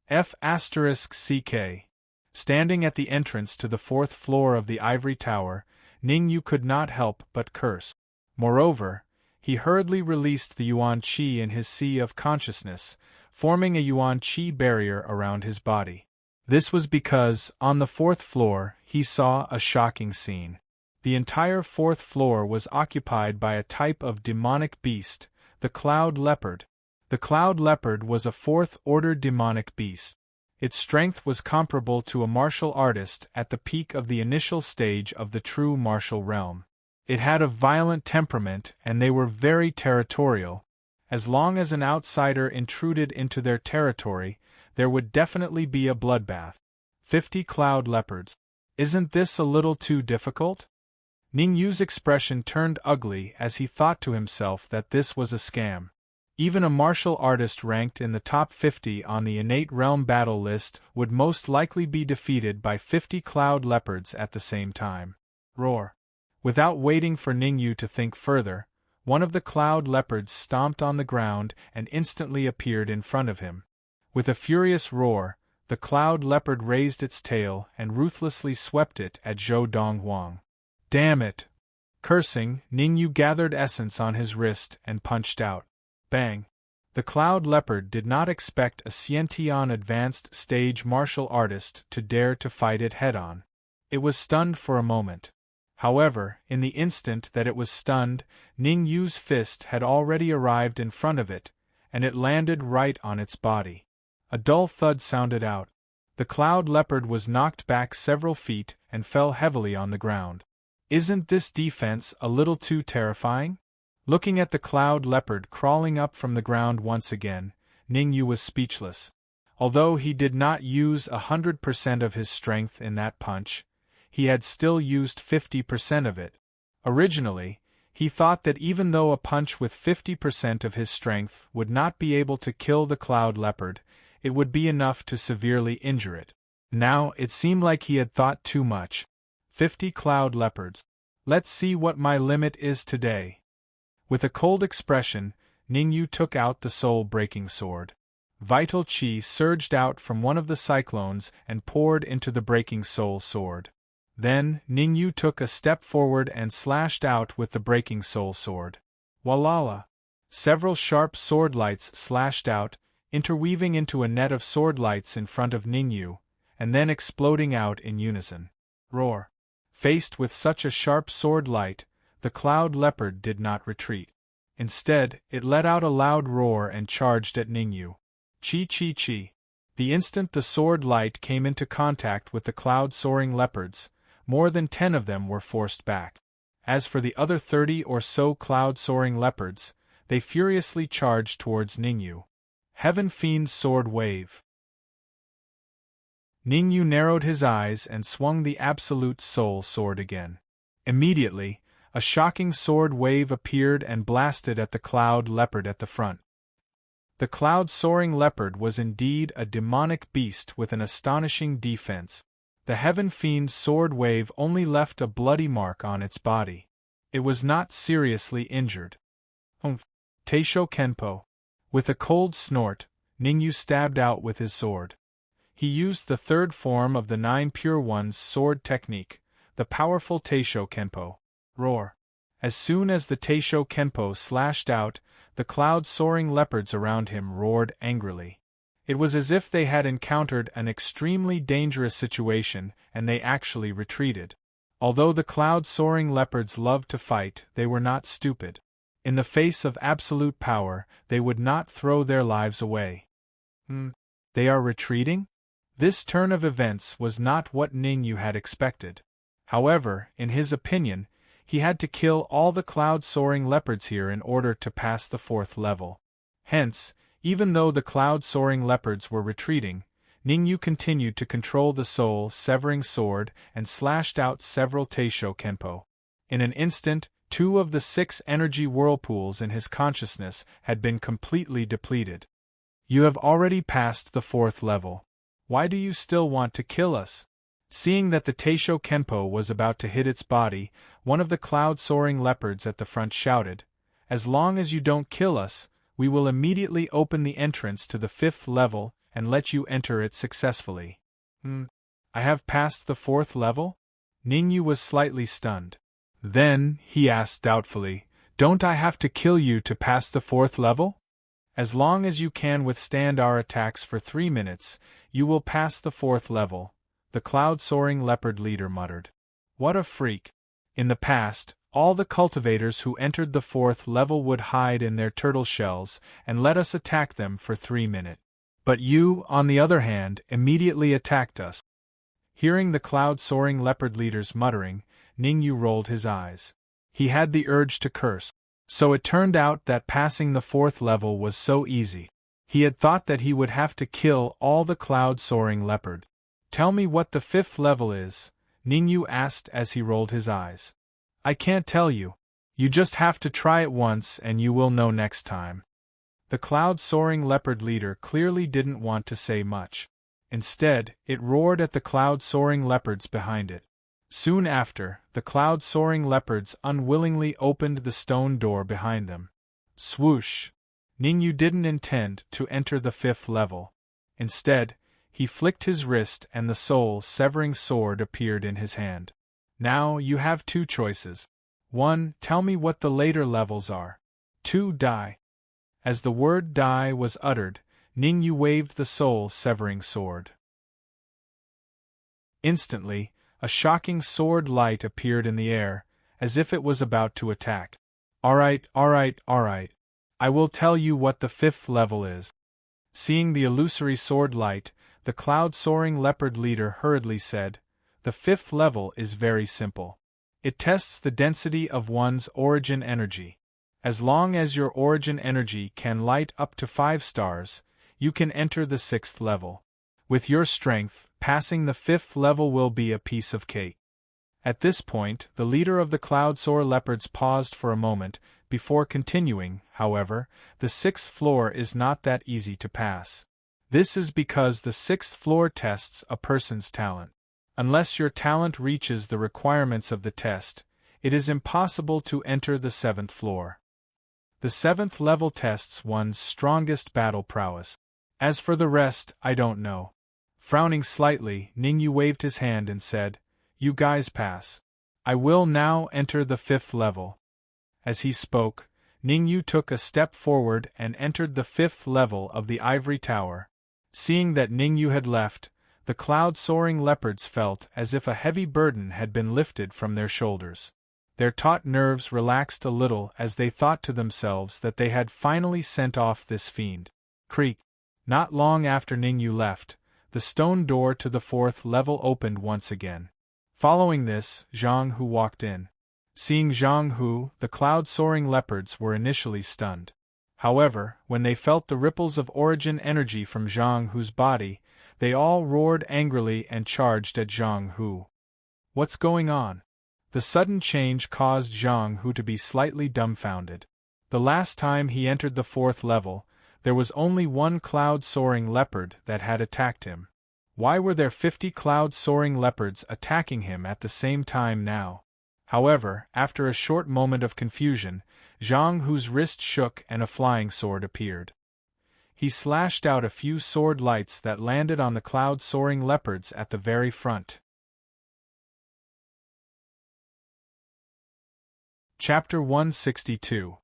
F***CK. Standing at the entrance to the fourth floor of the ivory tower, Ningyu could not help but curse. Moreover, he hurriedly released the yuan qi in his sea of consciousness, forming a yuan qi barrier around his body. This was because, on the fourth floor, he saw a shocking scene. The entire fourth floor was occupied by a type of demonic beast, the cloud leopard. The cloud leopard was a fourth-order demonic beast. Its strength was comparable to a martial artist at the peak of the initial stage of the true martial realm. It had a violent temperament and they were very territorial. As long as an outsider intruded into their territory, there would definitely be a bloodbath. 50 cloud leopards. Isn't this a little too difficult? Ningyu's expression turned ugly as he thought to himself that this was a scam. Even a martial artist ranked in the top 50 on the innate realm battle list would most likely be defeated by 50 cloud leopards at the same time. Roar! Without waiting for Ningyu to think further, one of the cloud leopards stomped on the ground and instantly appeared in front of him. With a furious roar, the cloud leopard raised its tail and ruthlessly swept it at Zhou Donghuang. Damn it! Cursing, Ningyu gathered essence on his wrist and punched out. Bang! The cloud leopard did not expect a Xiantian advanced stage martial artist to dare to fight it head-on. It was stunned for a moment. However, in the instant that it was stunned, Ningyu's fist had already arrived in front of it, and it landed right on its body. A dull thud sounded out. The cloud leopard was knocked back several feet and fell heavily on the ground. Isn't this defense a little too terrifying? Looking at the cloud leopard crawling up from the ground once again, Ningyu was speechless. Although he did not use 100% of his strength in that punch, he had still used 50% of it. Originally, he thought that even though a punch with 50% of his strength would not be able to kill the cloud leopard, it would be enough to severely injure it. Now it seemed like he had thought too much. 50 cloud leopards. Let's see what my limit is today. With a cold expression, Ningyu took out the soul-breaking sword. Vital qi surged out from one of the cyclones and poured into the breaking soul sword. Then, Ningyu took a step forward and slashed out with the breaking soul sword. Walala! Several sharp sword lights slashed out, interweaving into a net of sword lights in front of Ningyu, and then exploding out in unison. Roar! Faced with such a sharp sword light, the cloud leopard did not retreat. Instead, it let out a loud roar and charged at Ningyu. Chi chi chi! The instant the sword light came into contact with the cloud-soaring leopards, more than 10 of them were forced back. As for the other 30 or so cloud-soaring leopards, they furiously charged towards Ningyu. Heaven Fiend's sword wave. Ningyu narrowed his eyes and swung the absolute soul sword again. Immediately, a shocking sword wave appeared and blasted at the cloud leopard at the front. The cloud-soaring leopard was indeed a demonic beast with an astonishing defense. The Heaven Fiend's sword wave only left a bloody mark on its body. It was not seriously injured. Teisho Kenpo. With a cold snort, Ningyu stabbed out with his sword. He used the third form of the 9 Pure One's sword technique, the powerful Teisho Kenpo. Roar! As soon as the Teisho Kenpo slashed out, the cloud-soaring leopards around him roared angrily. It was as if they had encountered an extremely dangerous situation and they actually retreated. Although the cloud-soaring leopards loved to fight, they were not stupid. In the face of absolute power, they would not throw their lives away. They are retreating? This turn of events was not what Ningyu had expected. However, in his opinion, he had to kill all the cloud-soaring leopards here in order to pass the 4th level. Hence, even though the cloud-soaring leopards were retreating, Ningyu continued to control the soul-severing sword and slashed out several Teisho Kenpo. In an instant, 2 of the 6 energy whirlpools in his consciousness had been completely depleted. You have already passed the 4th level. Why do you still want to kill us? Seeing that the Teisho Kenpo was about to hit its body, one of the cloud-soaring leopards at the front shouted, "As long as you don't kill us, we will immediately open the entrance to the 5th level and let you enter it successfully." I have passed the 4th level? Ningyu was slightly stunned. Then, he asked doubtfully, don't I have to kill you to pass the 4th level? As long as you can withstand our attacks for 3 minutes, you will pass the 4th level, the cloud-soaring leopard leader muttered. What a freak! In the past, all the cultivators who entered the 4th level would hide in their turtle shells and let us attack them for 3 minutes. But you, on the other hand, immediately attacked us. Hearing the cloud-soaring leopard leader's muttering, Ningyu rolled his eyes. He had the urge to curse. So it turned out that passing the 4th level was so easy. He had thought that he would have to kill all the cloud-soaring leopard. Tell me what the 5th level is, Ningyu asked as he rolled his eyes. I can't tell you. You just have to try it once and you will know next time. The cloud-soaring leopard leader clearly didn't want to say much. Instead, it roared at the cloud-soaring leopards behind it. Soon after, the cloud-soaring leopards unwillingly opened the stone door behind them. Swoosh! Ningyu didn't intend to enter the 5th level. Instead, he flicked his wrist and the soul-severing sword appeared in his hand. Now you have two choices. 1. Tell me what the later levels are. 2. Die. As the word die was uttered, Ningyu waved the soul-severing sword. Instantly, a shocking sword light appeared in the air, as if it was about to attack. Alright. I will tell you what the 5th level is. Seeing the illusory sword light, the cloud-soaring leopard leader hurriedly said, The 5th level is very simple. It tests the density of one's origin energy. As long as your origin energy can light up to 5 stars, you can enter the 6th level. With your strength, passing the 5th level will be a piece of cake. At this point, the leader of the Cloudsoar Leopards paused for a moment, before continuing. However, the 6th floor is not that easy to pass. This is because the 6th floor tests a person's talent. Unless your talent reaches the requirements of the test, it is impossible to enter the 7th floor. The 7th level tests one's strongest battle prowess. As for the rest, I don't know. Frowning slightly, Ningyu waved his hand and said, You guys pass. I will now enter the 5th level. As he spoke, Ningyu took a step forward and entered the 5th level of the ivory tower. Seeing that Ningyu had left, the cloud-soaring leopards felt as if a heavy burden had been lifted from their shoulders. Their taut nerves relaxed a little as they thought to themselves that they had finally sent off this fiend. Creak. Not long after Ningyu left, the stone door to the 4th level opened once again. Following this, Zhang Hu walked in. Seeing Zhang Hu, the cloud-soaring leopards were initially stunned. However, when they felt the ripples of origin energy from Zhang Hu's body, they all roared angrily and charged at Zhang Hu. What's going on? The sudden change caused Zhang Hu to be slightly dumbfounded. The last time he entered the 4th level, there was only one cloud-soaring leopard that had attacked him. Why were there 50 cloud-soaring leopards attacking him at the same time now? However, after a short moment of confusion, Zhang Hu's wrist shook and a flying sword appeared. He slashed out a few sword lights that landed on the cloud-soaring leopards at the very front. Chapter 162.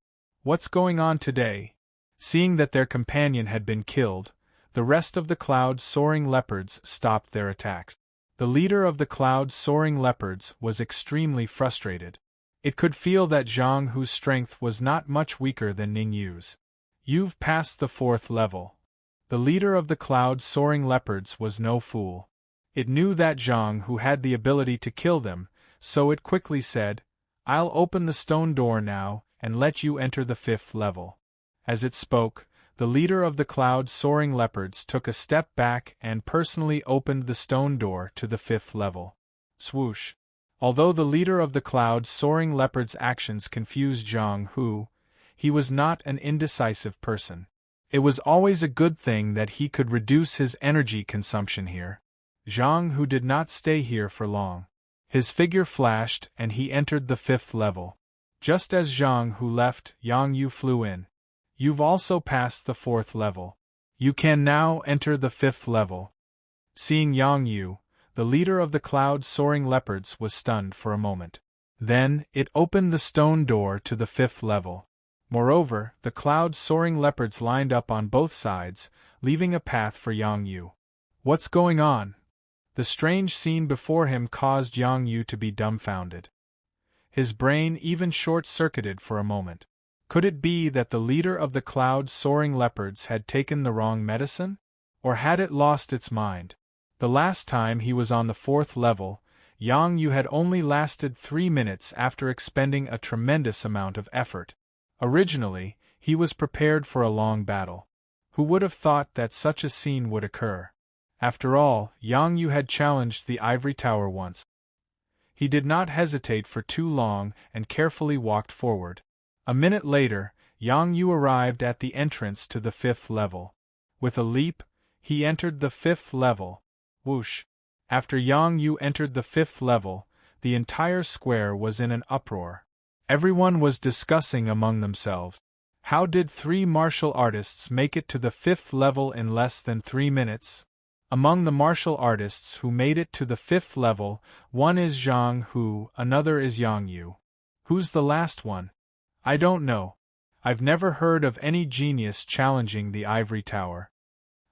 What's going on today? Seeing that their companion had been killed, the rest of the cloud-soaring leopards stopped their attacks. The leader of the cloud-soaring leopards was extremely frustrated. It could feel that Zhang Hu's strength was not much weaker than Ningyu's. You've passed the 4th level. The leader of the cloud-soaring leopards was no fool. It knew that Zhang Hu had the ability to kill them, so it quickly said, I'll open the stone door now and let you enter the 5th level. As it spoke, the leader of the cloud-soaring leopards took a step back and personally opened the stone door to the 5th level. Swoosh. Although the leader of the cloud-soaring leopards' actions confused Zhang Hu, he was not an indecisive person. It was always a good thing that he could reduce his energy consumption here. Zhang Hu did not stay here for long. His figure flashed and he entered the 5th level. Just as Zhang Hu left, Yang Yu flew in. You've also passed the 4th level. You can now enter the 5th level. Seeing Yang Yu, the leader of the cloud-soaring leopards was stunned for a moment. Then, it opened the stone door to the 5th level. Moreover, the cloud-soaring leopards lined up on both sides, leaving a path for Yang Yu. What's going on? The strange scene before him caused Yang Yu to be dumbfounded. His brain even short-circuited for a moment. Could it be that the leader of the cloud-soaring leopards had taken the wrong medicine? Or had it lost its mind? The last time he was on the 4th level, Yang Yu had only lasted 3 minutes after expending a tremendous amount of effort. Originally, he was prepared for a long battle. Who would have thought that such a scene would occur? After all, Yang Yu had challenged the ivory tower once. He did not hesitate for too long and carefully walked forward. A minute later, Yang Yu arrived at the entrance to the 5th level. With a leap, he entered the 5th level. Whoosh! After Yang Yu entered the 5th level, the entire square was in an uproar. Everyone was discussing among themselves. How did 3 martial artists make it to the 5th level in less than 3 minutes? Among the martial artists who made it to the 5th level, one is Zhang Hu, another is Yang Yu. Who's the last one? I don't know. I've never heard of any genius challenging the ivory tower.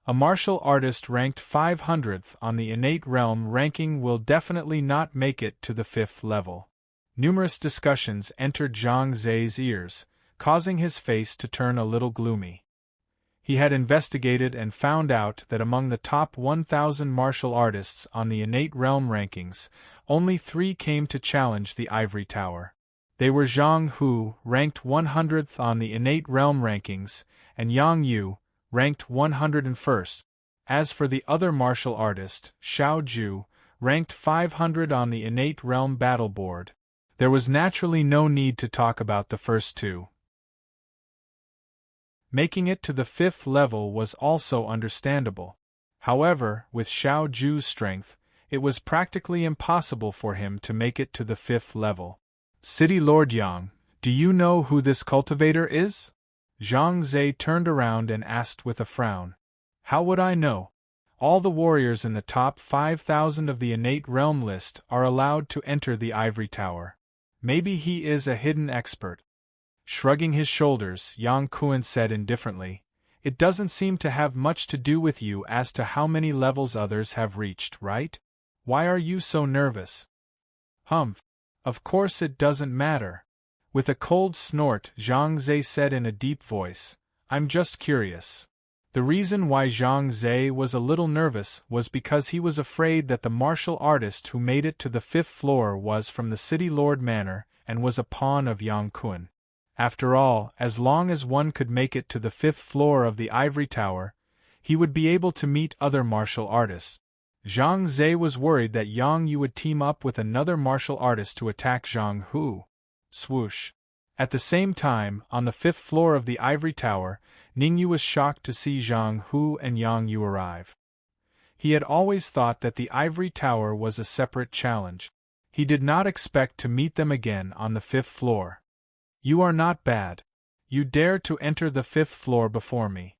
A martial artist ranked 500th on the innate realm ranking will definitely not make it to the 5th level. Numerous discussions entered Zhang Zai's ears, causing his face to turn a little gloomy. He had investigated and found out that among the top 1,000 martial artists on the innate realm rankings, only 3 came to challenge the ivory tower. They were Zhang Hu, ranked 100th on the innate realm rankings, and Yang Yu, ranked 101st. As for the other martial artist, Xiao Ju, ranked 500 on the innate realm battle board, there was naturally no need to talk about the first 2. Making it to the 5th level was also understandable. However, with Xiao Ju's strength, it was practically impossible for him to make it to the 5th level. City Lord Yang, do you know who this cultivator is? Zhang Zai turned around and asked with a frown. How would I know? All the warriors in the top 5,000 of the innate realm list are allowed to enter the ivory tower. Maybe he is a hidden expert. Shrugging his shoulders, Yang Kuan said indifferently, It doesn't seem to have much to do with you as to how many levels others have reached, right? Why are you so nervous? Humph. Of course it doesn't matter. With a cold snort, Zhang Zai said in a deep voice, I'm just curious. The reason why Zhang Zai was a little nervous was because he was afraid that the martial artist who made it to the 5th floor was from the City Lord Manor and was a pawn of Yang Kun. After all, as long as one could make it to the 5th floor of the ivory tower, he would be able to meet other martial artists. Zhang Zai was worried that Yang Yu would team up with another martial artist to attack Zhang Hu. Swoosh. At the same time, on the 5th floor of the ivory tower, Ningyu was shocked to see Zhang Hu and Yang Yu arrive. He had always thought that the ivory tower was a separate challenge. He did not expect to meet them again on the 5th floor. You are not bad. You dare to enter the 5th floor before me.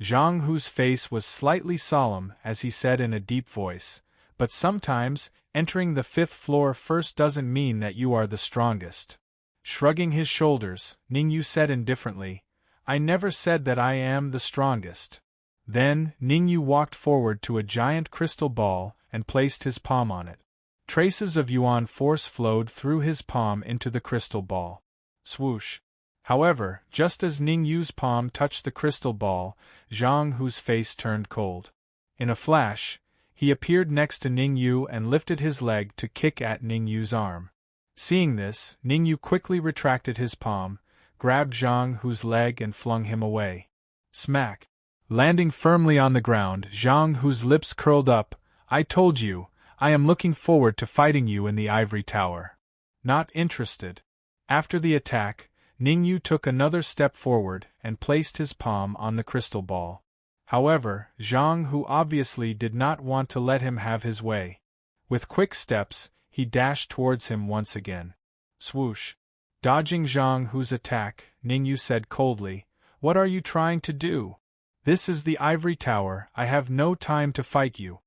Zhang Hu's face was slightly solemn as he said in a deep voice, but sometimes, entering the 5th floor first doesn't mean that you are the strongest. Shrugging his shoulders, Ningyu said indifferently, I never said that I am the strongest. Then, Ningyu walked forward to a giant crystal ball and placed his palm on it. Traces of Yuan force flowed through his palm into the crystal ball. Swoosh. However, just as Ningyu's palm touched the crystal ball, Zhang Hu's face turned cold. In a flash, he appeared next to Ningyu and lifted his leg to kick at Ningyu's arm. Seeing this, Ningyu quickly retracted his palm, grabbed Zhang Hu's leg and flung him away. Smack! Landing firmly on the ground, Zhang Hu's lips curled up. I told you, I am looking forward to fighting you in the ivory tower. Not interested. After the attack, Ningyu took another step forward and placed his palm on the crystal ball. However, Zhang Hu obviously did not want to let him have his way. With quick steps, he dashed towards him once again. Swoosh. Dodging Zhang Hu's attack, Ningyu said coldly, What are you trying to do? This is the ivory tower, I have no time to fight you.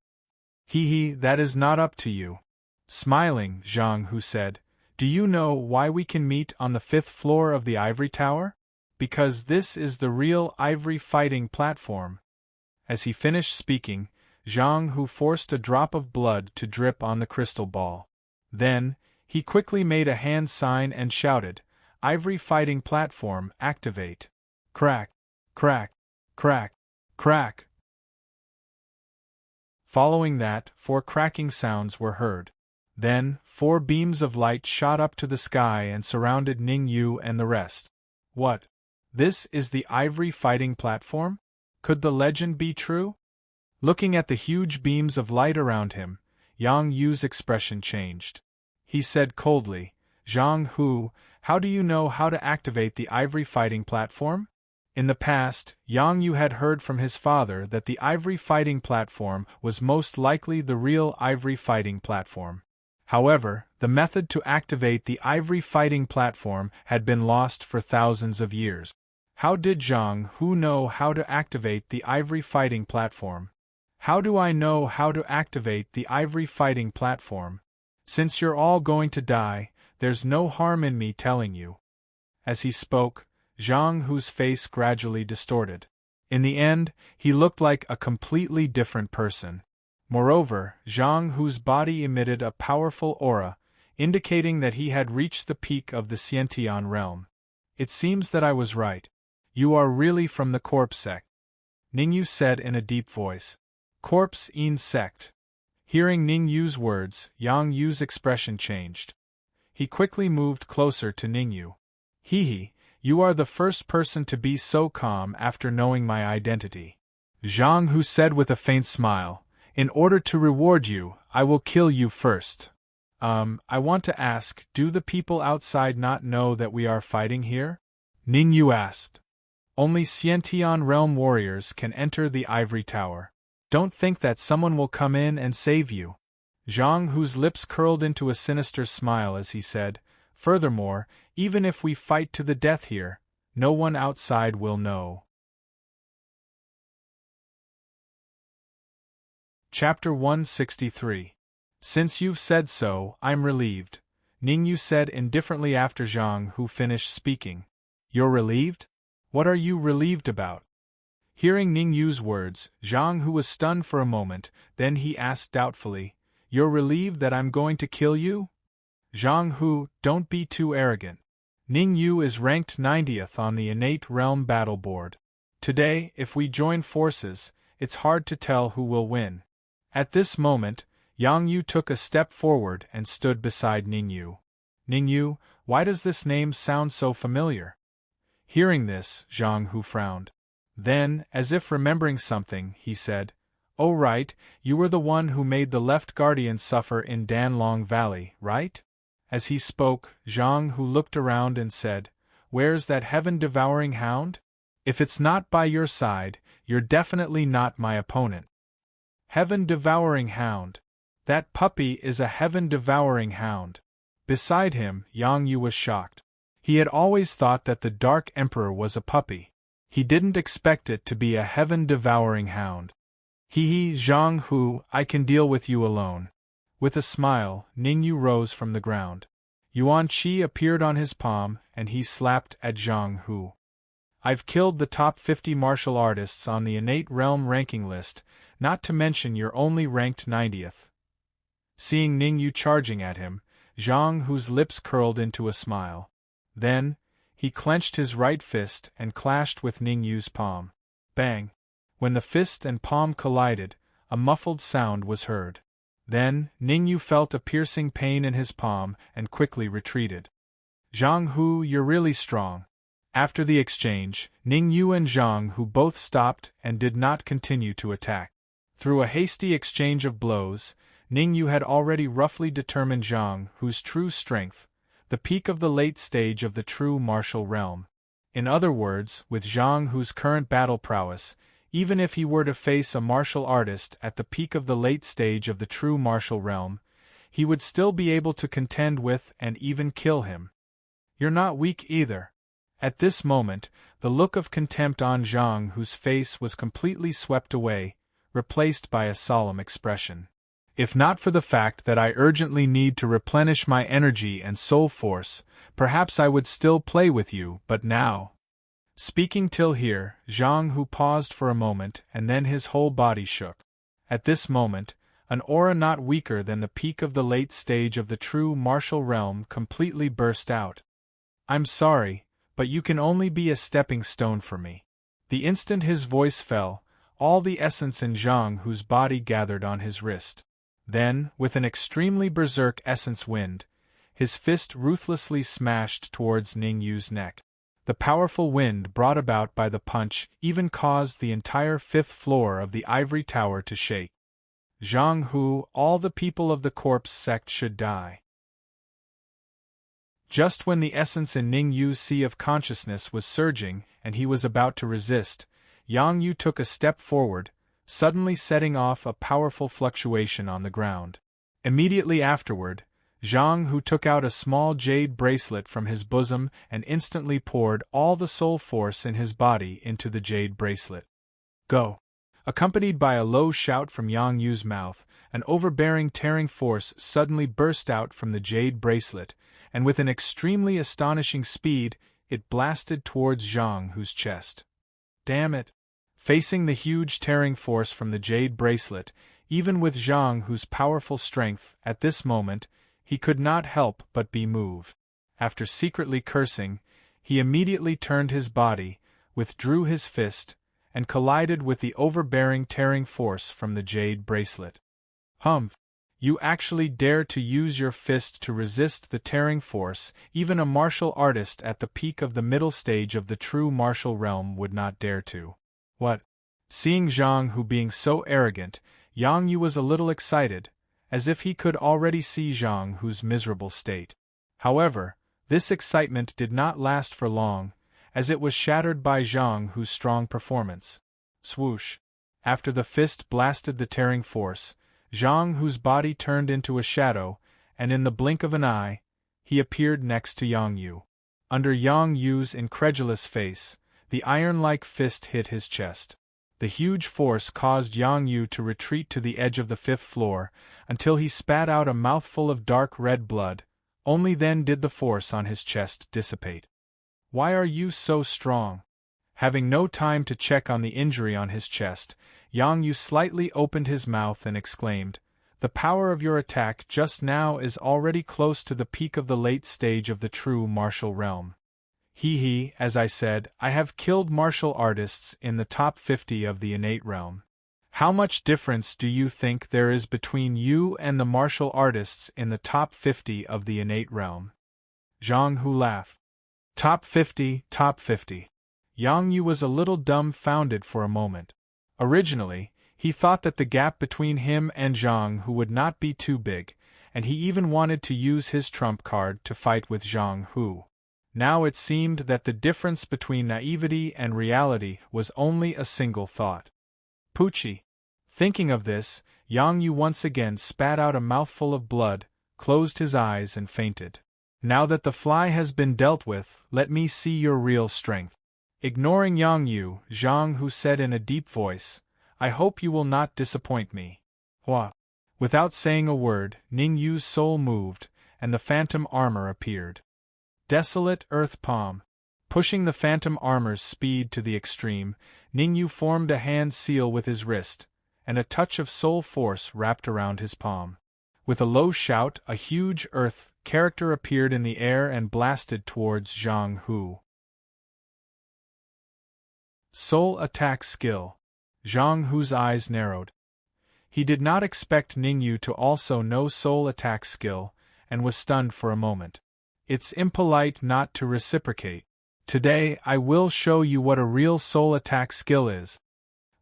Hee, that is not up to you. Smiling, Zhang Hu said, Do you know why we can meet on the 5th floor of the ivory tower? Because this is the real ivory fighting platform. As he finished speaking, Zhang Hu forced a drop of blood to drip on the crystal ball. Then, he quickly made a hand sign and shouted, Ivory fighting platform, activate. Crack, crack, crack, crack. Following that, 4 cracking sounds were heard. Then, 4 beams of light shot up to the sky and surrounded Ningyu and the rest. What? This is the ivory fighting platform? Could the legend be true? Looking at the huge beams of light around him, Yang Yu's expression changed. He said coldly, Zhang Hu, how do you know how to activate the ivory fighting platform? In the past, Yang Yu had heard from his father that the ivory fighting platform was most likely the real ivory fighting platform. However, the method to activate the ivory fighting platform had been lost for thousands of years. How did Zhang Hu know how to activate the ivory fighting platform? How do I know how to activate the ivory fighting platform? Since you're all going to die, there's no harm in me telling you. As he spoke, Zhang Hu's face gradually distorted. In the end, he looked like a completely different person. Moreover, Zhang Hu's body emitted a powerful aura, indicating that he had reached the peak of the Xiantian realm. It seems that I was right. You are really from the corpse sect, Ningyu said in a deep voice. Corpse in sect. Hearing Ningyu's words, Yang Yu's expression changed. He quickly moved closer to Ningyu. Hehe, you are the first person to be so calm after knowing my identity. Zhang Hu said with a faint smile, in order to reward you, I will kill you first. I want to ask, do the people outside not know that we are fighting here? Ningyu asked. Only Xiantian realm warriors can enter the ivory tower. Don't think that someone will come in and save you. Zhang Hu's lips curled into a sinister smile as he said, furthermore, even if we fight to the death here, no one outside will know. Chapter 163. Since you've said so, I'm relieved, Ningyu said indifferently after Zhang Hu finished speaking. You're relieved? What are you relieved about? Hearing Ningyu's words, Zhang Hu was stunned for a moment, then he asked doubtfully, You're relieved that I'm going to kill you? Zhang Hu, don't be too arrogant. Ningyu is ranked 90th on the innate realm battle board. Today, if we join forces, it's hard to tell who will win. At this moment, Yang Yu took a step forward and stood beside Ningyu. Ningyu, why does this name sound so familiar? Hearing this, Zhang Hu frowned. Then, as if remembering something, he said, Oh right, you were the one who made the left guardian suffer in Danlong Valley, right? As he spoke, Zhang Hu looked around and said, Where's that heaven-devouring hound? If it's not by your side, you're definitely not my opponent. Heaven-devouring hound. That puppy is a heaven-devouring hound. Beside him, Yang Yu was shocked. He had always thought that the Dark Emperor was a puppy. He didn't expect it to be a heaven-devouring hound. Hehe, Zhang Hu, I can deal with you alone. With a smile, Ningyu rose from the ground. Yuan Qi appeared on his palm, and he slapped at Zhang Hu. I've killed the top 50 martial artists on the innate realm ranking list, not to mention you're only ranked 90th. Seeing Ningyu charging at him, Zhang Hu's lips curled into a smile. Then, he clenched his right fist and clashed with Ningyu's palm. Bang! When the fist and palm collided, a muffled sound was heard. Then, Ningyu felt a piercing pain in his palm and quickly retreated. Zhang Hu, you're really strong. After the exchange, Ningyu and Zhang Hu both stopped and did not continue to attack. Through a hasty exchange of blows, Ningyu had already roughly determined Zhang Hu's true strength, the peak of the late stage of the true martial realm. In other words, with Zhang Hu's current battle prowess, even if he were to face a martial artist at the peak of the late stage of the true martial realm, he would still be able to contend with and even kill him. You're not weak either. At this moment, the look of contempt on Zhang Hu's face was completely swept away, replaced by a solemn expression. If not for the fact that I urgently need to replenish my energy and soul force, perhaps I would still play with you, but now... Speaking till here, Zhang Hu paused for a moment and then his whole body shook. At this moment, an aura not weaker than the peak of the late stage of the true martial realm completely burst out. I'm sorry, but you can only be a stepping stone for me. The instant his voice fell, all the essence in Zhang Hu's body gathered on his wrist. Then, with an extremely berserk essence wind, his fist ruthlessly smashed towards Ningyu's neck. The powerful wind brought about by the punch even caused the entire 5th floor of the ivory tower to shake. Zhang Hu, all the people of the corpse sect should die. Just when the essence in Ningyu's sea of consciousness was surging and he was about to resist, Yang Yu took a step forward, suddenly setting off a powerful fluctuation on the ground. Immediately afterward, Zhang Hu took out a small jade bracelet from his bosom and instantly poured all the soul force in his body into the jade bracelet. Go! Accompanied by a low shout from Yang Yu's mouth, an overbearing tearing force suddenly burst out from the jade bracelet, and with an extremely astonishing speed, it blasted towards Zhang Hu's chest. Damn it! Facing the huge tearing force from the jade bracelet, even with Zhang Hu's powerful strength, at this moment, he could not help but be moved. After secretly cursing, he immediately turned his body, withdrew his fist, and collided with the overbearing tearing force from the jade bracelet. Humph! You actually dare to use your fist to resist the tearing force. Even a martial artist at the peak of the middle stage of the true martial realm would not dare to. What? Seeing Zhang Hu being so arrogant, Yang Yu was a little excited, as if he could already see Zhang Hu's miserable state. However, this excitement did not last for long, as it was shattered by Zhang Hu's strong performance. Swoosh! After the fist blasted the tearing force, Zhang Hu's body turned into a shadow, and in the blink of an eye, he appeared next to Yang Yu. Under Yang Yu's incredulous face, the iron-like fist hit his chest. The huge force caused Yang Yu to retreat to the edge of the 5th floor, until he spat out a mouthful of dark red blood. Only then did the force on his chest dissipate. Why are you so strong? Having no time to check on the injury on his chest, Yang Yu slightly opened his mouth and exclaimed, "The power of your attack just now is already close to the peak of the late stage of the true martial realm. As I said, I have killed martial artists in the top 50 of the innate realm. How much difference do you think there is between you and the martial artists in the top 50 of the innate realm?" Zhang Hu laughed. Top 50, top 50. Yang Yu was a little dumbfounded for a moment. Originally, he thought that the gap between him and Zhang Hu would not be too big, and he even wanted to use his trump card to fight with Zhang Hu. Now it seemed that the difference between naivety and reality was only a single thought. Poochie! Thinking of this, Yang Yu once again spat out a mouthful of blood, closed his eyes and fainted. Now that the fly has been dealt with, let me see your real strength. Ignoring Yang Yu, Zhang Hu said in a deep voice, "I hope you will not disappoint me." Hua! Without saying a word, Ning Yu's soul moved, and the phantom armor appeared. Desolate Earth Palm. Pushing the phantom armor's speed to the extreme, Ning Yu formed a hand seal with his wrist, and a touch of soul force wrapped around his palm. With a low shout, a huge earth character appeared in the air and blasted towards Zhang Hu. Soul attack skill. Zhang Hu's eyes narrowed. He did not expect Ning Yu to also know soul attack skill, and was stunned for a moment. It's impolite not to reciprocate. Today I will show you what a real soul attack skill is.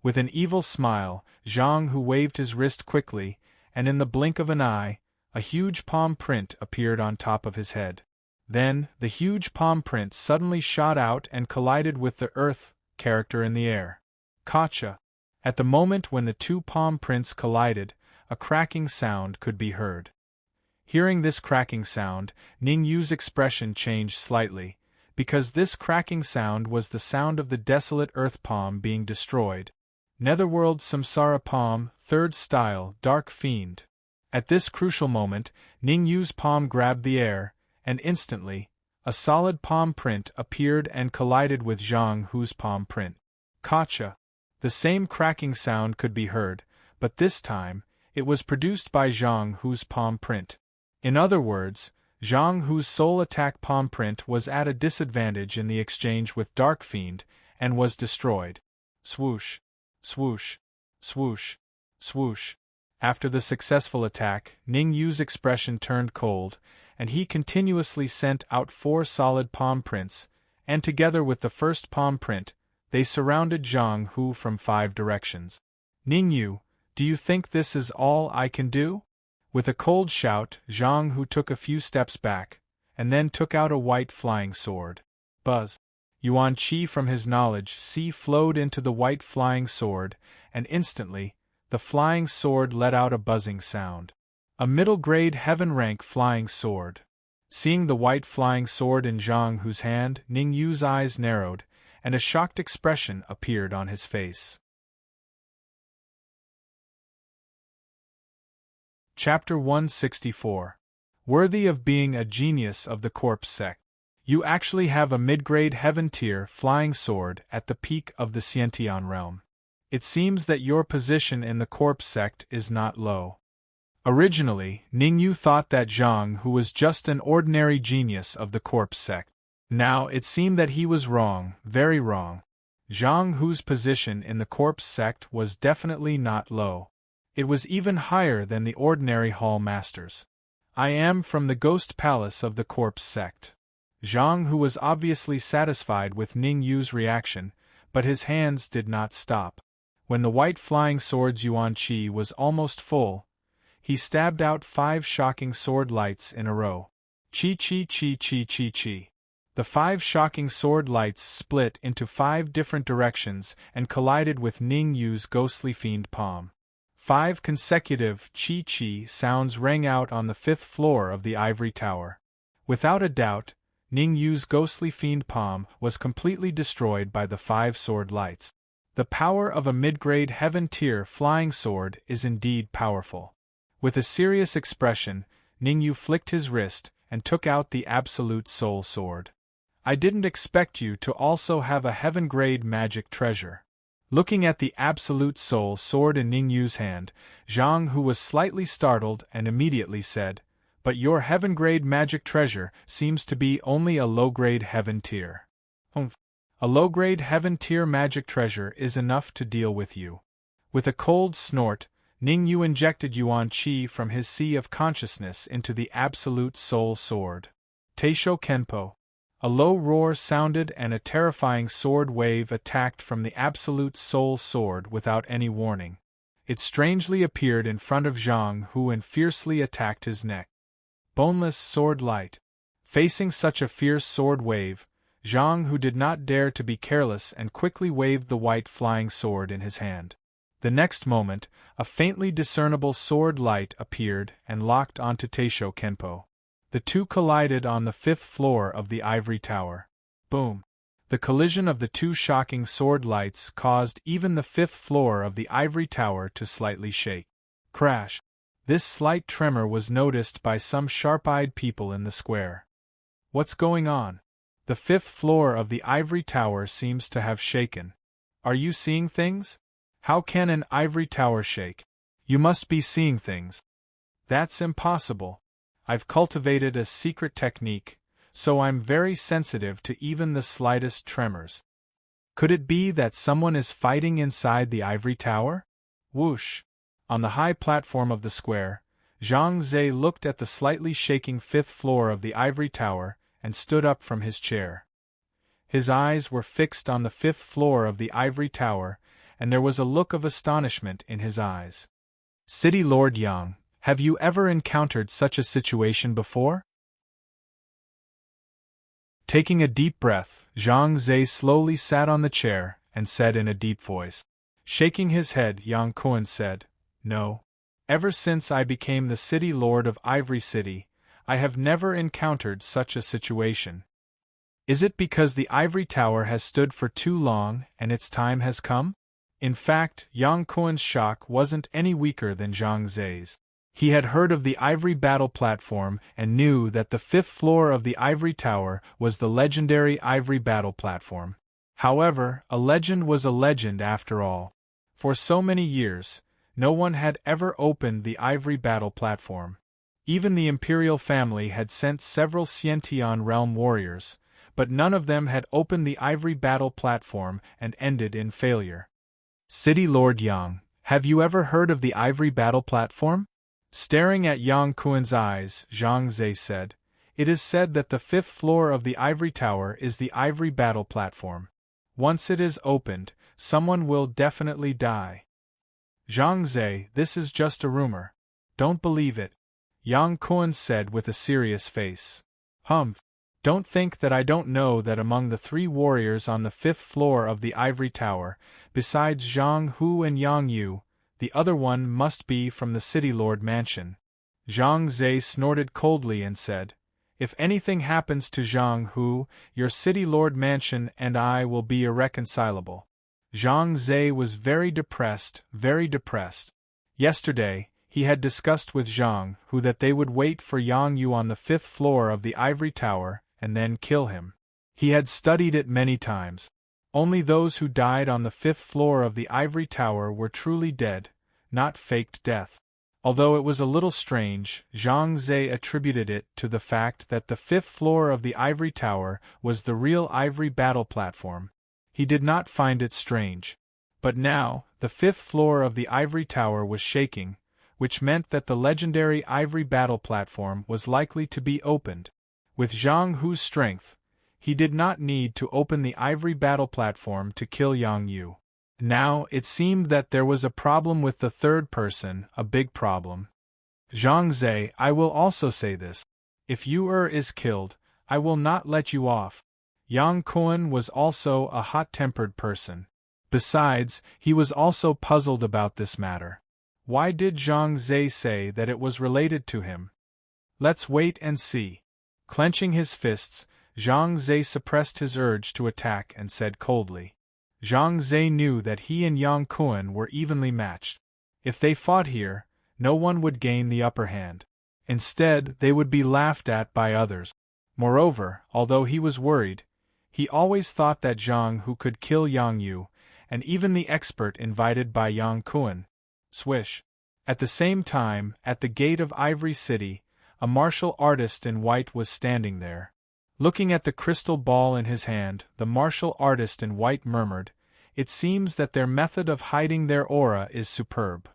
With an evil smile, Zhang Hu waved his wrist quickly, and in the blink of an eye, a huge palm print appeared on top of his head. Then, the huge palm print suddenly shot out and collided with the earth character in the air. Gotcha! At the moment when the two palm prints collided, a cracking sound could be heard. Hearing this cracking sound, Ning Yu's expression changed slightly, because this cracking sound was the sound of the desolate earth palm being destroyed. Netherworld Samsara Palm, 3rd Style, Dark Fiend. At this crucial moment, Ning Yu's palm grabbed the air, and instantly, a solid palm print appeared and collided with Zhang Hu's palm print. Gotcha! The same cracking sound could be heard, but this time, it was produced by Zhang Hu's palm print. In other words, Zhang Hu's soul attack palm print was at a disadvantage in the exchange with Dark Fiend, and was destroyed. Swoosh! Swoosh! Swoosh! Swoosh! After the successful attack, Ning Yu's expression turned cold, and he continuously sent out 4 solid palm prints, and together with the first palm print, they surrounded Zhang Hu from 5 directions. Ning Yu, do you think this is all I can do? With a cold shout, Zhang Hu took a few steps back, and then took out a white flying sword. Buzz! Yuan Qi from his knowledge flowed into the white flying sword, and instantly, the flying sword let out a buzzing sound. A middle-grade heaven-rank flying sword. Seeing the white flying sword in Zhang Hu's hand, Ning Yu's eyes narrowed, and a shocked expression appeared on his face. Chapter 164. Worthy of being a genius of the corpse sect. You actually have a mid-grade heaven-tier flying sword at the peak of the Xiantian realm. It seems that your position in the corpse sect is not low. Originally, Ning Yu thought that Zhang Hu was just an ordinary genius of the corpse sect. Now it seemed that he was wrong, very wrong. Zhang Hu's position in the corpse sect was definitely not low. It was even higher than the ordinary hall masters. I am from the ghost palace of the corpse sect. Zhang Hu was obviously satisfied with Ning Yu's reaction, but his hands did not stop. When the white flying sword's yuan qi was almost full, he stabbed out 5 shocking sword lights in a row. Chi chi chi chi chi chi. The 5 shocking sword lights split into 5 different directions and collided with Ning Yu's ghostly fiend palm. 5 consecutive chi chi sounds rang out on the 5th floor of the ivory tower. Without a doubt, Ning Yu's ghostly fiend palm was completely destroyed by the 5 sword lights. The power of a mid-grade heaven-tier flying sword is indeed powerful. With a serious expression, Ning Yu flicked his wrist and took out the Absolute Soul Sword. I didn't expect you to also have a heaven-grade magic treasure. Looking at the Absolute Soul Sword in Ning Yu's hand, Zhang Hu was slightly startled and immediately said, "But your heaven-grade magic treasure seems to be only a low-grade heaven tier." "Humph. A low-grade heaven tier magic treasure is enough to deal with you." With a cold snort, Ning Yu injected yuan qi from his sea of consciousness into the Absolute Soul Sword. Teisho Kenpo. A low roar sounded and a terrifying sword wave attacked from the Absolute Soul Sword without any warning. It strangely appeared in front of Zhang Hu and fiercely attacked his neck. Boneless sword light. Facing such a fierce sword wave, Zhang Hu did not dare to be careless and quickly waved the white flying sword in his hand. The next moment, a faintly discernible sword light appeared and locked onto Teisho Kenpo. The two collided on the 5th floor of the ivory tower. Boom! The collision of the 2 shocking sword lights caused even the 5th floor of the ivory tower to slightly shake. Crash! This slight tremor was noticed by some sharp-eyed people in the square. What's going on? The 5th floor of the ivory tower seems to have shaken. Are you seeing things? How can an ivory tower shake? You must be seeing things. That's impossible. I've cultivated a secret technique, so I'm very sensitive to even the slightest tremors. Could it be that someone is fighting inside the ivory tower? Whoosh! On the high platform of the square, Zhang Zhe looked at the slightly shaking 5th floor of the ivory tower and stood up from his chair. His eyes were fixed on the 5th floor of the ivory tower, and there was a look of astonishment in his eyes. City Lord Yang, have you ever encountered such a situation before? Taking a deep breath, Zhang Zhe slowly sat on the chair and said in a deep voice. Shaking his head, Yang Kuan said, "No. Ever since I became the city lord of Ivory City, I have never encountered such a situation. Is it because the ivory tower has stood for too long and its time has come?" In fact, Yang Kuan's shock wasn't any weaker than Zhang Zhe's. He had heard of the ivory battle platform and knew that the 5th floor of the ivory tower was the legendary ivory battle platform. However, a legend was a legend after all. For so many years, no one had ever opened the ivory battle platform. Even the imperial family had sent several Xiantian realm warriors, but none of them had opened the ivory battle platform and ended in failure. City Lord Yang, have you ever heard of the ivory battle platform? Staring at Yang Kuan's eyes, Zhang Zhe said, "It is said that the 5th floor of the ivory tower is the ivory battle platform. Once it is opened, someone will definitely die." Zhang Zhe, this is just a rumor. Don't believe it, Yang Kuan said with a serious face. Humph. Don't think that I don't know that among the 3 warriors on the 5th floor of the ivory tower, besides Zhang Hu and Yang Yu, the other one must be from the City Lord Mansion. Zhang Zhe snorted coldly and said, "If anything happens to Zhang Hu, your city lord mansion and I will be irreconcilable." Zhang Zhe was very depressed, very depressed. Yesterday, he had discussed with Zhang Hu that they would wait for Yang Yu on the 5th floor of the ivory tower and then kill him. He had studied it many times. Only those who died on the 5th floor of the ivory tower were truly dead, not faked death. Although it was a little strange, Zhang Zhe attributed it to the fact that the 5th floor of the ivory tower was the real ivory battle platform. He did not find it strange. But now, the 5th floor of the ivory tower was shaking, which meant that the legendary ivory battle platform was likely to be opened. With Zhang Hu's strength, he did not need to open the ivory battle platform to kill Yang Yu. Now, it seemed that there was a problem with the third person, a big problem. Zhang Zhe, I will also say this. If Yu is killed, I will not let you off. Yang Kuan was also a hot-tempered person. Besides, he was also puzzled about this matter. Why did Zhang Zhe say that it was related to him? Let's wait and see. Clenching his fists, Zhang Zhe suppressed his urge to attack and said coldly. Zhang Zhe knew that he and Yang Kuan were evenly matched. If they fought here, no one would gain the upper hand. Instead, they would be laughed at by others. Moreover, although he was worried, he always thought that Zhang Hu could kill Yang Yu, and even the expert invited by Yang Kuan. Swish. At the same time, at the gate of Ivory City, a martial artist in white was standing there. Looking at the crystal ball in his hand, the martial artist in white murmured, "It seems that their method of hiding their aura is superb.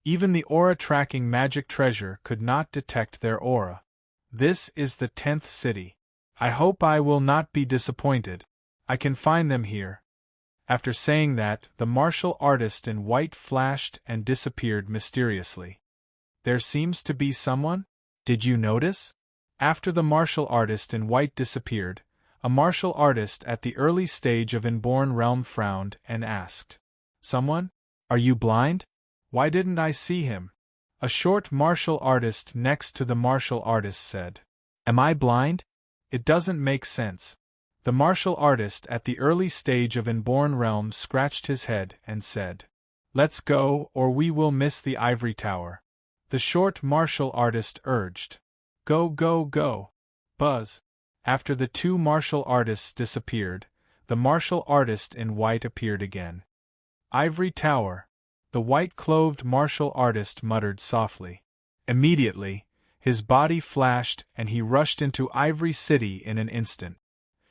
Even the aura-tracking magic treasure could not detect their aura. This is the 10th city. I hope I will not be disappointed. I can find them here." After saying that, the martial artist in white flashed and disappeared mysteriously. There seems to be someone? Did you notice? After the martial artist in white disappeared, a martial artist at the early stage of Inborn Realm frowned and asked, "Someone? Are you blind? Why didn't I see him?" A short martial artist next to the martial artist said, "Am I blind? It doesn't make sense." The martial artist at the early stage of Inborn Realm scratched his head and said, "Let's go or we will miss the ivory tower." The short martial artist urged, "Go, go, go." Buzz. After the two martial artists disappeared, the martial artist in white appeared again. "Ivory tower." The white-clothed martial artist muttered softly. Immediately, his body flashed and he rushed into Ivory City in an instant.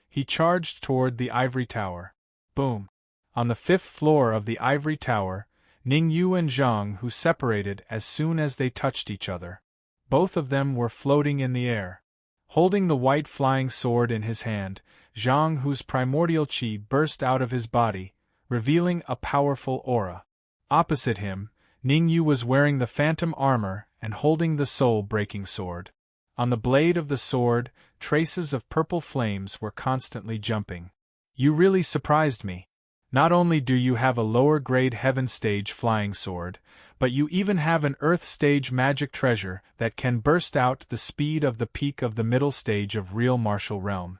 He charged toward the ivory tower. Boom! On the 5th floor of the ivory tower, Ning Yu and Zhang Hu separated as soon as they touched each other. Both of them were floating in the air. Holding the white flying sword in his hand, Zhang Hu's primordial qi burst out of his body, revealing a powerful aura. Opposite him, Ning Yu was wearing the phantom armor and holding the soul-breaking sword. On the blade of the sword, traces of purple flames were constantly jumping. "You really surprised me. Not only do you have a lower-grade heaven stage flying sword, but you even have an earth stage magic treasure that can burst out the speed of the peak of the middle stage of real martial realm."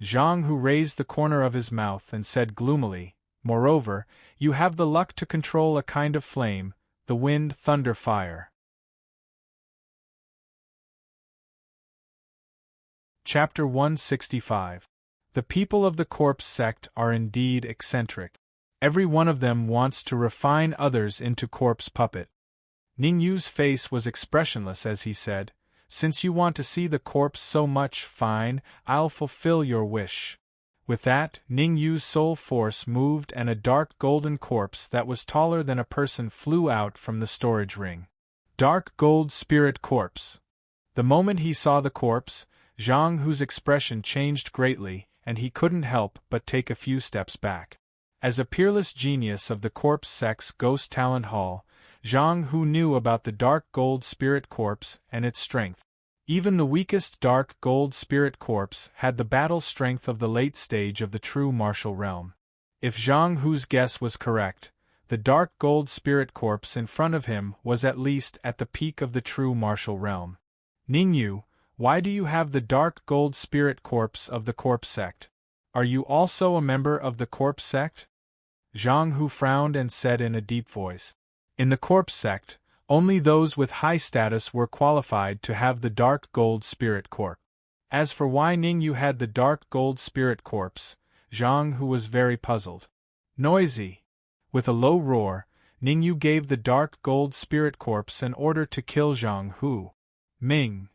Zhang Hu raised the corner of his mouth and said gloomily, "Moreover, you have the luck to control a kind of flame, the wind, thunder, fire." Chapter 165. The people of the corpse sect are indeed eccentric. Every one of them wants to refine others into corpse puppet. Ning Yu's face was expressionless as he said, "Since you want to see the corpse so much, fine, I'll fulfill your wish." With that, Ning Yu's soul force moved and a dark golden corpse that was taller than a person flew out from the storage ring. Dark gold spirit corpse. The moment he saw the corpse, Zhang Hu's expression changed greatly, and he couldn't help but take a few steps back. As a peerless genius of the corpse sect's Ghost Talent Hall, Zhang Hu knew about the dark gold spirit corpse and its strength. Even the weakest dark gold spirit corpse had the battle strength of the late stage of the true martial realm. If Zhang Hu's guess was correct, The dark gold spirit corpse in front of him was at least at the peak of the true martial realm. Ningyu, why do you have the dark gold spirit corpse of the corpse sect? Are you also a member of the corpse sect? Zhang Hu frowned and said in a deep voice. In the corpse sect, only those with high status were qualified to have the dark gold spirit corpse. As for why Ningyu had the dark gold spirit corpse, Zhang Hu was very puzzled. Noisy. With a low roar, Ningyu gave the dark gold spirit corpse an order to kill Zhang Hu. Ming.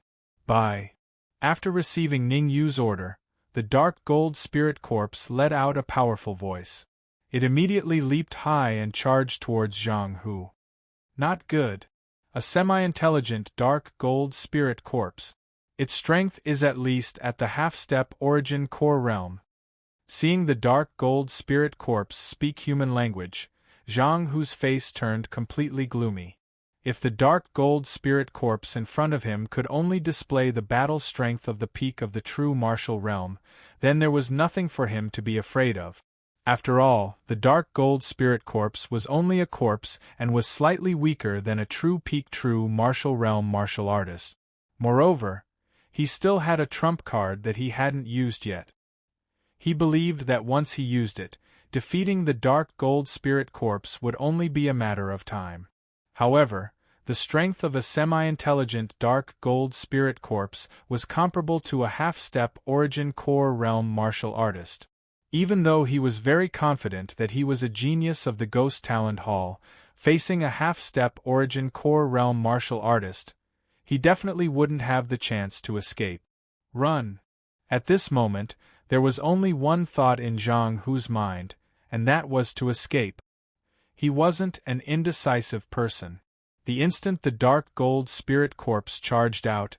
Bye. After receiving Ningyu's order, the dark gold spirit corpse let out a powerful voice. It immediately leaped high and charged towards Zhang Hu. Not good. A semi-intelligent dark gold spirit corpse. Its strength is at least at the half-step origin core realm. Seeing the dark gold spirit corpse speak human language, Zhang Hu's face turned completely gloomy. If the dark gold spirit corpse in front of him could only display the battle strength of the peak of the true martial realm, then there was nothing for him to be afraid of. After all, the dark gold spirit corpse was only a corpse and was slightly weaker than a true peak true martial realm martial artist. Moreover, he still had a trump card that he hadn't used yet. He believed that once he used it, defeating the dark gold spirit corpse would only be a matter of time. However, the strength of a semi-intelligent dark gold spirit corpse was comparable to a half-step origin core realm martial artist. Even though he was very confident that he was a genius of the Ghost Talent Hall, facing a half-step origin core realm martial artist, he definitely wouldn't have the chance to escape. Run! At this moment, there was only one thought in Zhang Hu's mind, and that was to escape. He wasn't an indecisive person. The instant the dark gold spirit corpse charged out,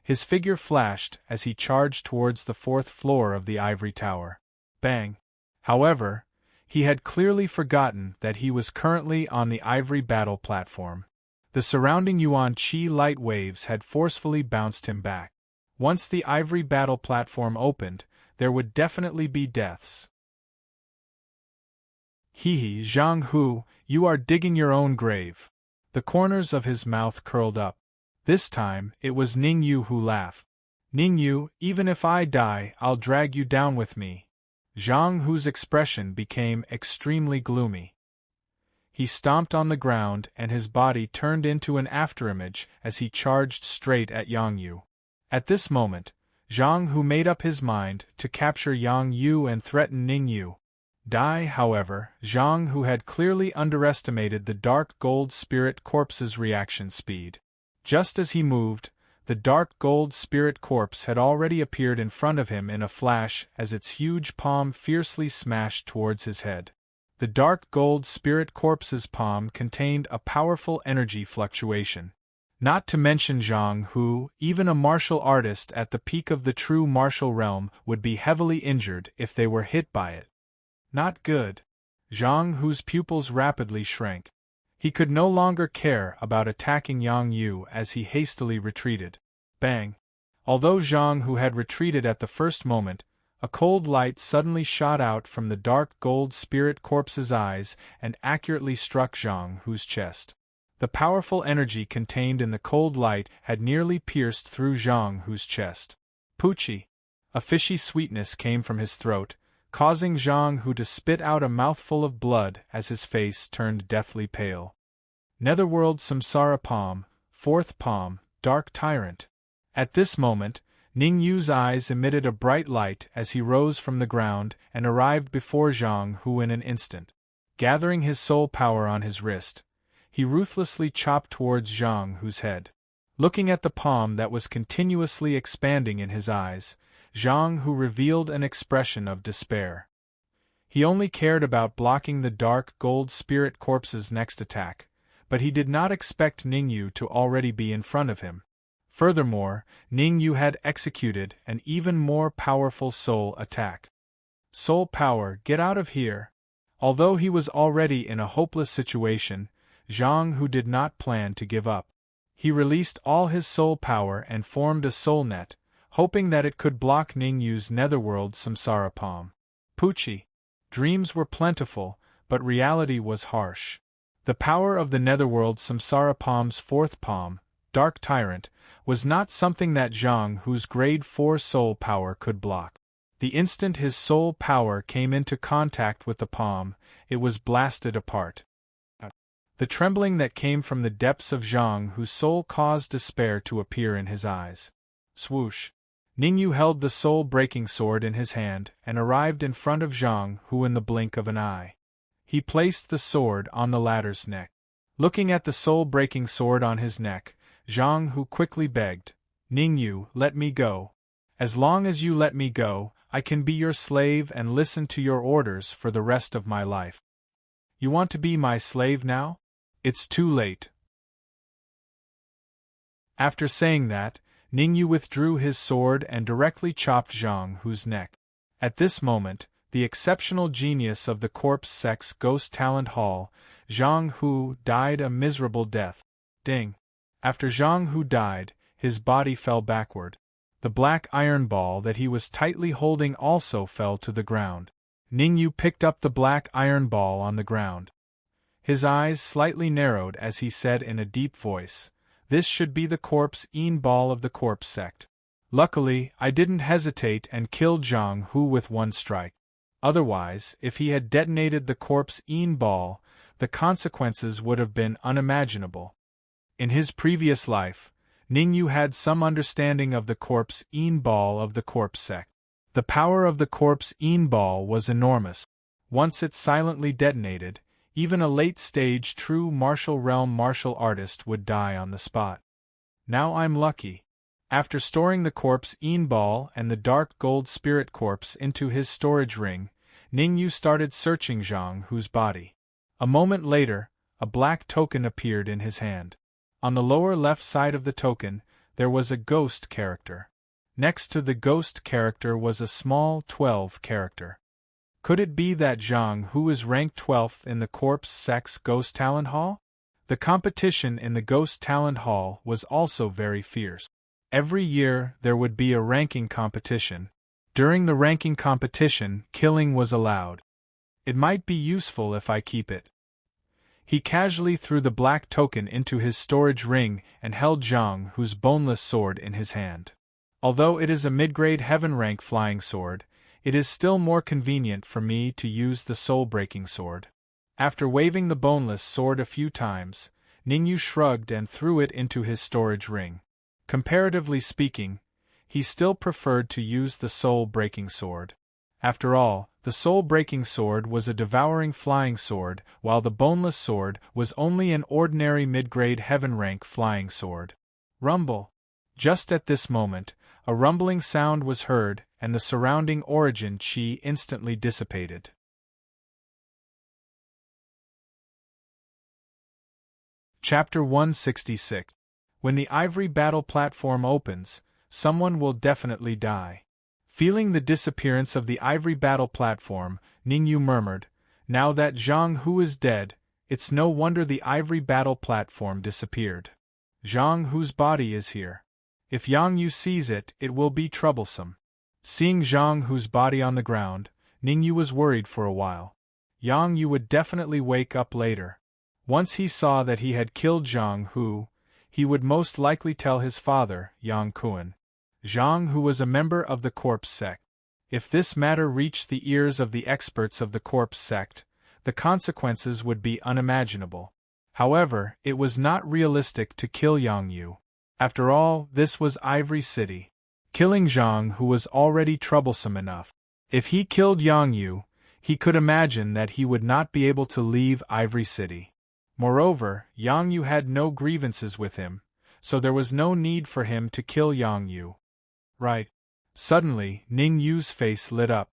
his figure flashed as he charged towards the fourth floor of the ivory tower. Bang! However, he had clearly forgotten that he was currently on the ivory battle platform. The surrounding Yuan Qi light waves had forcefully bounced him back. Once the ivory battle platform opened, there would definitely be deaths. Hee, Zhang Hu, you are digging your own grave. The corners of his mouth curled up. This time, it was Ningyu who laughed. Ningyu, even if I die, I'll drag you down with me. Zhang Hu's expression became extremely gloomy. He stomped on the ground and his body turned into an afterimage as he charged straight at Yang Yu. At this moment, Zhang Hu made up his mind to capture Yang Yu and threaten Ningyu. However, Zhang Hu had clearly underestimated the dark gold spirit corpse's reaction speed. Just as he moved, the dark gold spirit corpse had already appeared in front of him in a flash as its huge palm fiercely smashed towards his head. The dark gold spirit corpse's palm contained a powerful energy fluctuation. Not to mention Zhang Hu, even a martial artist at the peak of the true martial realm would be heavily injured if they were hit by it. Not good. Zhang Hu's pupils rapidly shrank. He could no longer care about attacking Yang Yu as he hastily retreated. Bang! Although Zhang Hu had retreated at the first moment, a cold light suddenly shot out from the dark gold spirit corpse's eyes and accurately struck Zhang Hu's chest. The powerful energy contained in the cold light had nearly pierced through Zhang Hu's chest. Poochie! A fishy sweetness came from his throat, causing Zhang Hu to spit out a mouthful of blood as his face turned deathly pale. Netherworld Samsara Palm, Fourth Palm, Dark Tyrant. At this moment, Ningyu's eyes emitted a bright light as he rose from the ground and arrived before Zhang Hu in an instant. Gathering his soul power on his wrist, he ruthlessly chopped towards Zhang Hu's head. Looking at the palm that was continuously expanding in his eyes, Zhang Hu revealed an expression of despair. He only cared about blocking the dark gold spirit corpse's next attack, but he did not expect Ningyu to already be in front of him. Furthermore, Ningyu had executed an even more powerful soul attack. Soul power, get out of here! Although he was already in a hopeless situation, Zhang Hu did not plan to give up. He released all his soul power and formed a soul net, hoping that it could block Ningyu's netherworld samsara palm. Poochie! Dreams were plentiful, but reality was harsh. The power of the netherworld Samsara Palm's fourth palm, Dark Tyrant, was not something that Zhang Hu's grade 4 soul power could block. The instant his soul power came into contact with the palm, it was blasted apart. The trembling that came from the depths of Zhang Hu's soul caused despair to appear in his eyes. Swoosh! Ningyu held the soul-breaking sword in his hand and arrived in front of Zhang Hu in the blink of an eye. He placed the sword on the latter's neck. Looking at the soul-breaking sword on his neck, Zhang Hu quickly begged, "Ningyu, let me go. As long as you let me go, I can be your slave and listen to your orders for the rest of my life." "You want to be my slave now? It's too late." After saying that, Ningyu withdrew his sword and directly chopped Zhang Hu's neck. At this moment, the exceptional genius of the corpse sex Ghost Talent Hall, Zhang Hu, died a miserable death. Ding! After Zhang Hu died, his body fell backward. The black iron ball that he was tightly holding also fell to the ground. Ningyu picked up the black iron ball on the ground. His eyes slightly narrowed as he said in a deep voice, "This should be the corpse-een ball of the corpse sect. Luckily, I didn't hesitate and killed Zhang Hu with one strike. Otherwise, if he had detonated the corpse-een ball, the consequences would have been unimaginable." In his previous life, Ningyu had some understanding of the corpse-een ball of the corpse sect. The power of the corpse-een ball was enormous. Once it silently detonated, even a late-stage true martial realm martial artist would die on the spot. Now I'm lucky. After storing the corpse-een ball and the dark gold spirit corpse into his storage ring, Ningyu started searching Zhang Hu's body. A moment later, a black token appeared in his hand. On the lower left side of the token, there was a ghost character. Next to the ghost character was a small 12 character. Could it be that Zhang Hu is ranked 12th in the Corpse Sex Ghost Talent Hall? The competition in the Ghost Talent Hall was also very fierce. Every year there would be a ranking competition. During the ranking competition, killing was allowed. It might be useful if I keep it. He casually threw the black token into his storage ring and held Zhang Hu's boneless sword in his hand. Although it is a mid-grade heaven rank flying sword, it is still more convenient for me to use the soul-breaking sword. After waving the boneless sword a few times, Ningyu shrugged and threw it into his storage ring. Comparatively speaking, he still preferred to use the soul-breaking sword. After all, the soul-breaking sword was a devouring flying sword, while the boneless sword was only an ordinary mid-grade heaven rank flying sword. Rumble! Just at this moment, a rumbling sound was heard, and the surrounding origin chi instantly dissipated. Chapter 166. When the ivory battle platform opens, someone will definitely die. Feeling the disappearance of the ivory battle platform, Ningyu murmured, "Now that Zhang Hu is dead, it's no wonder the ivory battle platform disappeared. Zhang Hu's body is here. If Yang Yu sees it, it will be troublesome." Seeing Zhang Hu's body on the ground, Ningyu was worried for a while. Yang Yu would definitely wake up later. Once he saw that he had killed Zhang Hu, he would most likely tell his father, Yang Kuan. Zhang Hu was a member of the Corpse Sect. If this matter reached the ears of the experts of the Corpse Sect, the consequences would be unimaginable. However, it was not realistic to kill Yang Yu. After all, this was Ivory City. Killing Zhang Hu was already troublesome enough. If he killed Yang Yu, he could imagine that he would not be able to leave Ivory City. Moreover, Yang Yu had no grievances with him, so there was no need for him to kill Yang Yu. Right. Suddenly, Ning Yu's face lit up.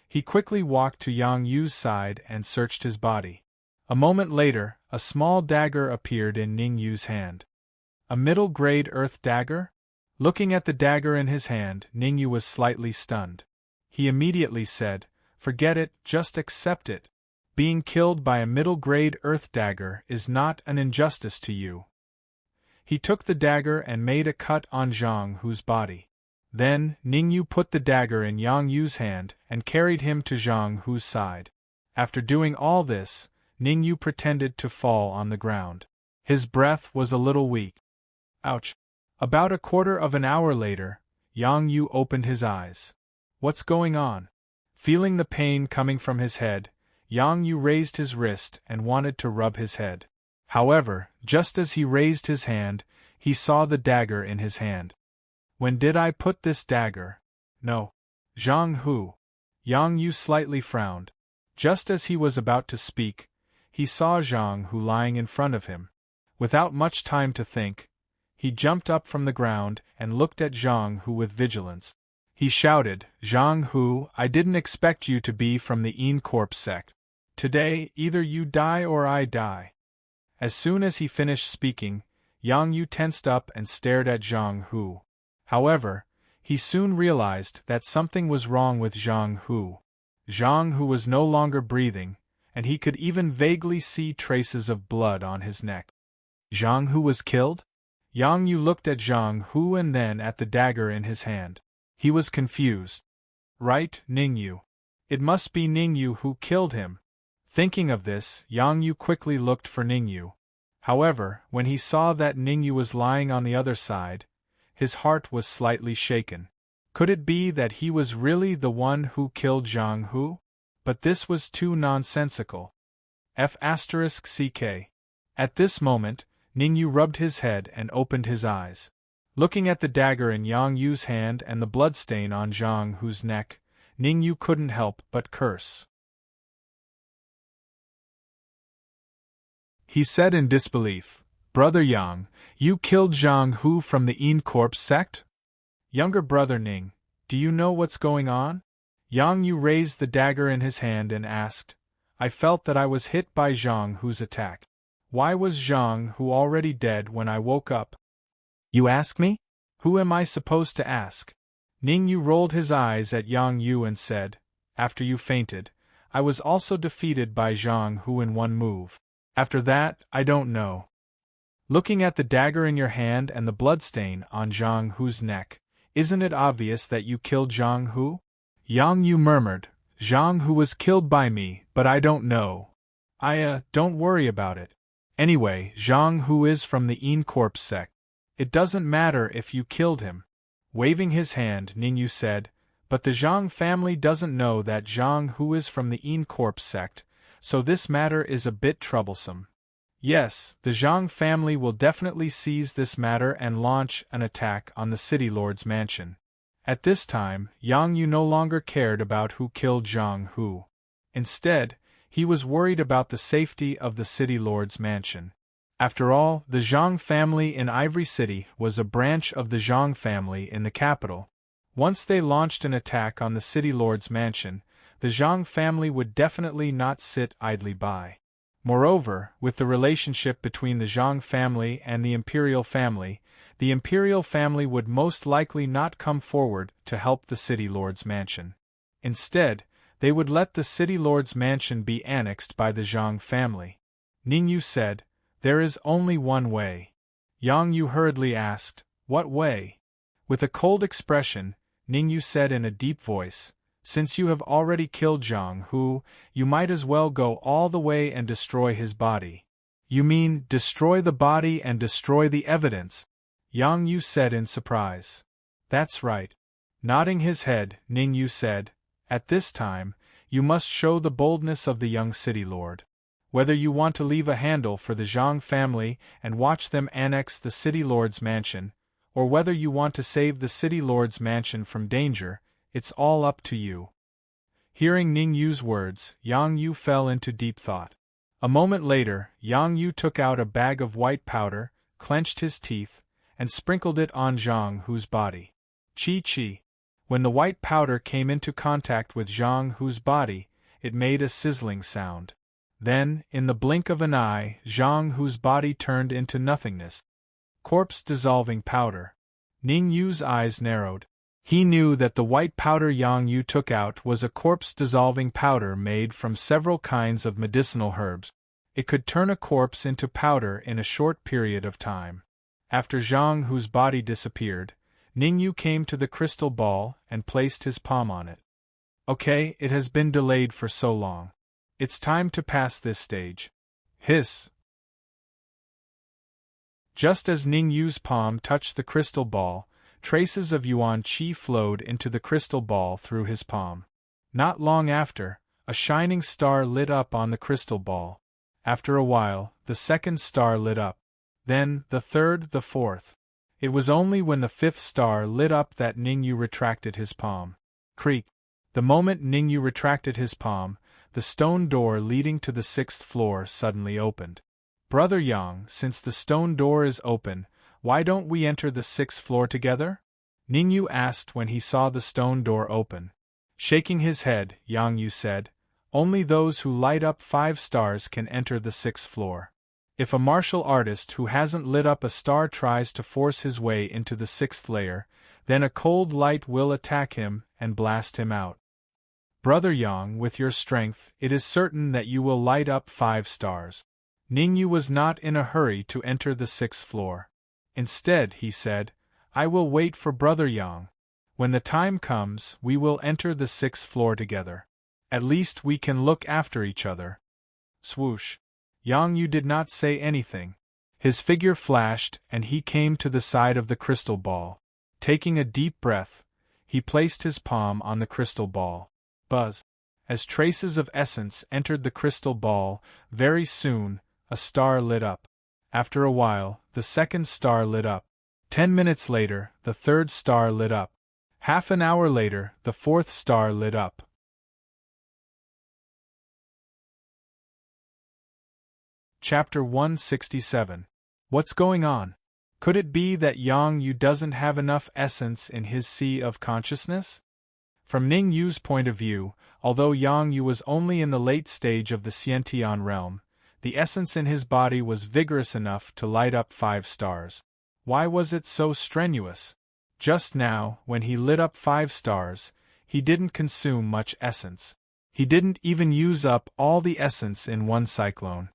He quickly walked to Yang Yu's side and searched his body. A moment later, a small dagger appeared in Ning Yu's hand. A middle-grade earth dagger? Looking at the dagger in his hand, Ning Yu was slightly stunned. He immediately said, "Forget it, just accept it. Being killed by a middle-grade earth dagger is not an injustice to you." He took the dagger and made a cut on Zhang Hu's body. Then, Ningyu put the dagger in Yang Yu's hand and carried him to Zhang Hu's side. After doing all this, Ningyu pretended to fall on the ground. His breath was a little weak. Ouch. About a quarter of an hour later, Yang Yu opened his eyes. What's going on? Feeling the pain coming from his head, Yang Yu raised his wrist and wanted to rub his head. However, just as he raised his hand, he saw the dagger in his hand. When did I put this dagger? No. Zhang Hu. Yang Yu slightly frowned. Just as he was about to speak, he saw Zhang Hu lying in front of him. Without much time to think, he jumped up from the ground and looked at Zhang Hu with vigilance. He shouted, Zhang Hu, I didn't expect you to be from the Een Corp sect. Today, either you die or I die. As soon as he finished speaking, Yang Yu tensed up and stared at Zhang Hu. However, he soon realized that something was wrong with Zhang Hu. Zhang Hu was no longer breathing, and he could even vaguely see traces of blood on his neck. Zhang Hu was killed? Yang Yu looked at Zhang Hu and then at the dagger in his hand. He was confused. Right, Ningyu. It must be Ningyu who killed him. Thinking of this, Yang Yu quickly looked for Ningyu. However, when he saw that Ningyu was lying on the other side, his heart was slightly shaken. Could it be that he was really the one who killed Zhang Hu? But this was too nonsensical. F***ck. At this moment, Ningyu rubbed his head and opened his eyes. Looking at the dagger in Yang Yu's hand and the bloodstain on Zhang Hu's neck, Ningyu couldn't help but curse. He said in disbelief, Brother Yang, you killed Zhang Hu from the Een Corp sect? Younger brother Ning, do you know what's going on? Yang Yu raised the dagger in his hand and asked, I felt that I was hit by Zhang Hu's attack. Why was Zhang Hu already dead when I woke up? You ask me? Who am I supposed to ask? Ningyu rolled his eyes at Yang Yu and said, After you fainted, I was also defeated by Zhang Hu in one move. After that, I don't know. Looking at the dagger in your hand and the bloodstain on Zhang Hu's neck, isn't it obvious that you killed Zhang Hu? Yang Yu murmured, Zhang Hu was killed by me, but I don't know. Don't worry about it. Anyway, Zhang Hu is from the Een Corp sect. It doesn't matter if you killed him. Waving his hand, Ningyu said, but the Zhang family doesn't know that Zhang Hu is from the Een Corp sect, so this matter is a bit troublesome. Yes, the Zhang family will definitely seize this matter and launch an attack on the City Lord's mansion. At this time, Yang Yu no longer cared about who killed Zhang Hu. Instead, he was worried about the safety of the City Lord's mansion. After all, the Zhang family in Ivory City was a branch of the Zhang family in the capital. Once they launched an attack on the City Lord's mansion, the Zhang family would definitely not sit idly by. Moreover, with the relationship between the Zhang family and the Imperial family would most likely not come forward to help the City Lord's mansion. Instead, they would let the City Lord's mansion be annexed by the Zhang family. Ningyu said, There is only one way. Yang Yu hurriedly asked, What way? With a cold expression, Ningyu said in a deep voice, Since you have already killed Zhang Hu, you might as well go all the way and destroy his body. You mean, destroy the body and destroy the evidence? Yang Yu said in surprise. That's right. Nodding his head, Ningyu said, At this time, you must show the boldness of the young city lord. Whether you want to leave a handle for the Zhang family and watch them annex the City Lord's mansion, or whether you want to save the City Lord's mansion from danger, it's all up to you. Hearing Ningyu's words, Yang Yu fell into deep thought. A moment later, Yang Yu took out a bag of white powder, clenched his teeth, and sprinkled it on Zhang Hu's body. Chi-chi. When the white powder came into contact with Zhang Hu's body, it made a sizzling sound. Then, in the blink of an eye, Zhang Hu's body turned into nothingness. Corpse-dissolving powder. Ningyu's eyes narrowed. He knew that the white powder Yang Yu took out was a corpse-dissolving powder made from several kinds of medicinal herbs. It could turn a corpse into powder in a short period of time. After Zhang Hu's body disappeared, Ningyu came to the crystal ball and placed his palm on it. Okay, it has been delayed for so long. It's time to pass this stage. Hiss. Just as Ning Yu's palm touched the crystal ball, traces of yuan qi flowed into the crystal ball through his palm. Not long after, a shining star lit up on the crystal ball. After a while, the second star lit up. Then, the third, the fourth. It was only when the fifth star lit up that Ning Yu retracted his palm. Creak. The moment Ning Yu retracted his palm, the stone door leading to the sixth floor suddenly opened. Brother Yang, since the stone door is open, why don't we enter the sixth floor together? Ning Yu asked when he saw the stone door open. Shaking his head, Yang Yu said, only those who light up 5 stars can enter the sixth floor. If a martial artist who hasn't lit up a star tries to force his way into the sixth layer, then a cold light will attack him and blast him out. Brother Yang, with your strength, it is certain that you will light up 5 stars. Ning Yu was not in a hurry to enter the sixth floor. Instead, he said, I will wait for Brother Yang. When the time comes, we will enter the sixth floor together. At least we can look after each other. Swoosh. Yang Yu did not say anything. His figure flashed and he came to the side of the crystal ball. Taking a deep breath, he placed his palm on the crystal ball. Buzz. As traces of essence entered the crystal ball, very soon, a star lit up. After a while, the second star lit up. 10 minutes later, the third star lit up. Half an hour later, the fourth star lit up. Chapter 167. What's going on? Could it be that Yang Yu doesn't have enough essence in his sea of consciousness? From Ning Yu's point of view, although Yang Yu was only in the late stage of the Xiantian realm, the essence in his body was vigorous enough to light up 5 stars. Why was it so strenuous? Just now, when he lit up 5 stars, he didn't consume much essence. He didn't even use up all the essence in one cyclone.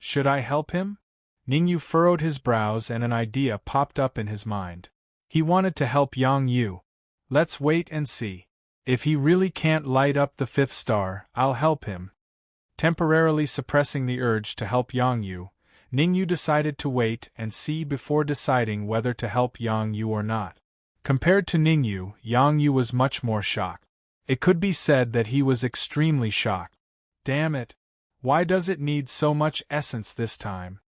Should I help him? Ning Yu furrowed his brows and an idea popped up in his mind. He wanted to help Yang Yu. Let's wait and see. If he really can't light up the 5th star, I'll help him. Temporarily suppressing the urge to help Yang Yu, Ning Yu decided to wait and see before deciding whether to help Yang Yu or not. Compared to Ning Yu, Yang Yu was much more shocked. It could be said that he was extremely shocked. Damn it! Why does it need so much essence this time?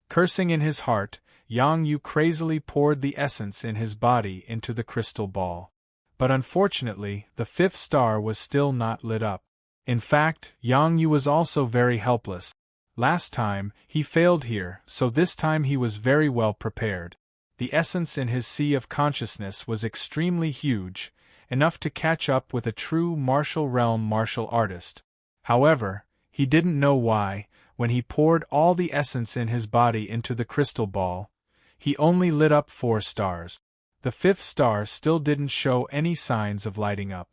Cursing in his heart, Yang Yu crazily poured the essence in his body into the crystal ball. But unfortunately, the 5th star was still not lit up. In fact, Yang Yu was also very helpless. Last time, he failed here, so this time he was very well prepared. The essence in his sea of consciousness was extremely huge, enough to catch up with a true martial realm martial artist. However, he didn't know why, when he poured all the essence in his body into the crystal ball, he only lit up 4 stars. The 5th star still didn't show any signs of lighting up.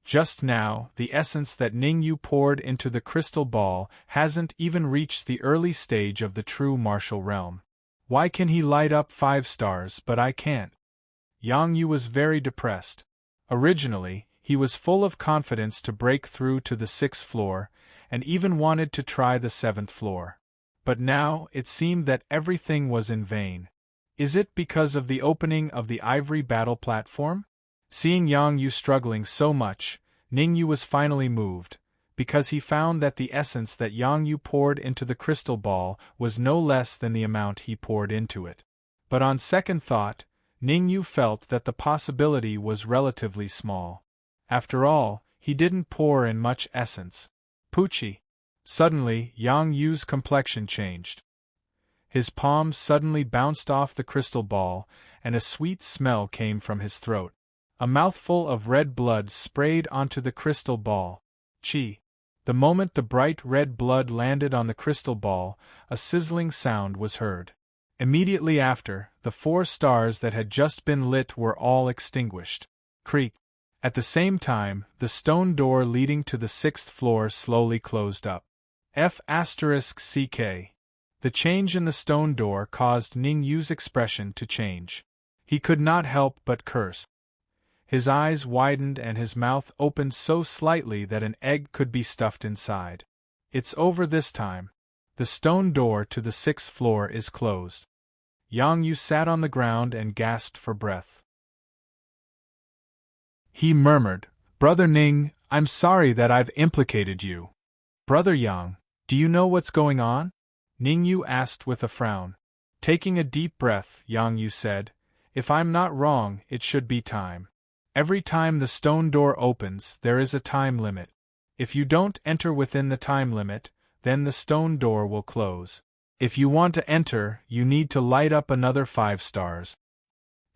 Just now, the essence that Ning Yu poured into the crystal ball hasn't even reached the early stage of the true martial realm. Why can he light up 5 stars but I can't? Yang Yu was very depressed. Originally, he was full of confidence to break through to the 6th floor, and even wanted to try the 7th floor. But now, it seemed that everything was in vain. Is it because of the opening of the ivory battle platform? Seeing Yang Yu struggling so much, Ning Yu was finally moved, because he found that the essence that Yang Yu poured into the crystal ball was no less than the amount he poured into it. But on second thought, Ning Yu felt that the possibility was relatively small. After all, he didn't pour in much essence. Poochie! Suddenly, Yang Yu's complexion changed. His palms suddenly bounced off the crystal ball, and a sweet smell came from his throat. A mouthful of red blood sprayed onto the crystal ball. Chi! The moment the bright red blood landed on the crystal ball, a sizzling sound was heard. Immediately after, the 4 stars that had just been lit were all extinguished. Creak! At the same time, the stone door leading to the 6th floor slowly closed up. F***CK. The change in the stone door caused Ning Yu's expression to change. He could not help but curse. His eyes widened and his mouth opened so slightly that an egg could be stuffed inside. It's over this time. The stone door to the 6th floor is closed. Yang Yu sat on the ground and gasped for breath. He murmured, "Brother Ning, I'm sorry that I've implicated you." "Brother Yang, do you know what's going on?" Ning Yu asked with a frown. Taking a deep breath, Yang Yu said, "If I'm not wrong, it should be time. Every time the stone door opens, there is a time limit. If you don't enter within the time limit, then the stone door will close. If you want to enter, you need to light up another 5 stars.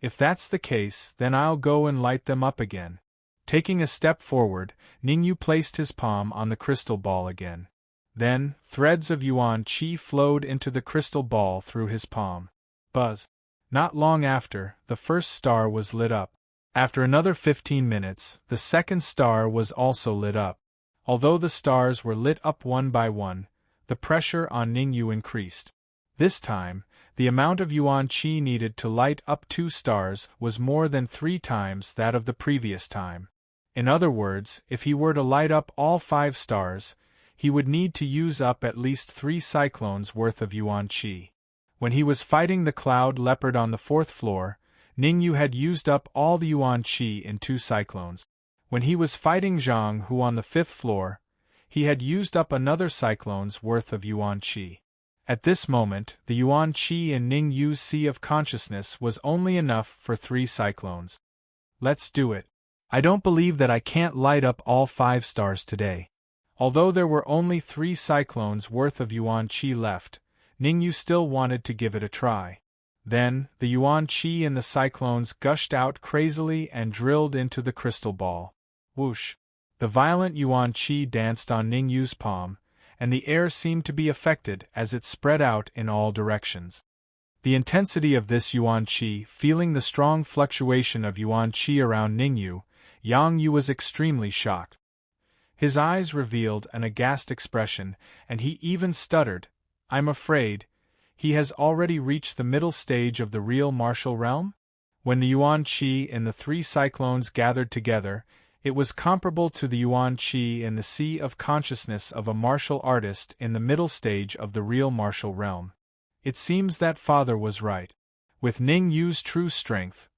If that's the case, then I'll go and light them up again." Taking a step forward, Ning Yu placed his palm on the crystal ball again. Then, threads of yuan qi flowed into the crystal ball through his palm. Buzz! Not long after, the first star was lit up. After another 15 minutes, the second star was also lit up. Although the stars were lit up one by one, the pressure on Ning Yu increased. This time, the amount of yuan qi needed to light up 2 stars was more than 3 times that of the previous time. In other words, if he were to light up all 5 stars, he would need to use up at least 3 cyclones worth of yuan qi. When he was fighting the cloud leopard on the 4th floor, Ning Yu had used up all the yuan qi in 2 cyclones. When he was fighting Zhang Hu on the 5th floor, he had used up another cyclone's worth of yuan qi. At this moment, the yuan qi in Ning Yu's sea of consciousness was only enough for 3 cyclones. "Let's do it. I don't believe that I can't light up all 5 stars today." Although there were only 3 cyclones worth of yuan qi left, Ning Yu still wanted to give it a try. Then, the yuan qi in the cyclones gushed out crazily and drilled into the crystal ball. Whoosh! The violent yuan qi danced on Ning Yu's palm, and the air seemed to be affected as it spread out in all directions. The intensity of this yuan qi, feeling the strong fluctuation of yuan qi around Ning Yu, Yang Yu was extremely shocked. His eyes revealed an aghast expression, and he even stuttered, "I'm afraid, he has already reached the middle stage of the real martial realm?" When the yuan qi in the 3 cyclones gathered together, it was comparable to the yuan qi in the sea of consciousness of a martial artist in the middle stage of the real martial realm. It seems that father was right. With Ning Yu's true strength,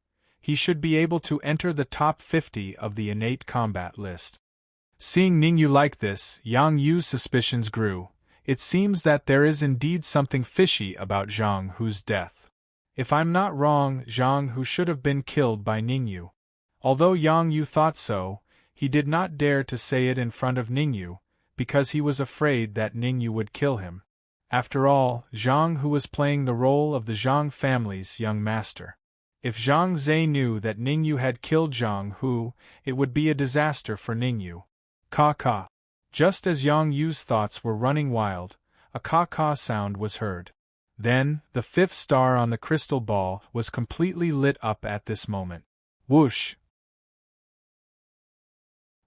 he should be able to enter the top 50 of the innate combat list. Seeing Ning Yu like this, Yang Yu's suspicions grew. It seems that there is indeed something fishy about Zhang Hu's death. If I'm not wrong, Zhang Hu should have been killed by Ning Yu. Although Yang Yu thought so, he did not dare to say it in front of Ning Yu, because he was afraid that Ning Yu would kill him. After all, Zhang Hu was playing the role of the Zhang family's young master. If Zhang Zhe knew that Ning Yu had killed Zhang Hu, it would be a disaster for Ning Yu. Caw-caw. Just as Yang Yu's thoughts were running wild, a caw-caw sound was heard. Then, the 5th star on the crystal ball was completely lit up at this moment. Whoosh!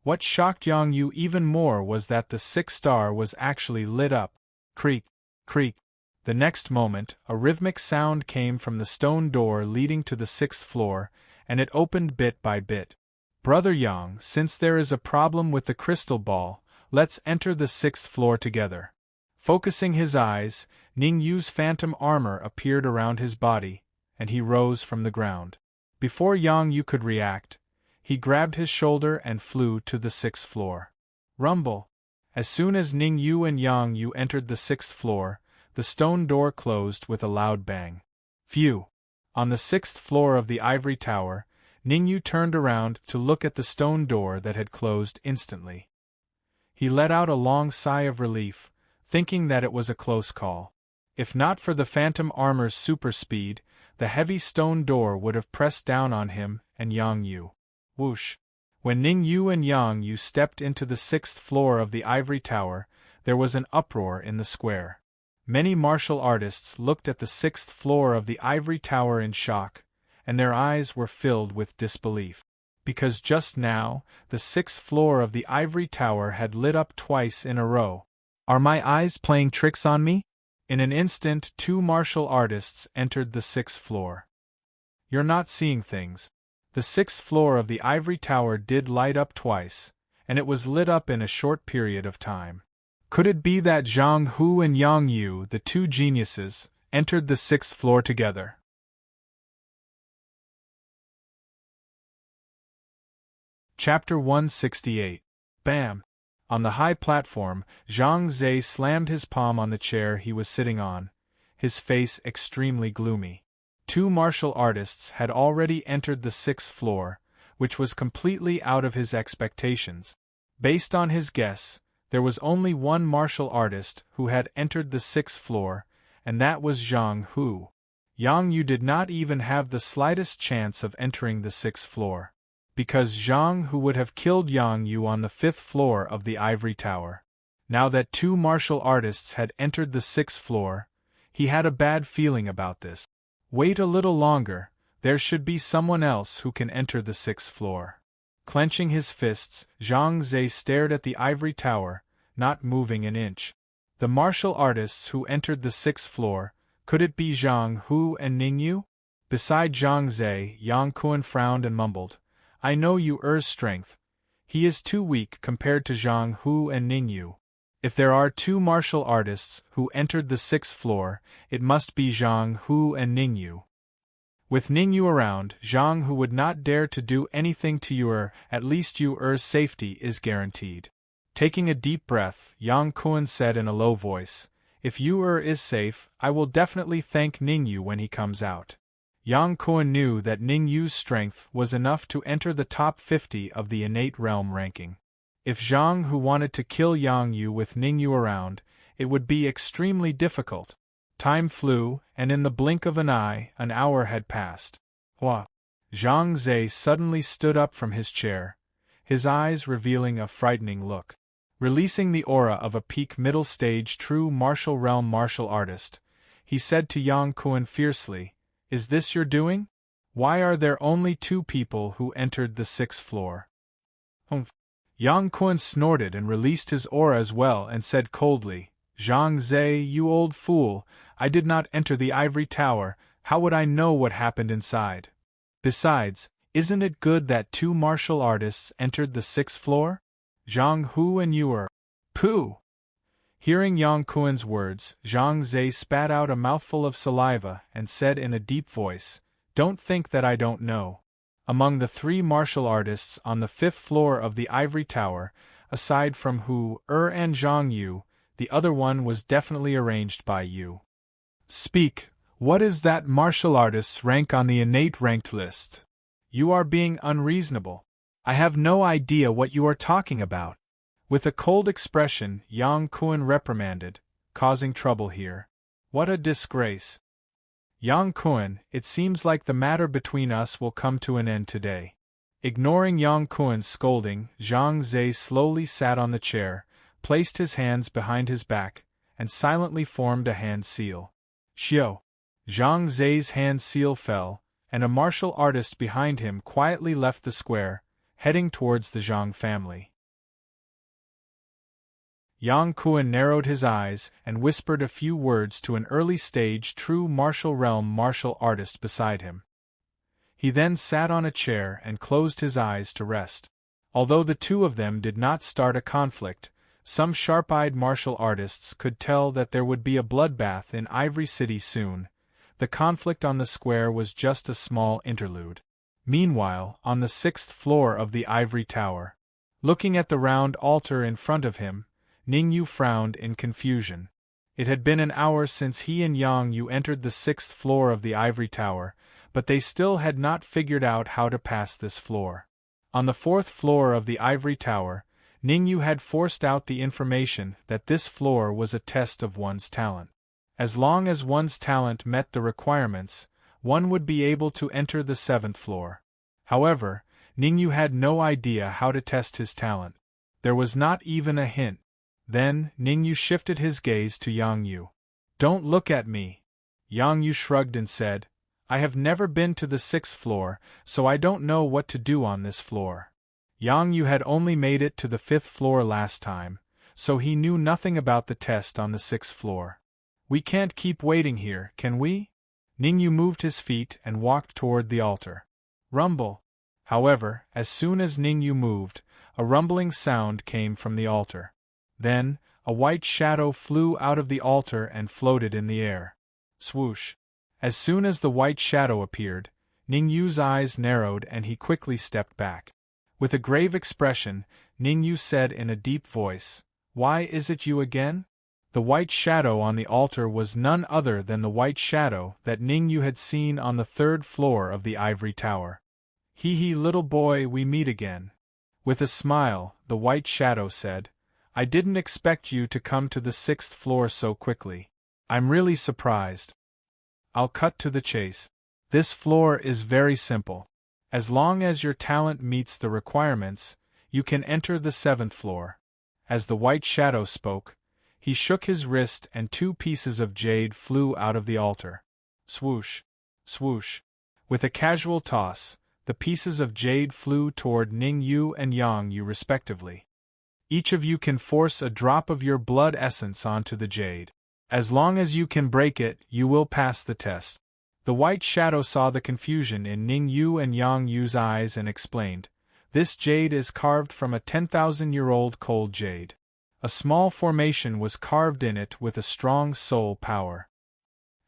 What shocked Yang Yu even more was that the 6th star was actually lit up. Creak, creak. The next moment, a rhythmic sound came from the stone door leading to the 6th floor, and it opened bit by bit. "Brother Yang, since there is a problem with the crystal ball, let's enter the 6th floor together." Focusing his eyes, Ning Yu's phantom armor appeared around his body, and he rose from the ground. Before Yang Yu could react, he grabbed his shoulder and flew to the 6th floor. Rumble! As soon as Ning Yu and Yang Yu entered the 6th floor, the stone door closed with a loud bang. Phew! On the 6th floor of the ivory tower, Ning Yu turned around to look at the stone door that had closed instantly. He let out a long sigh of relief, thinking that it was a close call. If not for the phantom armor's super speed, the heavy stone door would have pressed down on him and Yang Yu. Whoosh! When Ning Yu and Yang Yu stepped into the 6th floor of the ivory tower, there was an uproar in the square. Many martial artists looked at the 6th floor of the ivory tower in shock, and their eyes were filled with disbelief. Because just now, the 6th floor of the ivory tower had lit up twice in a row. Are my eyes playing tricks on me? In an instant, 2 martial artists entered the 6th floor. You're not seeing things. The 6th floor of the ivory tower did light up twice, and it was lit up in a short period of time. Could it be that Zhang Hu and Yang Yu, the two geniuses, entered the 6th floor together? Chapter 168. Bam! On the high platform, Zhang Zhe slammed his palm on the chair he was sitting on, his face extremely gloomy. 2 martial artists had already entered the 6th floor, which was completely out of his expectations. Based on his guess, there was only 1 martial artist who had entered the 6th floor, and that was Zhang Hu. Yang Yu did not even have the slightest chance of entering the 6th floor, because Zhang Hu would have killed Yang Yu on the 5th floor of the ivory tower. Now that 2 martial artists had entered the 6th floor, he had a bad feeling about this. Wait a little longer, there should be someone else who can enter the 6th floor. Clenching his fists, Zhang Zhe stared at the ivory tower, not moving an inch. The martial artists who entered the 6th floor, could it be Zhang Hu and Ning Yu? Beside Zhang Zhe, Yang Kuan frowned and mumbled, I know Yu Er's strength. He is too weak compared to Zhang Hu and Ning Yu. If there are 2 martial artists who entered the 6th floor, it must be Zhang Hu and Ning Yu. With Ning Yu around, Zhang Hu would not dare to do anything to Yu Er, at least Yu Er's safety is guaranteed. Taking a deep breath, Yang Kuan said in a low voice, If Yu Er is safe, I will definitely thank Ning Yu when he comes out. Yang Kuan knew that Ning Yu's strength was enough to enter the top 50 of the innate realm ranking. If Zhang Hu wanted to kill Yang Yu with Ning Yu around, it would be extremely difficult. Time flew, and in the blink of an eye, an hour had passed. Hua! Zhang Zhe suddenly stood up from his chair, his eyes revealing a frightening look. Releasing the aura of a peak middle stage true martial realm martial artist, he said to Yang Kuan fiercely, Is this your doing? Why are there only 2 people who entered the 6th floor? Humph! Yang Kuan snorted and released his aura as well and said coldly, Zhang Zhe, you old fool, I did not enter the ivory tower, how would I know what happened inside? Besides, isn't it good that 2 martial artists entered the 6th floor? Zhang Hu and Yu Er. Pooh! Hearing Yang Kuan's words, Zhang Zhe spat out a mouthful of saliva and said in a deep voice, Don't think that I don't know. Among the 3 martial artists on the 5th floor of the ivory tower, aside from Hu Er and Zhang Yu, the other one was definitely arranged by Yu. Speak, what is that martial artist's rank on the innate ranked list? You are being unreasonable. I have no idea what you are talking about. With a cold expression, Yang Kuan reprimanded, causing trouble here. What a disgrace. Yang Kuan, it seems like the matter between us will come to an end today. Ignoring Yang Kuan's scolding, Zhang Zhe slowly sat on the chair, placed his hands behind his back, and silently formed a hand seal. Xiao! Zhang Zhe's hand seal fell, and a martial artist behind him quietly left the square, heading towards the Zhang family. Yang Kuan narrowed his eyes and whispered a few words to an early-stage true martial realm martial artist beside him. He then sat on a chair and closed his eyes to rest. Although the 2 of them did not start a conflict, some sharp-eyed martial artists could tell that there would be a bloodbath in Ivory City soon. The conflict on the square was just a small interlude. Meanwhile, on the 6th floor of the ivory tower, looking at the round altar in front of him, Ning Yu frowned in confusion. It had been an hour since he and Yang Yu entered the 6th floor of the ivory tower, but they still had not figured out how to pass this floor. On the 4th floor of the ivory tower, Ning Yu had forced out the information that this floor was a test of one's talent. As long as one's talent met the requirements, one would be able to enter the 7th floor. However, Ning Yu had no idea how to test his talent. There was not even a hint. Then, Ning Yu shifted his gaze to Yang Yu. Don't look at me. Yang Yu shrugged and said, I have never been to the 6th floor, so I don't know what to do on this floor. Yang Yu had only made it to the 5th floor last time, so he knew nothing about the test on the 6th floor. We can't keep waiting here, can we? Ning Yu moved his feet and walked toward the altar. Rumble. However, as soon as Ning Yu moved, a rumbling sound came from the altar. Then, a white shadow flew out of the altar and floated in the air. Swoosh! As soon as the white shadow appeared, Ning Yu's eyes narrowed and he quickly stepped back. With a grave expression, Ning Yu said in a deep voice, "Why is it you again?" The white shadow on the altar was none other than the white shadow that Ning Yu had seen on the 3rd floor of the ivory tower. "Hee, little boy, we meet again." With a smile, the white shadow said, "I didn't expect you to come to the 6th floor so quickly. I'm really surprised." I'll cut to the chase. This floor is very simple. As long as your talent meets the requirements, you can enter the 7th floor. As the white shadow spoke, he shook his wrist and 2 pieces of jade flew out of the altar. Swoosh! Swoosh! With a casual toss, the pieces of jade flew toward Ning Yu and Yang Yu respectively. Each of you can force a drop of your blood essence onto the jade. As long as you can break it, you will pass the test. The white shadow saw the confusion in Ning Yu and Yang Yu's eyes and explained, "This jade is carved from a 10,000-year-old cold jade. A small formation was carved in it with a strong soul power.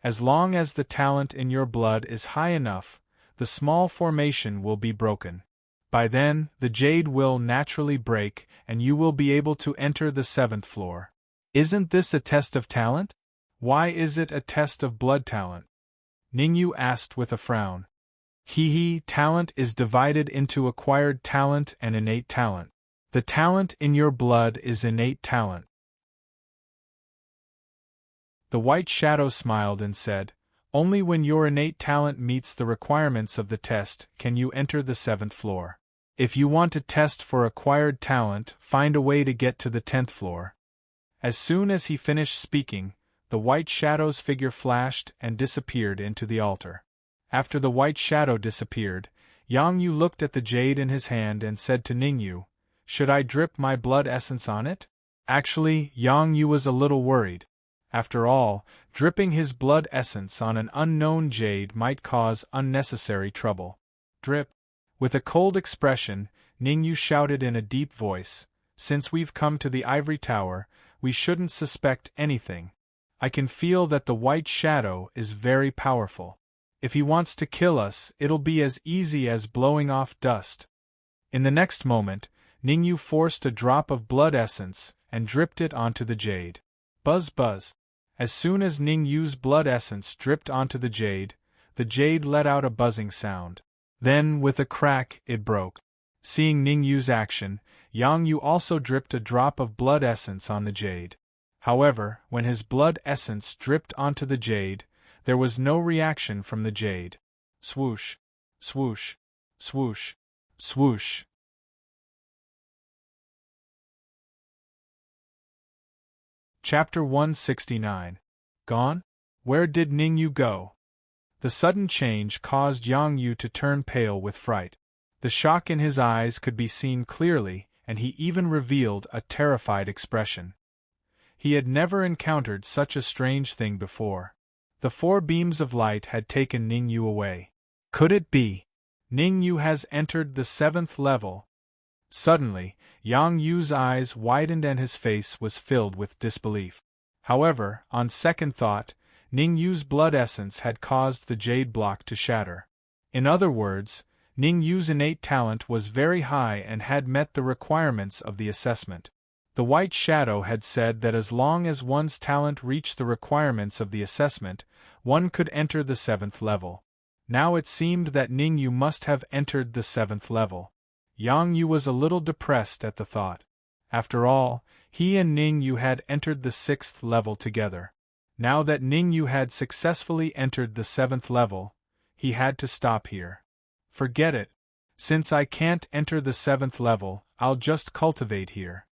As long as the talent in your blood is high enough, the small formation will be broken. By then, the jade will naturally break and you will be able to enter the 7th floor. Isn't this a test of talent? Why is it a test of blood talent?" Ning Yu asked with a frown. Talent is divided into acquired talent and innate talent. The talent in your blood is innate talent. The white shadow smiled and said, "Only when your innate talent meets the requirements of the test can you enter the 7th floor. If you want to test for acquired talent, find a way to get to the 10th floor." As soon as he finished speaking, the white shadow's figure flashed and disappeared into the altar. After the white shadow disappeared, Yang Yu looked at the jade in his hand and said to Ning Yu, "Should I drip my blood essence on it?" Actually, Yang Yu was a little worried. After all, dripping his blood essence on an unknown jade might cause unnecessary trouble. Drip! With a cold expression, Ning Yu shouted in a deep voice, "Since we've come to the ivory tower, we shouldn't suspect anything. I can feel that the white shadow is very powerful. If he wants to kill us, it'll be as easy as blowing off dust." In the next moment, Ning Yu forced a drop of blood essence and dripped it onto the jade. Buzz buzz. As soon as Ning Yu's blood essence dripped onto the jade let out a buzzing sound. Then, with a crack, it broke. Seeing Ning Yu's action, Yang Yu also dripped a drop of blood essence on the jade. However, when his blood essence dripped onto the jade, there was no reaction from the jade. Swoosh! Swoosh! Swoosh! Swoosh! Chapter 169. Gone? Where did Ning Yu go? The sudden change caused Yang Yu to turn pale with fright. The shock in his eyes could be seen clearly, and he even revealed a terrified expression. He had never encountered such a strange thing before. The 4 beams of light had taken Ning Yu away. Could it be? Ning Yu has entered the 7th level. Suddenly, Yang Yu's eyes widened and his face was filled with disbelief. However, on second thought, Ning Yu's blood essence had caused the jade block to shatter. In other words, Ning Yu's innate talent was very high and had met the requirements of the assessment. The white shadow had said that as long as one's talent reached the requirements of the assessment, one could enter the 7th level. Now it seemed that Ning Yu must have entered the 7th level. Yang Yu was a little depressed at the thought. After all, he and Ning Yu had entered the 6th level together. Now that Ning Yu had successfully entered the 7th level, he had to stop here. Forget it. Since I can't enter the 7th level, I'll just cultivate here.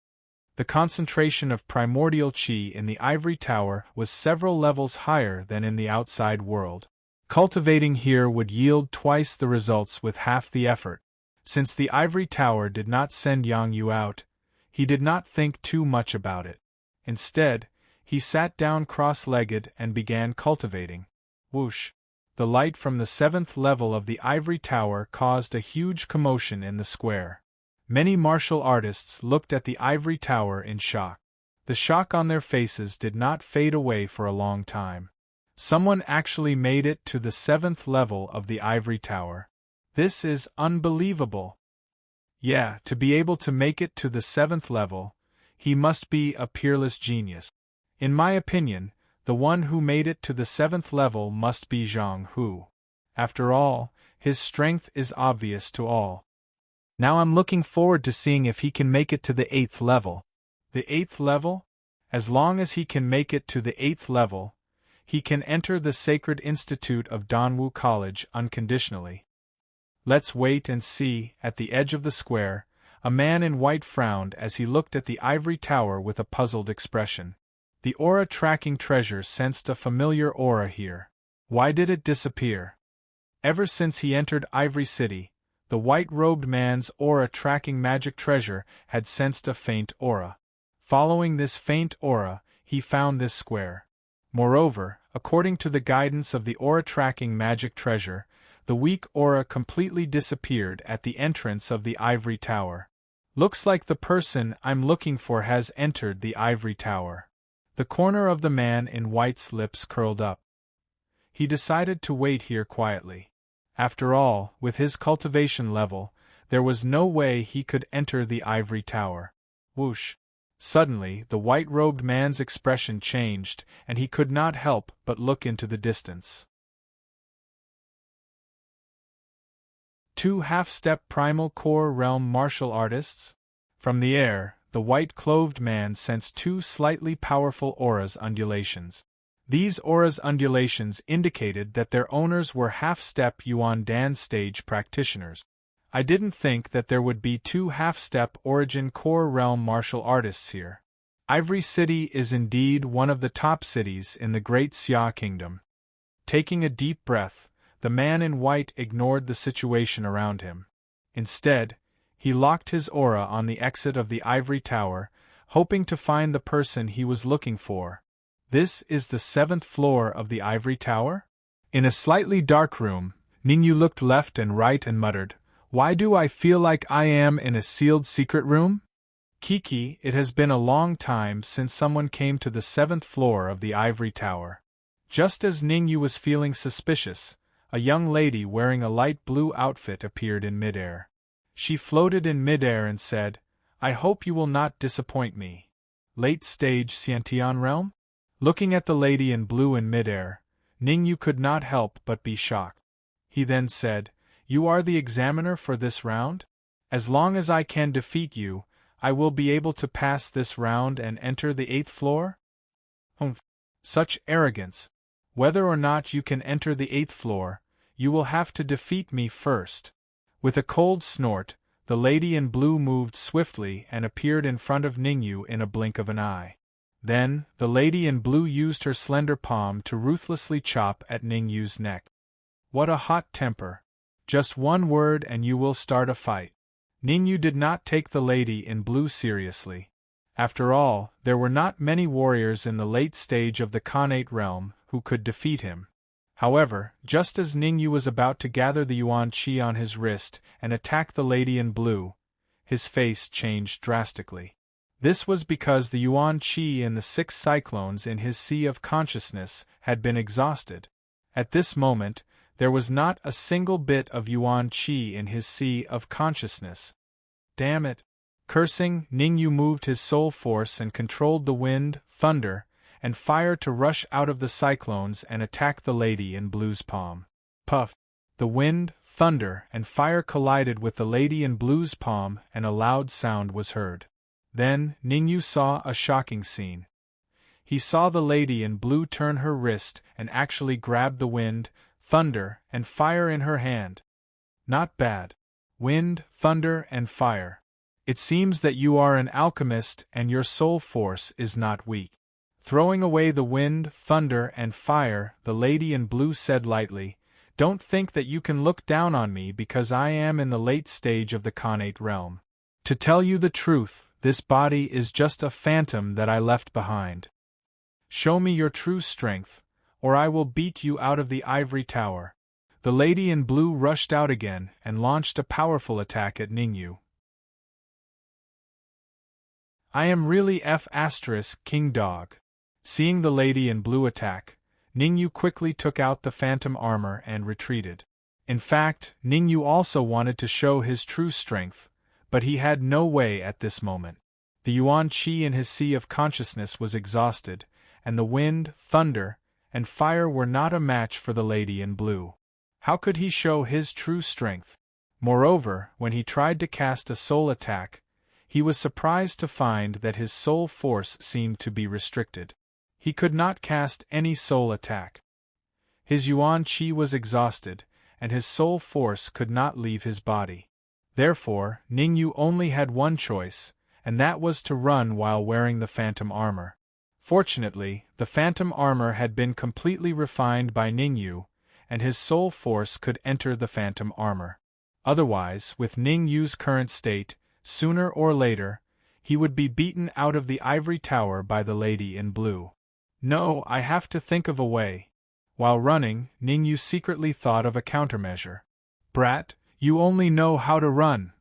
The concentration of primordial chi in the ivory tower was several levels higher than in the outside world. Cultivating here would yield twice the results with half the effort. Since the ivory tower did not send Yang Yu out, he did not think too much about it. Instead, he sat down cross-legged and began cultivating. Whoosh! The light from the 7th level of the ivory tower caused a huge commotion in the square. Many martial artists looked at the ivory tower in shock. The shock on their faces did not fade away for a long time. Someone actually made it to the 7th level of the ivory tower. This is unbelievable. Yeah, to be able to make it to the 7th level, he must be a peerless genius. In my opinion, the one who made it to the 7th level must be Zhang Hu. After all, his strength is obvious to all. Now I'm looking forward to seeing if he can make it to the 8th level. The 8th level? As long as he can make it to the 8th level, he can enter the Sacred Institute of Danwu College unconditionally. Let's wait and see. At the edge of the square, a man in white frowned as he looked at the ivory tower with a puzzled expression. The aura tracking treasure sensed a familiar aura here. Why did it disappear? Ever since he entered Ivory City, the white-robed man's aura tracking magic treasure had sensed a faint aura. Following this faint aura, he found this square. Moreover, according to the guidance of the aura tracking magic treasure, the weak aura completely disappeared at the entrance of the ivory tower. Looks like the person I'm looking for has entered the ivory tower. The corner of the man in white's lips curled up. He decided to wait here quietly. After all, with his cultivation level, there was no way he could enter the ivory tower. Whoosh! Suddenly, the white-robed man's expression changed, and he could not help but look into the distance. 2 half-step primal core realm martial artists? From the air, the white-clothed man sensed 2 slightly powerful aura's undulations. These aura's undulations indicated that their owners were half-step Yuan Dan stage practitioners. I didn't think that there would be 2 half-step origin core realm martial artists here. Ivory City is indeed one of the top cities in the Great Xia Kingdom. Taking a deep breath, the man in white ignored the situation around him. Instead, he locked his aura on the exit of the ivory tower, hoping to find the person he was looking for. This is the 7th floor of the ivory tower? In a slightly dark room, Ningyu looked left and right and muttered, "Why do I feel like I am in a sealed secret room? Kiki, it has been a long time since someone came to the 7th floor of the ivory tower." Just as Ningyu was feeling suspicious, a young lady wearing a light blue outfit appeared in midair. She floated in midair and said, "I hope you will not disappoint me. Late stage Xiantian realm?" Looking at the lady in blue in midair, Ningyu could not help but be shocked. He then said, "You are the examiner for this round? As long as I can defeat you, I will be able to pass this round and enter the 8th floor?" "Humph! Such arrogance! Whether or not you can enter the 8th floor, you will have to defeat me first." With a cold snort, the lady in blue moved swiftly and appeared in front of Ningyu in a blink of an eye. Then, the lady in blue used her slender palm to ruthlessly chop at Ningyu's neck. What a hot temper! Just one word and you will start a fight. Ningyu did not take the lady in blue seriously. After all, there were not many warriors in the late stage of the Khanate realm who could defeat him. However, just as Ningyu was about to gather the Yuan Qi on his wrist and attack the lady in blue, his face changed drastically. This was because the Yuan Qi in the 6 cyclones in his sea of consciousness had been exhausted. At this moment, there was not a single bit of Yuan Qi in his sea of consciousness. Damn it! Cursing, Ningyu moved his soul force and controlled the wind, thunder, and fire to rush out of the cyclones and attack the lady in blue's palm. Puff! The wind, thunder, and fire collided with the lady in blue's palm and a loud sound was heard. Then, Ningyu saw a shocking scene. He saw the lady in blue turn her wrist and actually grab the wind, thunder, and fire in her hand. Not bad. Wind, thunder, and fire. It seems that you are an alchemist and your soul force is not weak. Throwing away the wind, thunder, and fire, the lady in blue said lightly, "Don't think that you can look down on me because I am in the late stage of the Khanate realm. To tell you the truth, this body is just a phantom that I left behind. Show me your true strength, or I will beat you out of the ivory tower." The lady in blue rushed out again and launched a powerful attack at Ningyu. I am really King Dog. Seeing the lady in blue attack, Ningyu quickly took out the phantom armor and retreated. In fact, Ningyu also wanted to show his true strength, but he had no way at this moment. The Yuan Qi in his sea of consciousness was exhausted, and the wind, thunder, and fire were not a match for the lady in blue. How could he show his true strength? Moreover, when he tried to cast a soul attack, he was surprised to find that his soul force seemed to be restricted. He could not cast any soul attack. His Yuan Qi was exhausted, and his soul force could not leave his body. Therefore, Ningyu only had one choice, and that was to run while wearing the phantom armor. Fortunately, the phantom armor had been completely refined by Ningyu, and his soul force could enter the phantom armor. Otherwise, with Ningyu's current state, sooner or later, he would be beaten out of the ivory tower by the lady in blue. No, I have to think of a way. While running, Ningyu secretly thought of a countermeasure. Brat, you only know how to run.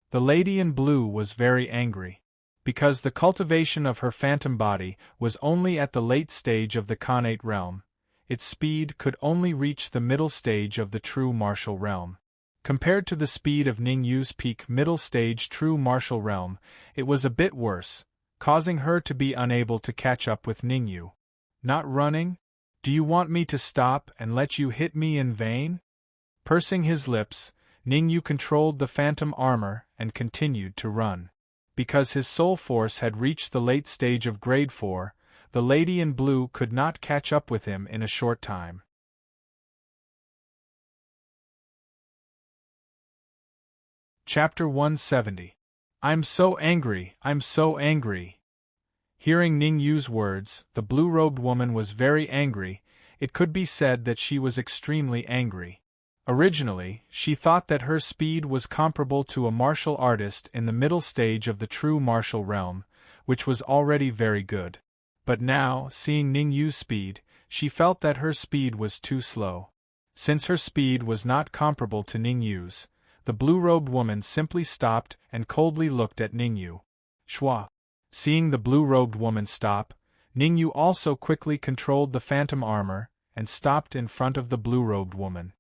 The lady in blue was very angry. Because the cultivation of her phantom body was only at the late stage of the Khanate realm, its speed could only reach the middle stage of the true martial realm. Compared to the speed of Ningyu's peak middle stage true martial realm, it was a bit worse, causing her to be unable to catch up with Ningyu. Not running? Do you want me to stop and let you hit me in vain? Pursing his lips, Ningyu controlled the phantom armor and continued to run. Because his soul force had reached the late stage of grade 4, the lady in blue could not catch up with him in a short time. Chapter 170. I'm so angry, I'm so angry. Hearing Ningyu's words, the blue-robed woman was very angry. It could be said that she was extremely angry. Originally, she thought that her speed was comparable to a martial artist in the middle stage of the true martial realm, which was already very good. But now, seeing Ningyu's speed, she felt that her speed was too slow. Since her speed was not comparable to Ningyu's, the blue-robed woman simply stopped and coldly looked at Ningyu. Shwa. Seeing the blue-robed woman stop, Ningyu also quickly controlled the phantom armor and stopped in front of the blue-robed woman.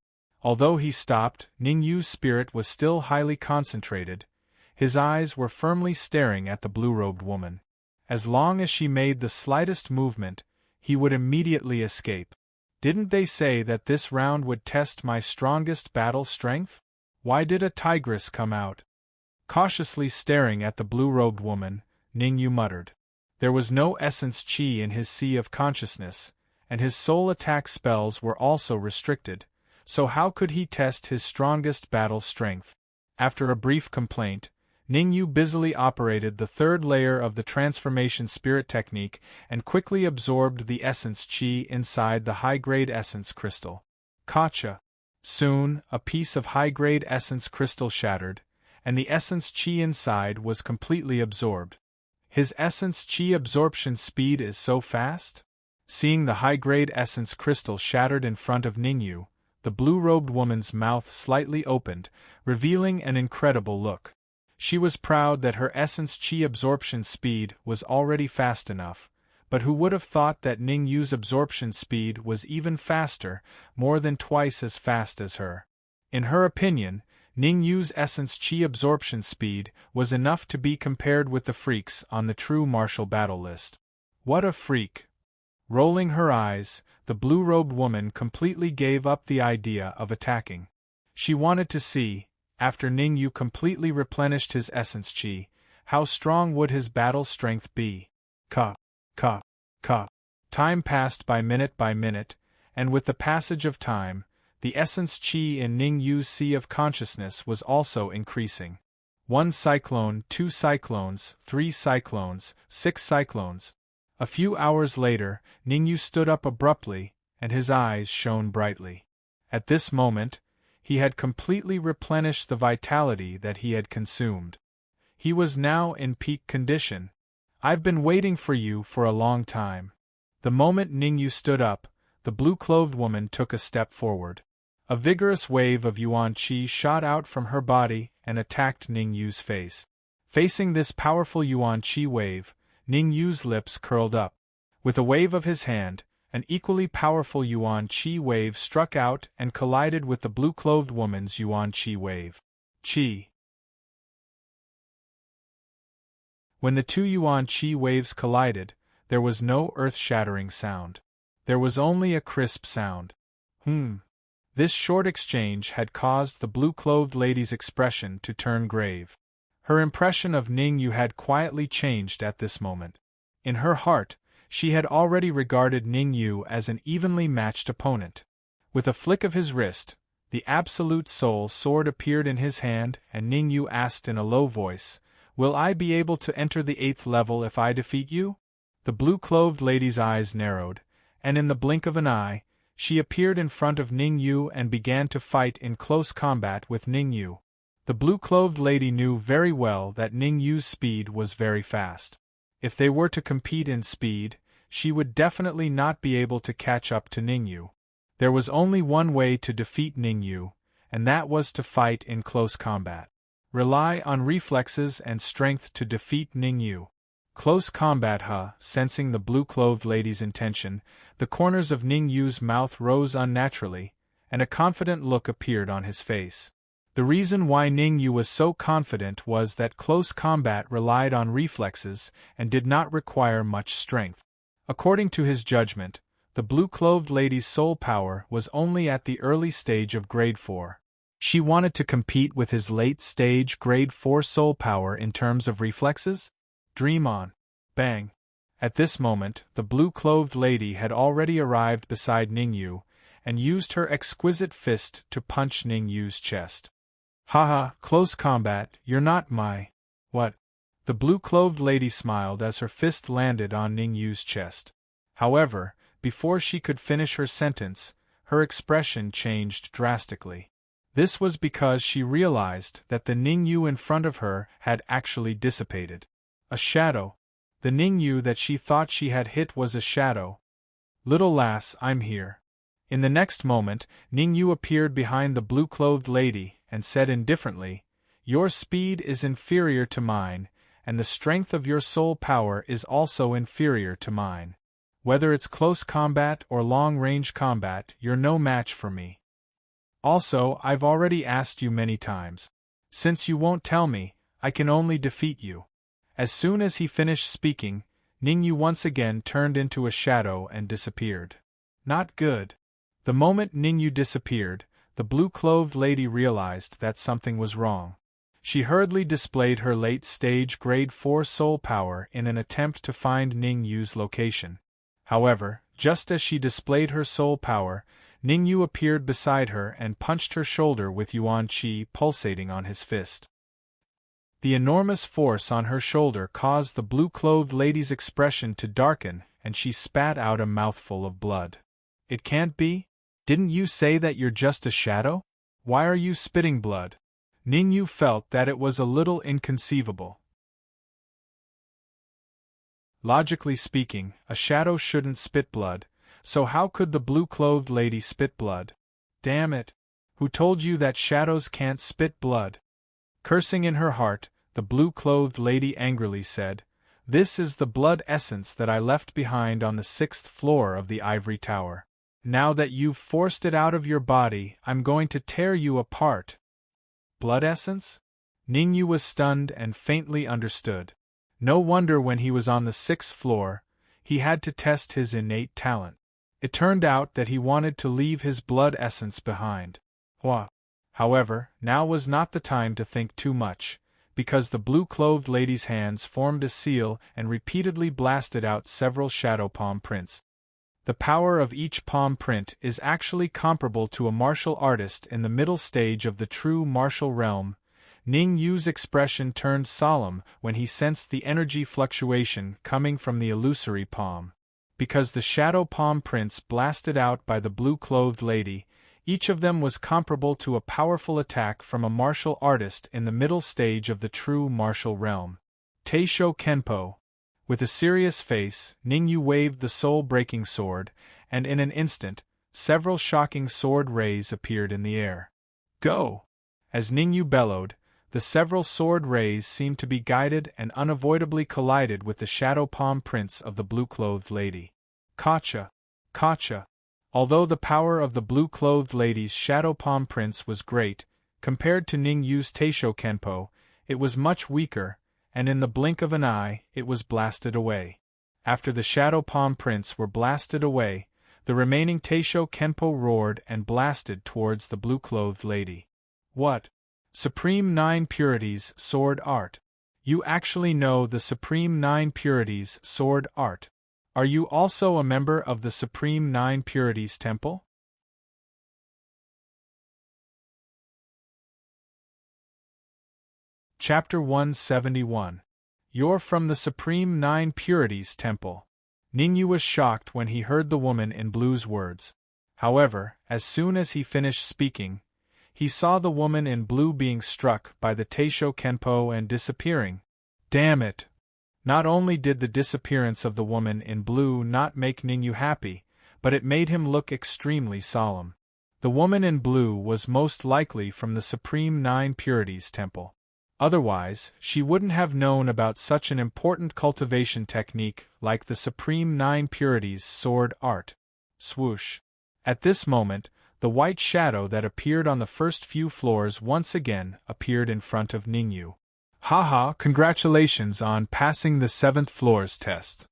Although he stopped, Ningyu's spirit was still highly concentrated. His eyes were firmly staring at the blue-robed woman. As long as she made the slightest movement, he would immediately escape. Didn't they say that this round would test my strongest battle strength? Why did a tigress come out? Cautiously staring at the blue-robed woman, Ningyu muttered. There was no essence chi in his sea of consciousness, and his soul attack spells were also restricted, so how could he test his strongest battle strength? After a brief complaint, Ningyu busily operated the third layer of the transformation spirit technique and quickly absorbed the essence chi inside the high-grade essence crystal. Kacha. Soon, a piece of high-grade essence crystal shattered, and the essence chi inside was completely absorbed. His essence chi absorption speed is so fast? Seeing the high-grade essence crystal shattered in front of Ningyu, the blue-robed woman's mouth slightly opened, revealing an incredible look. She was proud that her essence chi absorption speed was already fast enough, but who would have thought that Ningyu's absorption speed was even faster, more than twice as fast as her. In her opinion, Ningyu's essence chi absorption speed was enough to be compared with the freaks on the true martial battle list. What a freak! Rolling her eyes, the blue-robed woman completely gave up the idea of attacking. She wanted to see, after Ningyu completely replenished his essence chi, how strong would his battle strength be. Ka. Time passed by minute, and with the passage of time, the essence chi in Ningyu's sea of consciousness was also increasing. 1 cyclone, 2 cyclones, 3 cyclones, 6 cyclones. A few hours later, Ningyu stood up abruptly, and his eyes shone brightly. At this moment, he had completely replenished the vitality that he had consumed. He was now in peak condition. I've been waiting for you for a long time. The moment Ningyu stood up, the blue-clothed woman took a step forward. A vigorous wave of Yuan Qi shot out from her body and attacked Ningyu's face. Facing this powerful Yuan Qi wave, Ning Yu's lips curled up. With a wave of his hand, an equally powerful Yuan Qi wave struck out and collided with the blue-clothed woman's Yuan Qi wave. Qi. When the two Yuan Qi waves collided, there was no earth-shattering sound. There was only a crisp sound. This short exchange had caused the blue-clothed lady's expression to turn grave. Her impression of Ning Yu had quietly changed at this moment. In her heart, she had already regarded Ning Yu as an evenly matched opponent. With a flick of his wrist, the Absolute Soul sword appeared in his hand, and Ning Yu asked in a low voice, "Will I be able to enter the 8th level if I defeat you?" The blue-clothed lady's eyes narrowed, and in the blink of an eye, she appeared in front of Ning Yu and began to fight in close combat with Ning Yu. The blue-clothed lady knew very well that Ning Yu's speed was very fast. If they were to compete in speed, she would definitely not be able to catch up to Ning Yu. There was only one way to defeat Ning Yu, and that was to fight in close combat. Rely on reflexes and strength to defeat Ning Yu. Close combat, Sensing the blue-clothed lady's intention, the corners of Ning Yu's mouth rose unnaturally, and a confident look appeared on his face. The reason why Ning Yu was so confident was that close combat relied on reflexes and did not require much strength. According to his judgment, the blue-clothed lady's soul power was only at the early stage of Grade 4. She wanted to compete with his late-stage Grade 4 soul power in terms of reflexes? Dream on. Bang. At this moment, the blue-clothed lady had already arrived beside Ning Yu, and used her exquisite fist to punch Ning Yu's chest. Haha, close combat, you're not my… What? The blue-clothed lady smiled as her fist landed on Ning Yu's chest. However, before she could finish her sentence, her expression changed drastically. This was because she realized that the Ning Yu in front of her had actually dissipated. A shadow. The Ning Yu that she thought she had hit was a shadow. Little lass, I'm here. In the next moment, Ning Yu appeared behind the blue-clothed lady and said indifferently, "Your speed is inferior to mine, and the strength of your soul power is also inferior to mine. Whether it's close combat or long-range combat, you're no match for me. Also, I've already asked you many times. Since you won't tell me, I can only defeat you." As soon as he finished speaking, Ning Yu once again turned into a shadow and disappeared. Not good. The moment Ning Yu disappeared, the blue-clothed lady realized that something was wrong. She hurriedly displayed her late-stage Grade 4 soul power in an attempt to find Ning Yu's location. However, just as she displayed her soul power, Ning Yu appeared beside her and punched her shoulder with Yuan Qi pulsating on his fist. The enormous force on her shoulder caused the blue-clothed lady's expression to darken, and she spat out a mouthful of blood. "It can't be? Didn't you say that you're just a shadow? Why are you spitting blood?" Ning Yu felt that it was a little inconceivable. Logically speaking, a shadow shouldn't spit blood, so how could the blue-clothed lady spit blood? Damn it! Who told you that shadows can't spit blood? Cursing in her heart, the blue-clothed lady angrily said, "This is the blood essence that I left behind on the 6th floor of the ivory tower. Now that you've forced it out of your body, I'm going to tear you apart." Blood essence? Ning Yu was stunned and faintly understood. No wonder when he was on the 6th floor, he had to test his innate talent. It turned out that he wanted to leave his blood essence behind. However, now was not the time to think too much, because the blue-clothed lady's hands formed a seal and repeatedly blasted out several shadow palm prints. The power of each palm print is actually comparable to a martial artist in the middle stage of the true martial realm. Ning Yu's expression turned solemn when he sensed the energy fluctuation coming from the illusory palm. Because the shadow palm prints blasted out by the blue-clothed lady, each of them was comparable to a powerful attack from a martial artist in the middle stage of the true martial realm. Teisho Kenpo. With a serious face, Ning Yu waved the soul-breaking sword, and in an instant, several shocking sword rays appeared in the air. "Go!" As Ning Yu bellowed, The several sword rays seemed to be guided and unavoidably collided with the shadow palm prints of the blue-clothed lady. Gotcha! Gotcha! Although the power of the blue-clothed lady's shadow palm prints was great, compared to Ning Yu's Teisho Kenpo, it was much weaker, and in the blink of an eye, it was blasted away. After the shadow palm prints were blasted away, the remaining Teisho Kenpo roared and blasted towards the blue-clothed lady. What? Supreme 9 Purities Sword Art. You actually know the Supreme 9 Purities Sword Art. Are you also a member of the Supreme 9 Purities Temple? Chapter 171. You're from the Supreme 9 Purities Temple. Ningyu was shocked when he heard the woman in blue's words. However, as soon as he finished speaking, he saw the woman in blue being struck by the Teisho Kenpo and disappearing. Damn it! Not only did the disappearance of the woman in blue not make Ningyu happy, but it made him look extremely solemn. The woman in blue was most likely from the Supreme 9 Purities Temple. Otherwise, she wouldn't have known about such an important cultivation technique like the Supreme 9 Purities Sword Art. Swoosh! At this moment, the white shadow that appeared on the first few floors once again appeared in front of Ningyu. Haha, congratulations on passing the 7th floor's test.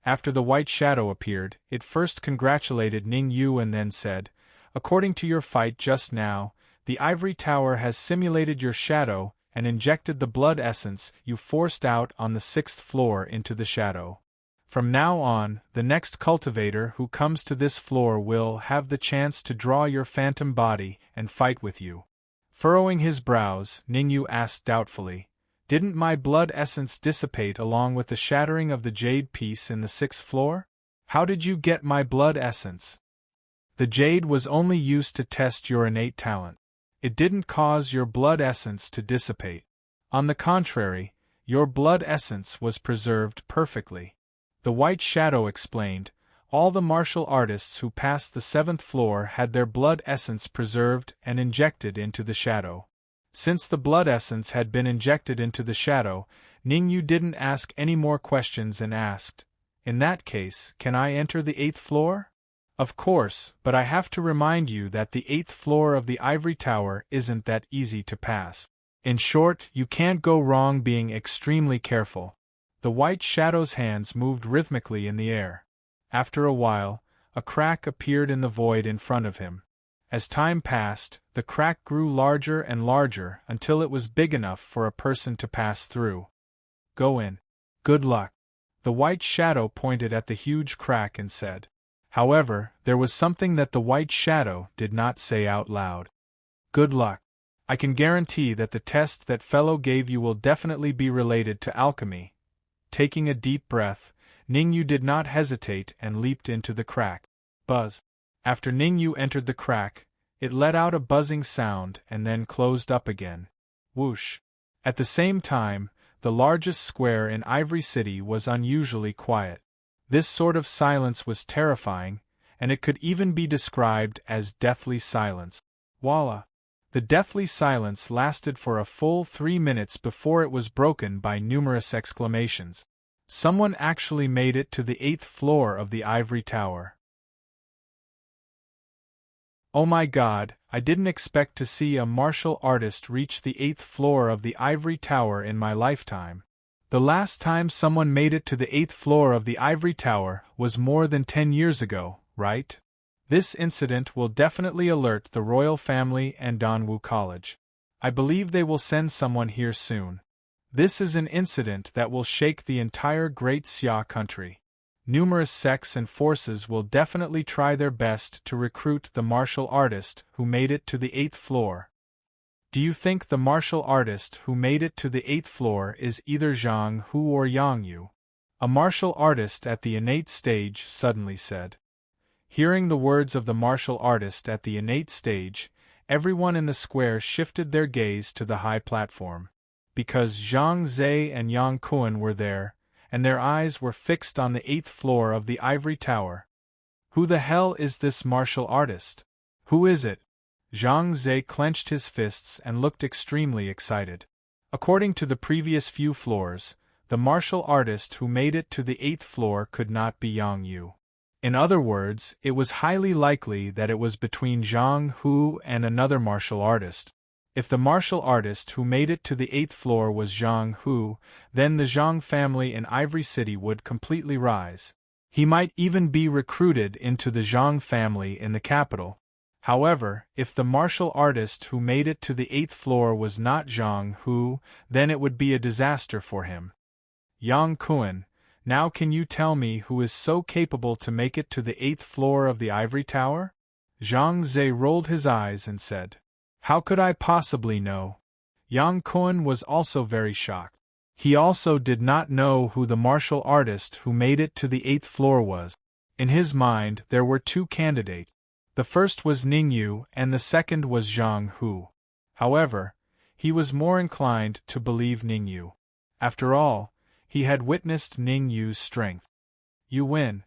After the white shadow appeared, it first congratulated Ningyu and then said, according to your fight just now, the ivory tower has simulated your shadow and injected the blood essence you forced out on the 6th floor into the shadow. From now on, the next cultivator who comes to this floor will have the chance to draw your phantom body and fight with you. Furrowing his brows, Ningyu asked doubtfully, didn't my blood essence dissipate along with the shattering of the jade piece in the 6th floor? How did you get my blood essence? The jade was only used to test your innate talent. It didn't cause your blood essence to dissipate. On the contrary, your blood essence was preserved perfectly. The white shadow explained, all the martial artists who passed the 7th floor had their blood essence preserved and injected into the shadow. Since the blood essence had been injected into the shadow, Ningyu didn't ask any more questions and asked, in that case, can I enter the 8th floor? Of course, but I have to remind you that the 8th floor of the ivory tower isn't that easy to pass. In short, you can't go wrong being extremely careful. The white shadow's hands moved rhythmically in the air. After a while, a crack appeared in the void in front of him. As time passed, the crack grew larger and larger until it was big enough for a person to pass through. Go in. Good luck. The white shadow pointed at the huge crack and said. However, there was something that the white shadow did not say out loud. Good luck. I can guarantee that the test that fellow gave you will definitely be related to alchemy. Taking a deep breath, Ningyu did not hesitate and leaped into the crack. Buzz. After Ningyu entered the crack, it let out a buzzing sound and then closed up again. Whoosh. At the same time, the largest square in Ivory City was unusually quiet. This sort of silence was terrifying, and it could even be described as deathly silence. Voila! The deathly silence lasted for a full 3 minutes before it was broken by numerous exclamations. Someone actually made it to the 8th floor of the ivory tower. Oh my God, I didn't expect to see a martial artist reach the 8th floor of the ivory tower in my lifetime. The last time someone made it to the 8th floor of the ivory tower was more than 10 years ago, right? This incident will definitely alert the royal family and Danwu College. I believe they will send someone here soon. This is an incident that will shake the entire Great Xia country. Numerous sects and forces will definitely try their best to recruit the martial artist who made it to the 8th floor. Do you think the martial artist who made it to the 8th floor is either Zhang Hu or Yang Yu? A martial artist at the innate stage suddenly said. Hearing the words of the martial artist at the innate stage, everyone in the square shifted their gaze to the high platform. Because Zhang Zhe and Yang Kuan were there, and their eyes were fixed on the 8th floor of the ivory tower. Who the hell is this martial artist? Who is it? Zhang Zhe clenched his fists and looked extremely excited. According to the previous few floors, the martial artist who made it to the 8th floor could not be Yang Yu. In other words, it was highly likely that it was between Zhang Hu and another martial artist. If the martial artist who made it to the 8th floor was Zhang Hu, then the Zhang family in Ivory City would completely rise. He might even be recruited into the Zhang family in the capital. However, if the martial artist who made it to the 8th floor was not Zhang Hu, then it would be a disaster for him. Yang Kuan, now can you tell me who is so capable to make it to the 8th floor of the ivory tower? Zhang Zhe rolled his eyes and said, How could I possibly know? Yang Kuan was also very shocked. He also did not know who the martial artist who made it to the 8th floor was. In his mind there were two candidates. The first was Ning Yu and the second was Zhang Hu. However, he was more inclined to believe Ning Yu. After all, he had witnessed Ning Yu's strength. You win,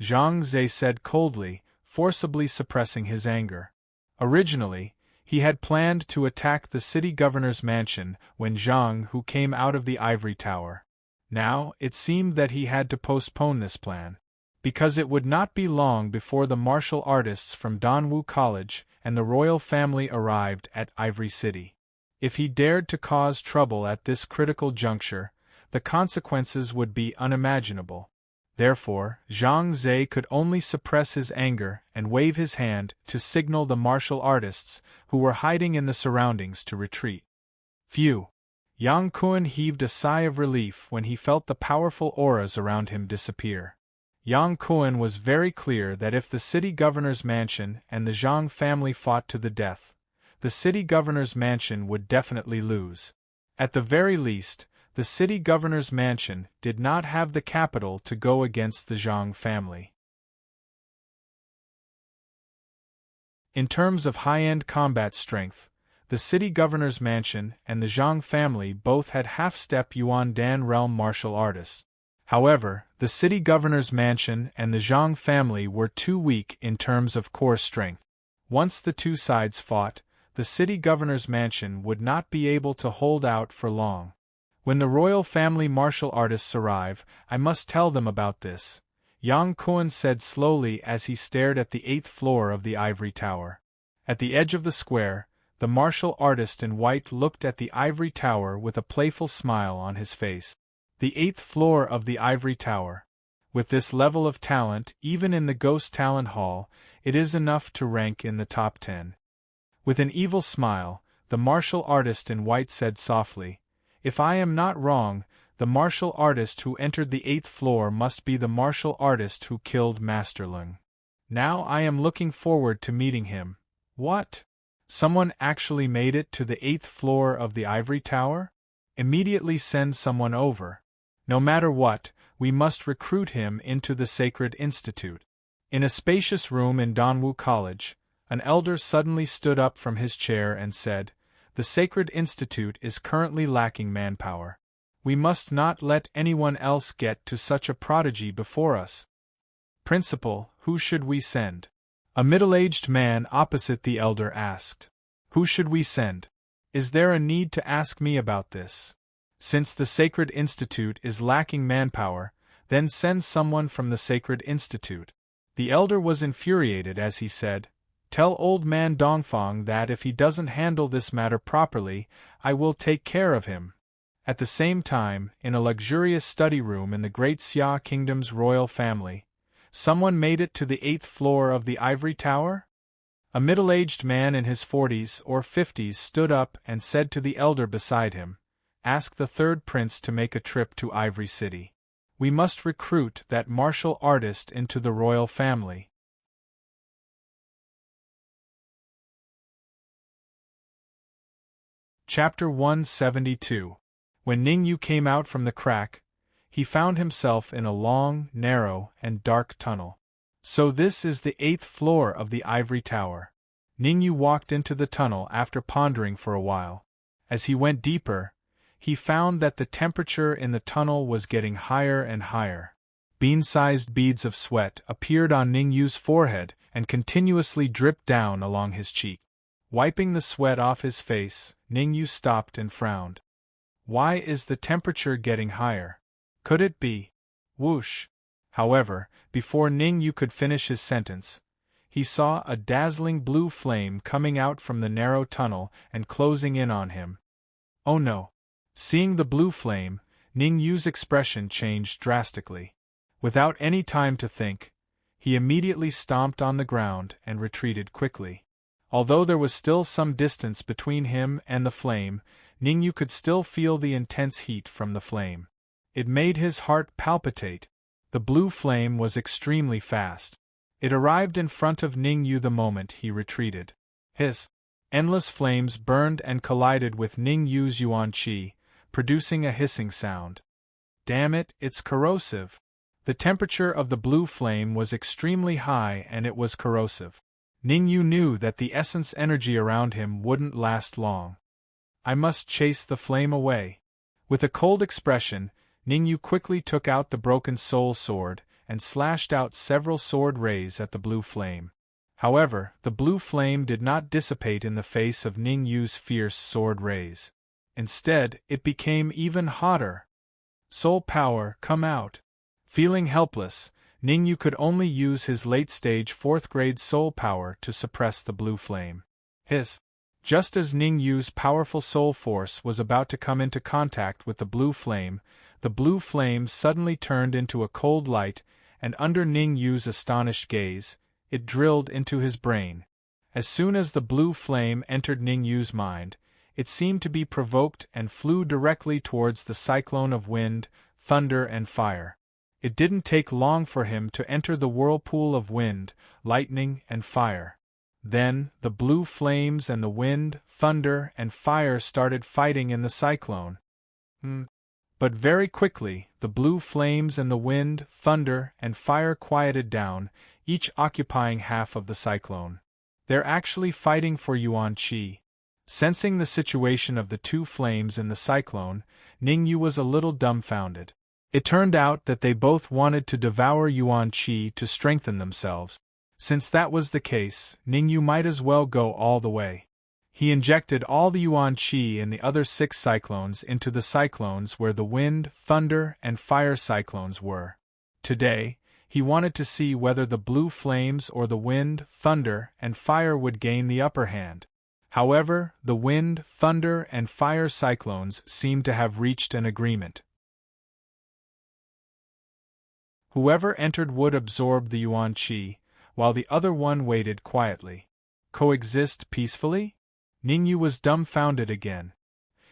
Zhang Zhe said coldly, forcibly suppressing his anger. Originally, he had planned to attack the city governor's mansion when Zhang Hu came out of the ivory tower. Now, it seemed that he had to postpone this plan, because it would not be long before the martial artists from Danwu College and the royal family arrived at Ivory City. If he dared to cause trouble at this critical juncture, the consequences would be unimaginable. Therefore, Zhang Zhe could only suppress his anger and wave his hand to signal the martial artists who were hiding in the surroundings to retreat. Phew! Yang Kuan heaved a sigh of relief when he felt the powerful auras around him disappear. Yang Kuan was very clear that if the city governor's mansion and the Zhang family fought to the death, the city governor's mansion would definitely lose. At the very least, the city governor's mansion did not have the capital to go against the Zhang family. In terms of high-end combat strength, the city governor's mansion and the Zhang family both had half-step Yuan Dan realm martial artists. However, the city governor's mansion and the Zhang family were too weak in terms of core strength. Once the two sides fought, the city governor's mansion would not be able to hold out for long. When the royal family martial artists arrive, I must tell them about this, Yang Kuan said slowly as he stared at the 8th floor of the ivory tower. At the edge of the square, the martial artist in white looked at the ivory tower with a playful smile on his face. The 8th floor of the ivory tower. With this level of talent, even in the Ghost Talent Hall, it is enough to rank in the top 10. With an evil smile, the martial artist in white said softly, If I am not wrong, the martial artist who entered the 8th floor must be the martial artist who killed Master Lung. Now I am looking forward to meeting him. What? Someone actually made it to the 8th floor of the ivory tower? Immediately send someone over. No matter what, we must recruit him into the Sacred Institute. In a spacious room in Danwu College, an elder suddenly stood up from his chair and said, The Sacred Institute is currently lacking manpower. We must not let anyone else get to such a prodigy before us. Principal, who should we send? A middle-aged man opposite the elder asked. Who should we send? Is there a need to ask me about this? Since the Sacred Institute is lacking manpower, then send someone from the Sacred Institute. The elder was infuriated as he said, Tell old man Dongfang that if he doesn't handle this matter properly, I will take care of him. At the same time, in a luxurious study room in the Great Xia Kingdom's royal family, someone made it to the 8th floor of the ivory tower? A middle-aged man in his 40s or 50s stood up and said to the elder beside him, Ask the third prince to make a trip to Ivory City. We must recruit that martial artist into the royal family. Chapter 172. When Ning Yu came out from the crack, he found himself in a long, narrow, and dark tunnel. So this is the 8th floor of the ivory tower. Ning Yu walked into the tunnel after pondering for a while. As he went deeper, he found that the temperature in the tunnel was getting higher and higher. Bean-sized beads of sweat appeared on Ning Yu's forehead and continuously dripped down along his cheek. Wiping the sweat off his face, Ning Yu stopped and frowned. Why is the temperature getting higher? Could it be? Whoosh! However, before Ning Yu could finish his sentence, he saw a dazzling blue flame coming out from the narrow tunnel and closing in on him. Oh no! Seeing the blue flame, Ning Yu's expression changed drastically. Without any time to think, he immediately stomped on the ground and retreated quickly. Although there was still some distance between him and the flame, Ning Yu could still feel the intense heat from the flame. It made his heart palpitate. The blue flame was extremely fast. It arrived in front of Ning Yu the moment he retreated. His endless flames burned and collided with Ning Yu's yuan qi, producing a hissing sound. Damn it, it's corrosive! The temperature of the blue flame was extremely high and it was corrosive. Ning Yu knew that the essence energy around him wouldn't last long. I must chase the flame away. With a cold expression, Ning Yu quickly took out the broken soul sword and slashed out several sword rays at the blue flame. However, the blue flame did not dissipate in the face of Ning Yu's fierce sword rays. Instead, it became even hotter. Soul power, come out! Feeling helpless, Ning Yu could only use his late-stage 4th-grade soul power to suppress the blue flame. Just as Ning Yu's powerful soul force was about to come into contact with the blue flame suddenly turned into a cold light, and under Ning Yu's astonished gaze, it drilled into his brain. As soon as the blue flame entered Ning Yu's mind, it seemed to be provoked and flew directly towards the cyclone of wind, thunder and fire. It didn't take long for him to enter the whirlpool of wind, lightning and fire. Then, the blue flames and the wind, thunder and fire started fighting in the cyclone. But very quickly, the blue flames and the wind, thunder and fire quieted down, each occupying half of the cyclone. They're actually fighting for yuan qi. Sensing the situation of the two flames in the cyclone, Ning Yu was a little dumbfounded. It turned out that they both wanted to devour yuan qi to strengthen themselves. Since that was the case, Ning Yu might as well go all the way. He injected all the yuan qi in the other 6 cyclones into the cyclones where the wind, thunder, and fire cyclones were. Today, he wanted to see whether the blue flames or the wind, thunder, and fire would gain the upper hand. However, the wind, thunder, and fire cyclones seemed to have reached an agreement. Whoever entered would absorb the yuan qi, while the other one waited quietly. Coexist peacefully? Ning Yu was dumbfounded again.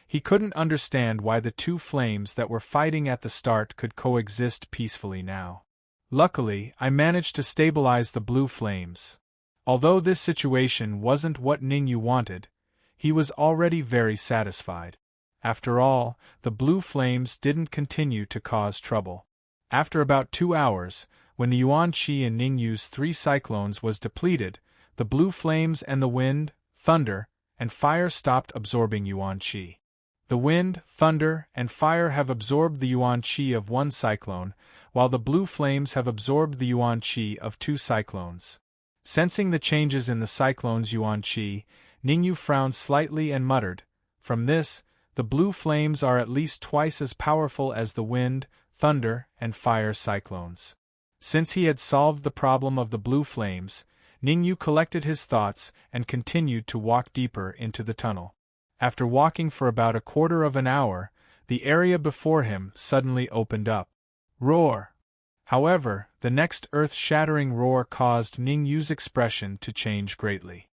He couldn't understand why the two flames that were fighting at the start could coexist peacefully now. Luckily, I managed to stabilize the blue flames. Although this situation wasn't what Ning Yu wanted, he was already very satisfied. After all, the blue flames didn't continue to cause trouble. After about 2 hours, when the yuan qi in Ning Yu's 3 cyclones was depleted, the blue flames and the wind, thunder, and fire stopped absorbing yuan qi. The wind, thunder, and fire have absorbed the yuan qi of 1 cyclone, while the blue flames have absorbed the yuan qi of 2 cyclones. Sensing the changes in the cyclone's yuan qi, Ning Yu frowned slightly and muttered, "From this, the blue flames are at least twice as powerful as the wind, thunder, and fire cyclones." Since he had solved the problem of the blue flames, Ning Yu collected his thoughts and continued to walk deeper into the tunnel. After walking for about a quarter of an hour, the area before him suddenly opened up. Roar! However, the next earth-shattering roar caused Ning Yu's expression to change greatly.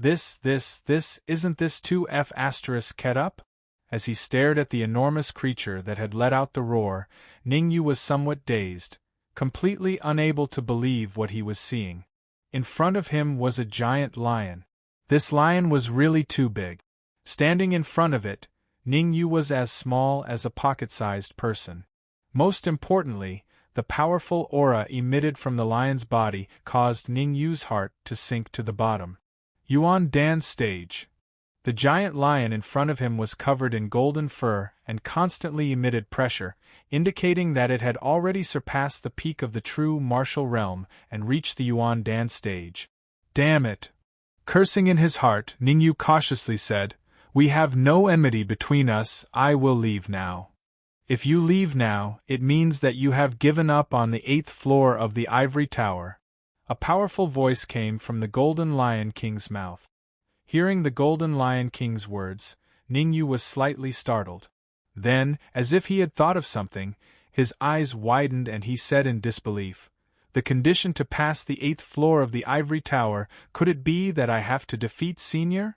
Isn't this 2F** ket up? As he stared at the enormous creature that had let out the roar, Ning Yu was somewhat dazed, completely unable to believe what he was seeing. In front of him was a giant lion. This lion was really too big. Standing in front of it, Ning Yu was as small as a pocket-sized person. Most importantly, the powerful aura emitted from the lion's body caused Ning Yu's heart to sink to the bottom. Yuan Dan's stage. The giant lion in front of him was covered in golden fur and constantly emitted pressure, indicating that it had already surpassed the peak of the true martial realm and reached the Yuan Dan stage. Damn it! Cursing in his heart, Ning Yu cautiously said, We have no enmity between us. I will leave now. If you leave now, it means that you have given up on the 8th floor of the ivory tower. A powerful voice came from the Golden Lion King's mouth. Hearing the Golden Lion King's words, Ningyu was slightly startled. Then, as if he had thought of something, his eyes widened and he said in disbelief, "The condition to pass the 8th floor of the ivory tower, could it be that I have to defeat Senior?"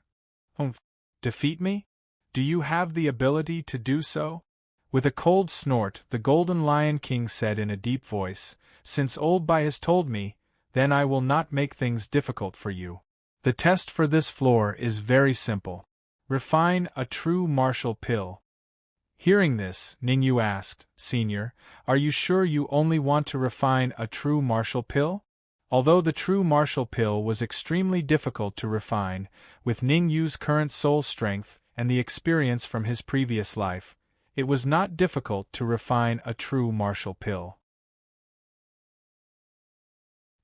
Defeat me? Do you have the ability to do so? With a cold snort, the Golden Lion King said in a deep voice, "Since Old Bai has told me, then I will not make things difficult for you. The test for this floor is very simple. Refine a true martial pill." Hearing this, Ningyu asked, "Senior, are you sure you only want to refine a true martial pill?" Although the true martial pill was extremely difficult to refine, with Ningyu's current soul strength and the experience from his previous life, it was not difficult to refine a true martial pill.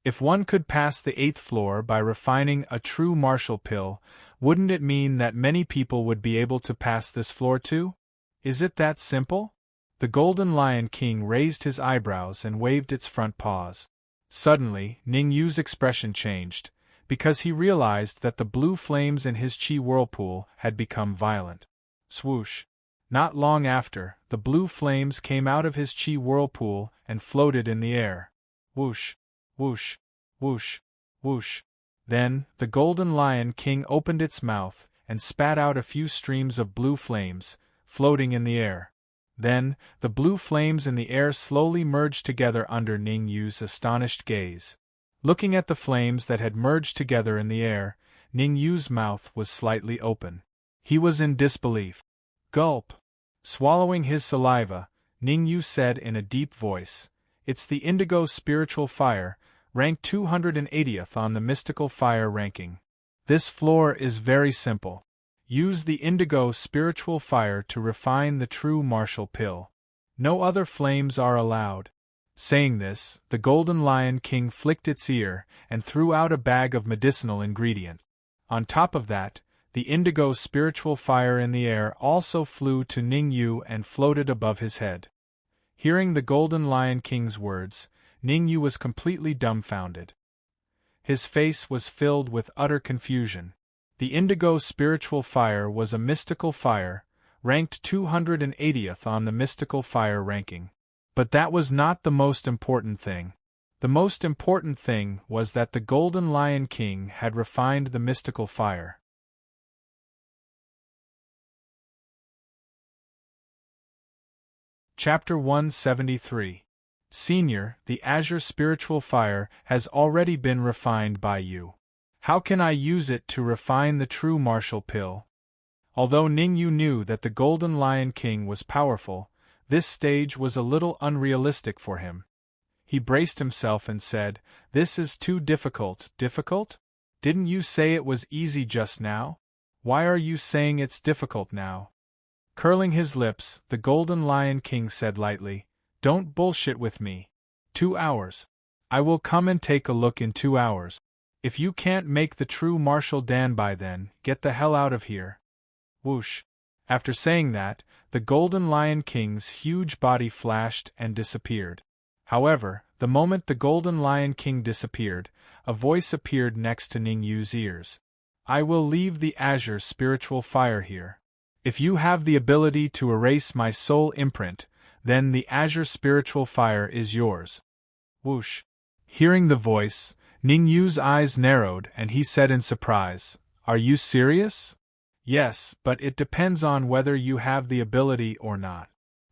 If one could pass the 8th floor by refining a true martial pill, wouldn't it mean that many people would be able to pass this floor too? Is it that simple? The Golden Lion King raised his eyebrows and waved its front paws. Suddenly, Ningyu's expression changed, because he realized that the blue flames in his chi whirlpool had become violent. Swoosh! Not long after, the blue flames came out of his chi whirlpool and floated in the air. Whoosh! Whoosh! Whoosh! Whoosh! Then, the Golden Lion King opened its mouth and spat out a few streams of blue flames, floating in the air. Then, the blue flames in the air slowly merged together under Ningyu's astonished gaze. Looking at the flames that had merged together in the air, Ningyu's mouth was slightly open. He was in disbelief. Gulp! Swallowing his saliva, Ningyu said in a deep voice, "It's the indigo spiritual fire, ranked 280th on the mystical fire ranking. This floor is very simple. Use the indigo spiritual fire to refine the true martial pill. No other flames are allowed." Saying this, the Golden Lion King flicked its ear and threw out a bag of medicinal ingredient. On top of that, the indigo spiritual fire in the air also flew to Ningyu and floated above his head. Hearing the Golden Lion King's words, Ningyu was completely dumbfounded. His face was filled with utter confusion. The indigo spiritual fire was a mystical fire, ranked 280th on the mystical fire ranking. But that was not the most important thing. The most important thing was that the Golden Lion King had refined the mystical fire. Chapter 173. Senior, the azure spiritual fire has already been refined by you. How can I use it to refine the true martial pill? Although Ningyu knew that the Golden Lion King was powerful, this stage was a little unrealistic for him. He braced himself and said, "This is too difficult." Difficult? Didn't you say it was easy just now? Why are you saying it's difficult now? Curling his lips, the Golden Lion King said lightly, "Don't bullshit with me. 2 hours. I will come and take a look in 2 hours. If you can't make the true martial Dan by then, get the hell out of here." Whoosh! After saying that, the Golden Lion King's huge body flashed and disappeared. However, the moment the Golden Lion King disappeared, a voice appeared next to Ningyu's ears. "I will leave the azure spiritual fire here. If you have the ability to erase my soul imprint, then the azure spiritual fire is yours." Whoosh! Hearing the voice, Ningyu's eyes narrowed and he said in surprise, "Are you serious?" "Yes, but it depends on whether you have the ability or not."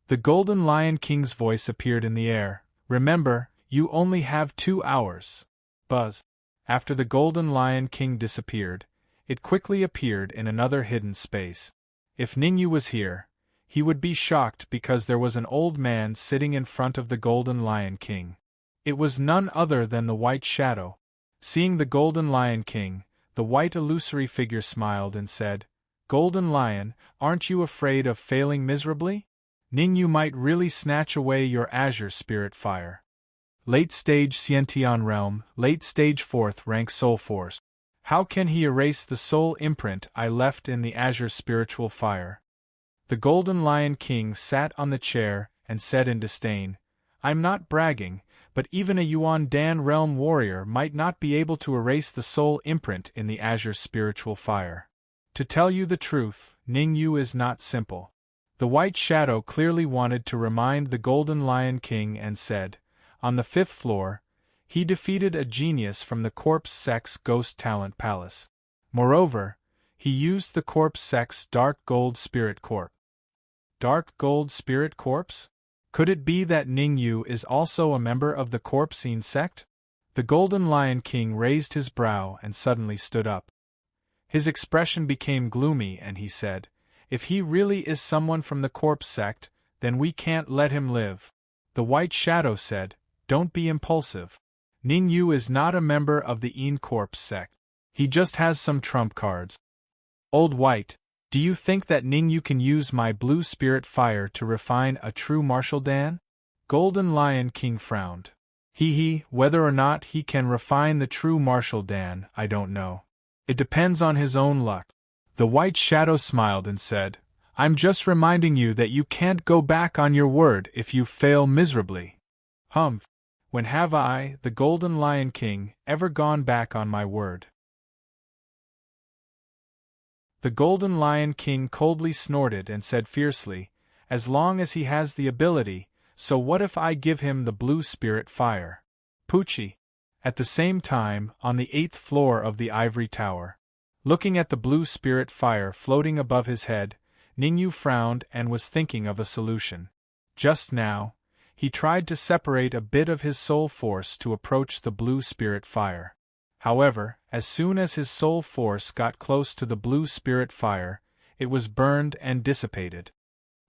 The Golden Lion King's voice appeared in the air. "Remember, you only have 2 hours. Buzz." After the Golden Lion King disappeared, it quickly appeared in another hidden space. If Ningyu was here, he would be shocked because there was an old man sitting in front of the Golden Lion King. It was none other than the White Shadow. Seeing the Golden Lion King, the white illusory figure smiled and said, "Golden Lion, aren't you afraid of failing miserably? Ningyu might really snatch away your azure spirit fire." Late Stage Xiantian Realm, Late Stage 4th Rank Soul Force. How can he erase the soul imprint I left in the azure spiritual fire? The Golden Lion King sat on the chair and said in disdain, I'm not bragging, but even a Yuan Dan realm warrior might not be able to erase the soul imprint in the azure spiritual fire. To tell you the truth, Ning Yu is not simple. The White Shadow clearly wanted to remind the Golden Lion King and said, on the 5th floor, he defeated a genius from the Corpse Sex Ghost Talent Palace. Moreover, he used the Corpse Sex Dark Gold Spirit Corp. Dark Gold Spirit Corpse? Could it be that Ning Yu is also a member of the Corpsine sect? The Golden Lion King raised his brow and suddenly stood up. His expression became gloomy and he said, if he really is someone from the Corpse sect, then we can't let him live. The White Shadow said, don't be impulsive. Ning Yu is not a member of the Een Corpse sect. He just has some trump cards. Old White, do you think that Ning Yu can use my blue spirit fire to refine a true Martial Dan? Golden Lion King frowned. Whether or not he can refine the true Martial Dan, I don't know. It depends on his own luck. The White Shadow smiled and said, I'm just reminding you that you can't go back on your word if you fail miserably. Humph. When have I, the Golden Lion King, ever gone back on my word? The Golden Lion King coldly snorted and said fiercely, as long as he has the ability, so what if I give him the blue spirit fire? Poochie. At the same time, on the 8th floor of the Ivory Tower, looking at the blue spirit fire floating above his head, Ning Yu frowned and was thinking of a solution. Just now, he tried to separate a bit of his soul force to approach the blue spirit fire. However, as soon as his soul force got close to the blue spirit fire, it was burned and dissipated.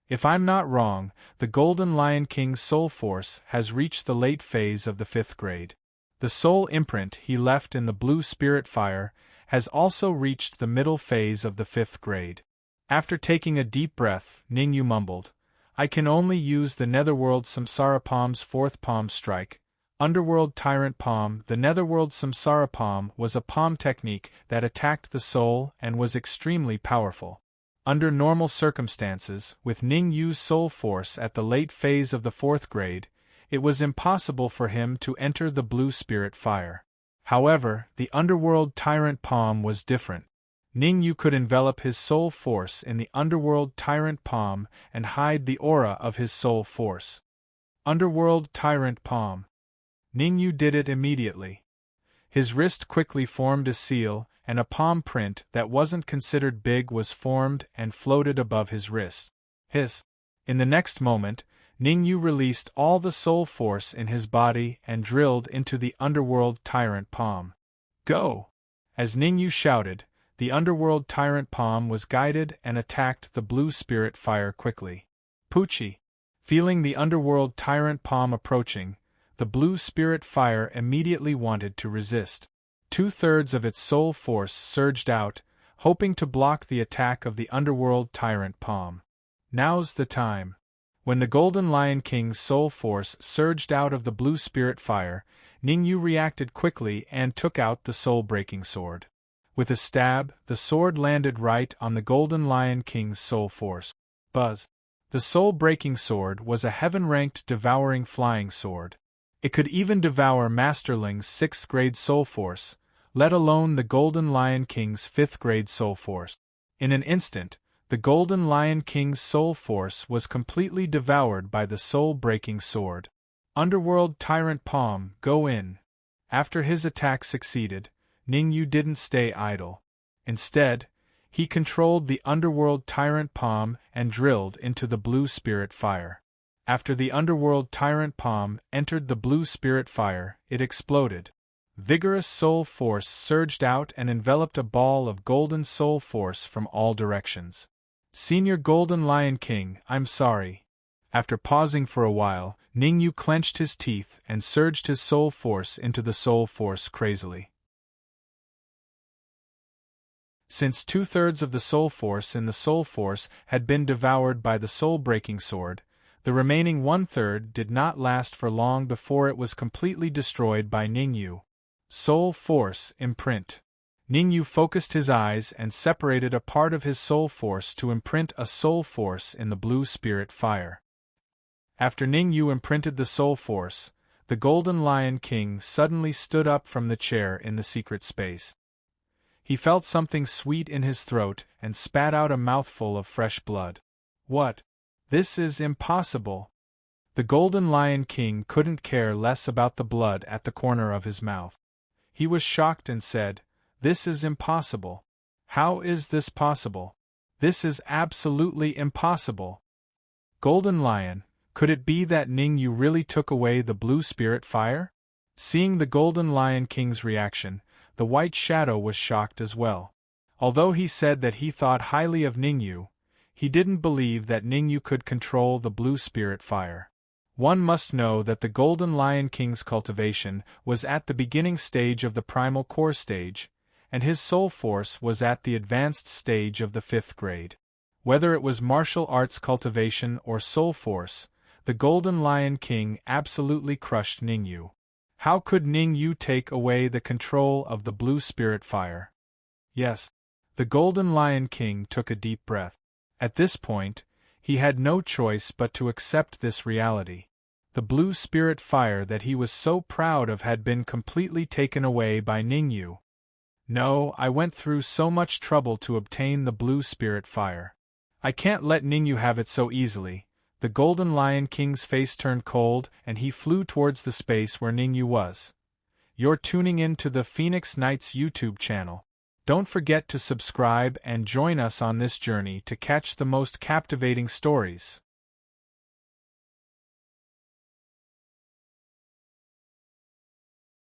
If I'm not wrong, the Golden Lion King's soul force has reached the late phase of the 5th grade. The soul imprint he left in the blue spirit fire has also reached the middle phase of the 5th grade. After taking a deep breath, Ning Yu mumbled, I can only use the Netherworld Samsara Palm's 4th palm strike. Underworld Tyrant Palm. The Netherworld Samsara Palm was a palm technique that attacked the soul and was extremely powerful. Under normal circumstances, with Ning Yu's soul force at the late phase of the 4th grade, it was impossible for him to enter the blue spirit fire. However, the Underworld Tyrant Palm was different. Ning Yu could envelop his soul force in the Underworld Tyrant Palm and hide the aura of his soul force. Underworld Tyrant Palm. Ning Yu did it immediately. His wrist quickly formed a seal, and a palm print that wasn't considered big was formed and floated above his wrist. In the next moment, Ning Yu released all the soul force in his body and drilled into the Underworld Tyrant Palm. Go! As Ning Yu shouted, the Underworld Tyrant Palm was guided and attacked the blue spirit fire quickly. Poochie. Feeling the Underworld Tyrant Palm approaching, the blue spirit fire immediately wanted to resist. 2/3 of its soul force surged out, hoping to block the attack of the Underworld Tyrant Palm. Now's the time. When the Golden Lion King's soul force surged out of the blue spirit fire, Ning Yu reacted quickly and took out the soul-breaking sword. With a stab, the sword landed right on the Golden Lion King's soul force. Buzz. The soul-breaking sword was a heaven-ranked devouring flying sword. It could even devour Masterling's 6th grade soul force, let alone the Golden Lion King's 5th grade soul force. In an instant, the Golden Lion King's soul force was completely devoured by the soul-breaking sword. Underworld Tyrant Palm, go in. After his attack succeeded, Ning Yu didn't stay idle. Instead, he controlled the Underworld Tyrant Palm and drilled into the blue spirit fire. After the Underworld Tyrant Palm entered the blue spirit fire, it exploded. Vigorous soul force surged out and enveloped a ball of golden soul force from all directions. Senior Golden Lion King, I'm sorry. After pausing for a while, Ning Yu clenched his teeth and surged his soul force into the soul force crazily. Since 2/3 of the soul force in the soul force had been devoured by the soul-breaking sword, the remaining 1/3 did not last for long before it was completely destroyed by Ning Yu. Soul force imprint. Ningyu focused his eyes and separated a part of his soul force to imprint a soul force in the blue spirit fire. After Ningyu imprinted the soul force, the Golden Lion King suddenly stood up from the chair in the secret space. He felt something sweet in his throat and spat out a mouthful of fresh blood. What? This is impossible. The Golden Lion King couldn't care less about the blood at the corner of his mouth. He was shocked and said, "This is impossible. How is this possible? This is absolutely impossible." Golden Lion, could it be that Ningyu really took away the blue spirit fire? Seeing the Golden Lion King's reaction, the White Shadow was shocked as well. Although he said that he thought highly of Ningyu, he didn't believe that Ningyu could control the blue spirit fire. One must know that the Golden Lion King's cultivation was at the beginning stage of the primal core stage, and his soul force was at the advanced stage of the 5th grade. Whether it was martial arts cultivation or soul force, the Golden Lion King absolutely crushed Ningyu. How could Ningyu take away the control of the blue spirit fire? Yes, the Golden Lion King took a deep breath. At this point, he had no choice but to accept this reality. The blue spirit fire that he was so proud of had been completely taken away by Ningyu. No, I went through so much trouble to obtain the blue spirit fire. I can't let Ningyu have it so easily. The Golden Lion King's face turned cold and he flew towards the space where Ningyu was. You're tuning in to the Phoenix Knights YouTube channel. Don't forget to subscribe and join us on this journey to catch the most captivating stories.